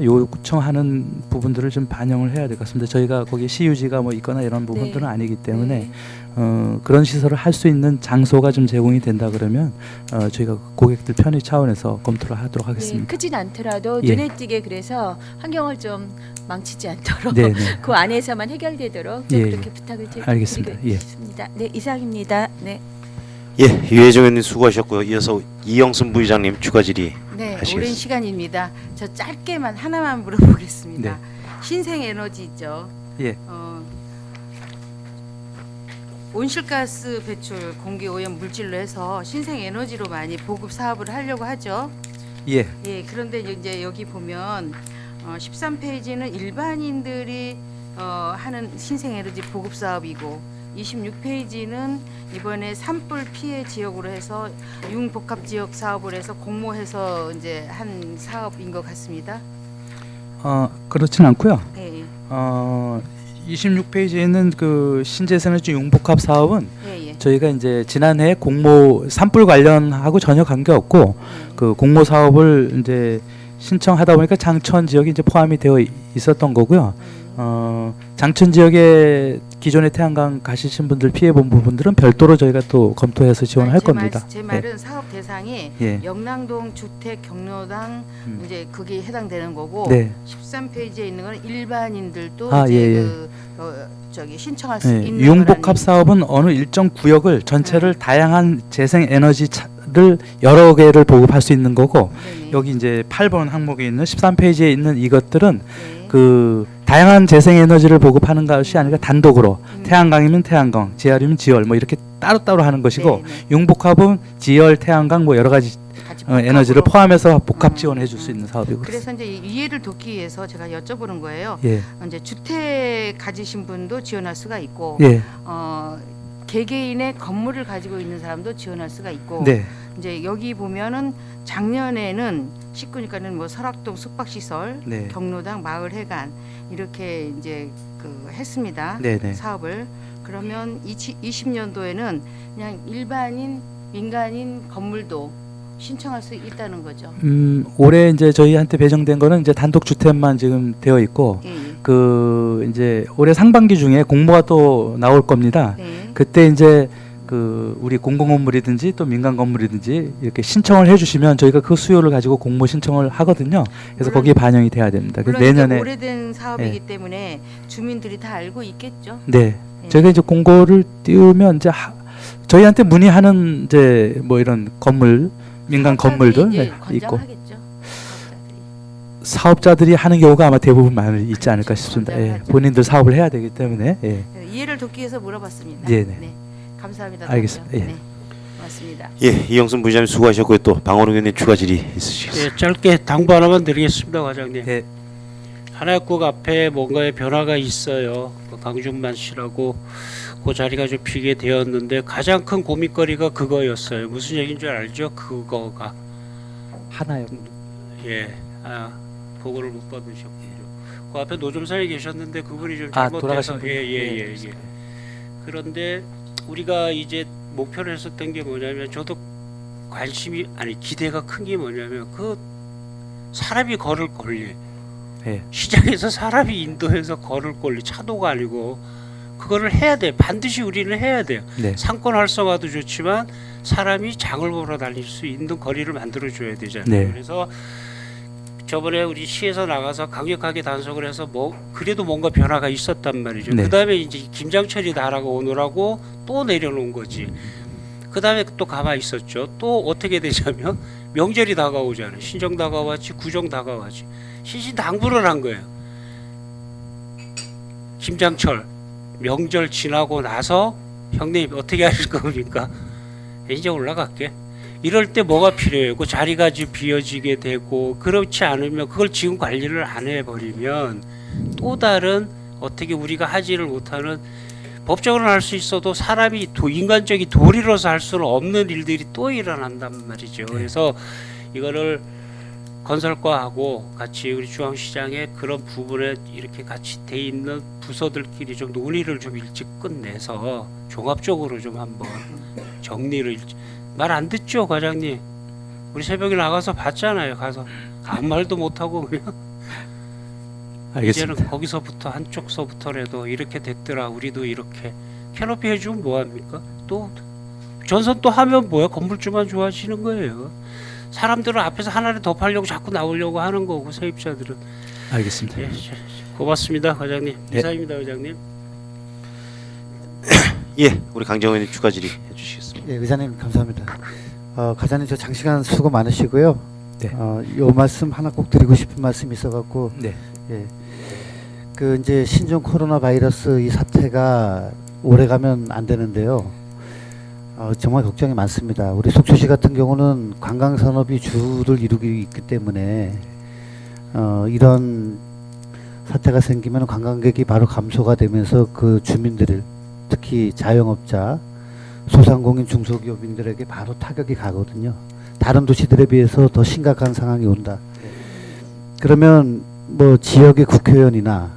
요청하는 부분들을 좀 반영을 해야 될 것 같습니다. 저희가 거기 시유지가 뭐 있거나 이런 부분들은 네. 아니기 때문에 네. 그런 시설을 할 수 있는 장소가 좀 제공이 된다 그러면 저희가 고객들 편의 차원에서 검토를 하도록 네, 하겠습니다. 크진 않더라도 예. 눈에 띄게 그래서 환경을 좀 망치지 않도록 네, 네. 그 안에서만 해결되도록 좀 예, 그렇게 예. 부탁을 알겠습니다. 예. 드리겠습니다. 네, 이상입니다. 네. 예, 유혜정 의원님 수고하셨고요. 이어서 이영순 부의장님 추가 질의 네, 하시겠습니다. 오랜 시간입니다. 저 짧게만 하나만 물어보겠습니다. 네. 신생에너지 있죠. 예. 온실가스 배출 공기 오염 물질로 해서 신생에너지로 많이 보급 사업을 하려고 하죠. 예. 예, 그런데 이제 여기 보면 13페이지는 일반인들이 하는 신생에너지 보급 사업이고 26페이지는 이번에 산불 피해 지역으로 해서 융복합 지역 사업을 해서 공모해서 이제 한 사업인 것 같습니다. 그렇진 않고요. 예, 예, 26페이지에 있는 그 신재생에너지 융복합 사업은 예, 예. 저희가 이제 지난해 공모 산불 관련하고 전혀 관계 없고 그 공모 사업을 이제 신청하다 보니까 장천 지역이 이제 포함이 되어 있었던 거고요. 장천 지역에 기존에 태양광 가시신 분들 피해 본 부분들은 별도로 저희가 또 검토해서 지원할 겁니다. 제 말은 사업 대상이 예. 영랑동 주택 경로당 이제 그게 해당되는 거고 네. 13페이지에 있는 거는 일반인들도 아, 이제 예, 예. 저기 신청할 수 예, 있는 융복합 거라는 사업은 어느 일정 구역을 전체를 다양한 재생 에너지를 여러 개를 보급할 수 있는 거고 네네. 여기 이제 8번 항목에 있는 13페이지에 있는 이것들은 네. 그 다양한 재생 에너지를 보급하는 것이 아니라 단독으로 음. 태양광이면 태양광, 지열이면 지열 뭐 이렇게 따로따로 하는 것이고 네네. 융복합은 지열, 태양광 뭐 여러 가지 같이 에너지를 복합으로. 포함해서 복합 지원해 줄 수 있는 사업이고 그래서 이제 이해를 돕기 위해서 제가 여쭤보는 거예요. 예. 이제 주택 가지신 분도 지원할 수가 있고 예. 개개인의 건물을 가지고 있는 사람도 지원할 수가 있고 네. 이제 여기 보면은 작년에는 19니까는 뭐 설악동 숙박시설, 네. 경로당 마을회관 이렇게 이제 그 했습니다. 네, 네. 사업을. 그러면 20년도에는 그냥 일반인 민간인 건물도 신청할 수 있다는 거죠. 올해 이제 저희한테 배정된 거는 이제 단독 주택만 지금 되어 있고 예, 예. 그 이제 올해 상반기 중에 공모가 또 나올 겁니다. 네. 그때 이제 그 우리 공공 건물이든지 또 민간 건물이든지 이렇게 신청을 해주시면 저희가 그 수요를 가지고 공모 신청을 하거든요. 그래서 물론- 거기에 반영이 돼야 됩니다. 그래서 물론 내년에 이게 오래된 사업이기 때문에 주민들이 다 알고 있겠죠. 네 예. 저희가 이제 공고를 띄우면 이제 저희한테 문의하는 이제 뭐 이런 건물 민간 건물들 이제 네, 있고 권장하겠죠. 사업자들이. 사업자들이 하는 경우가 아마 대부분 많이 있지 않을까 싶습니다. 예, 권장하죠. 본인들 사업을 해야 되기 때문에 예. 이해를 돕기 위해서 물어봤습니다. 네, 네. 감사합니다. 알겠습니다. 답변. 예. 네. 고맙습니다. 예, 이영순 부의장님 수고하셨고요. 또 방원웅 의원님 추가 질의 있으시겠습니다. 예, 짧게 당부 하나만 드리겠습니다, 과장님. 예. 하나국 앞에 뭔가의 변화가 있어요. 그 강준만 씨라고 그 자리가 좀 비게 되었는데 가장 큰 고민거리가 그거였어요. 무슨 얘기인 줄 알죠? 그거가 하나요. 예, 보고를 못 받으셨군요. 그 앞에 노점사에 계셨는데 그분이 좀 아, 잘못해서 돌아가신 분. 예. 그런데 우리가 이제 목표를 했었던 게 뭐냐면 저도 관심이 아니 기대가 큰 게 뭐냐면 그 사람이 걸을 권리. 예. 시장에서 사람이 인도해서 걸을 권리 차도가 아니고 그거를 해야 돼. 반드시 우리는 해야 돼요. 네. 상권 활성화도 좋지만 사람이 장을 보러 다닐 수 있는 거리를 만들어 줘야 되잖아요. 네. 그래서 저번에 우리 시에서 나가서 강력하게 단속을 해서 뭐 그래도 뭔가 변화가 있었단 말이죠. 네. 그다음에 이제 김장철이 나라고 오느라고 또 내려놓은 거지. 그다음에 또 가만히 있었죠. 또 어떻게 되냐면 명절이 다가오잖아요. 신정 다가왔지, 구정 다가왔지. 신신당부를 한 거예요. 김장철 명절 지나고 나서 형님 어떻게 하실 겁니까? 이제 올라갈게. 이럴 때 뭐가 필요해요? 그 자리가 지금 비어지게 되고 그렇지 않으면 그걸 지금 관리를 안 해버리면 또 다른 어떻게 우리가 하지를 못하는 법적으로는 할 수 있어도 사람이 인간적인 도리로서 할 수는 없는 일들이 또 일어난단 말이죠. 그래서 이거를 건설과하고 같이 우리 중앙시장에 그런 부분에 이렇게 같이 돼 있는 부서들끼리 좀 논의를 좀 일찍 끝내서 종합적으로 좀 한번 정리를 말 안 듣죠, 과장님? 우리 새벽에 나가서 봤잖아요. 가서 아무 말도 못 하고 그냥 알겠습니다. 이제는 거기서부터 한쪽서부터라도 이렇게 됐더라. 우리도 이렇게 캐노피 해주면 뭐 합니까? 또 전선 또 하면 뭐야? 건물주만 좋아하시는 거예요. 사람들은 앞에서 하나를 더 팔려고 자꾸 나오려고 하는 거고 세입자들은. 알겠습니다. 예, 고맙습니다, 과장님. 네. 이상입니다, 과장님. 예, 우리 강정호 의원님 추가 질의 해주시겠습니다. 예, 의장님 감사합니다. 과장님 저 장시간 수고 많으시고요. 네. 요 말씀 하나 꼭 드리고 싶은 말씀이 있어갖고 네. 예, 그 이제 신종 코로나 바이러스 이 사태가 오래 가면 안 되는데요. 정말 걱정이 많습니다. 우리 속초시 같은 경우는 관광 산업이 주를 이루고 있기 때문에 이런 사태가 생기면 관광객이 바로 감소가 되면서 그 주민들을 특히 자영업자, 소상공인 중소기업인들에게 바로 타격이 가거든요. 다른 도시들에 비해서 더 심각한 상황이 온다. 그러면 뭐 지역의 국회의원이나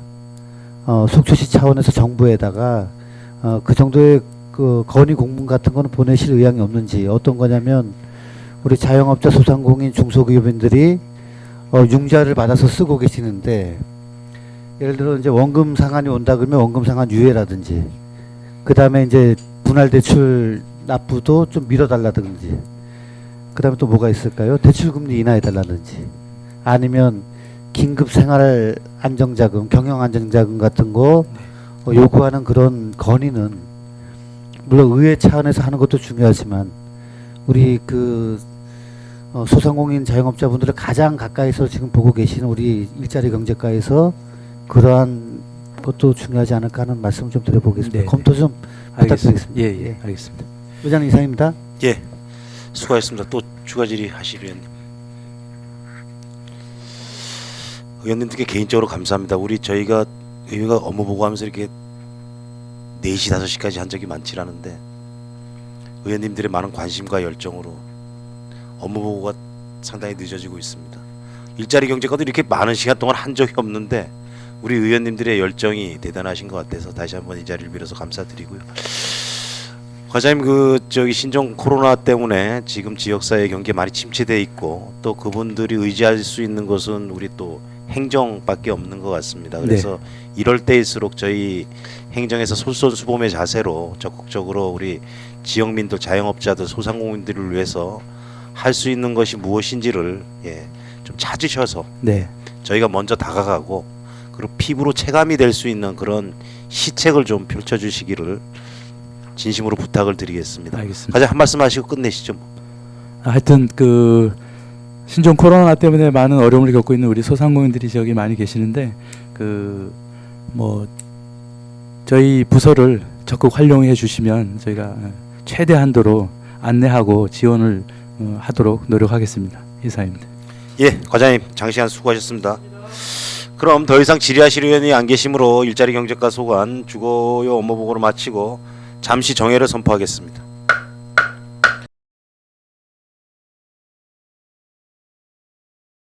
속초시 차원에서 정부에다가 그 정도의 그 건의 공문 같은 거는 보내실 의향이 없는지. 어떤 거냐면 우리 자영업자, 소상공인 중소기업인들이 융자를 받아서 쓰고 계시는데 예를 들어 이제 원금 상환이 온다 그러면 원금 상환 유예라든지 그 다음에 이제 분할 대출 납부도 좀 밀어달라든지 그 다음에 또 뭐가 있을까요? 대출 금리 인하해달라든지 아니면 긴급 생활 안정자금, 경영 안정자금 같은 거 요구하는 그런 건의는 물론 의회 차원에서 하는 것도 중요하지만 우리 그 소상공인 자영업자분들을 가장 가까이서 지금 보고 계시는 우리 일자리 경제과에서 그러한 것도 중요하지 않을까 하는 말씀 좀 드려보겠습니다. 네, 검토 좀 부탁드리겠습니다. 예, 예, 알겠습니다. 의장님 이상입니다. 예, 수고하셨습니다. 또 추가 질의 하실 의원님. 의원님들께 개인적으로 감사합니다. 저희가 의회가 업무 보고하면서 이렇게 4시 5시까지 한 적이 많지 않은데 의원님들의 많은 관심과 열정으로 업무 보고가 상당히 늦어지고 있습니다. 일자리 경제과도 이렇게 많은 시간 동안 한 적이 없는데 우리 의원님들의 열정이 대단하신 것 같아서 다시 한번 이 자리를 빌어서 감사드리고요. 과장님 신종 코로나 때문에 지금 지역사회 경제 많이 침체돼 있고 또 그분들이 의지할 수 있는 것은 우리 또 행정밖에 없는 것 같습니다. 그래서 이럴 때일수록 저희 행정에서 솔선수범의 자세로 적극적으로 우리 지역민들, 자영업자들, 소상공인들을 위해서 할 수 있는 것이 무엇인지를 좀 찾으셔서 네. 저희가 먼저 다가가고 그리고 피부로 체감이 될 수 있는 그런 시책을 좀 펼쳐주시기를 진심으로 부탁을 드리겠습니다. 알겠습니다. 과장 한 말씀 하시고 끝내시죠. 하여튼 그 신종 코로나 때문에 많은 어려움을 겪고 있는 우리 소상공인들이 지역에 많이 계시는데 그 뭐 저희 부서를 적극 활용해 주시면 저희가 최대 한도로 안내하고 지원을 하도록 노력하겠습니다. 이상입니다. 예, 과장님 장시간 수고하셨습니다. 그럼 더 이상 질의하실 의원이 안 계시므로 일자리 경제과 소관 주거요 업무 보고를 마치고 잠시 정회를 선포하겠습니다.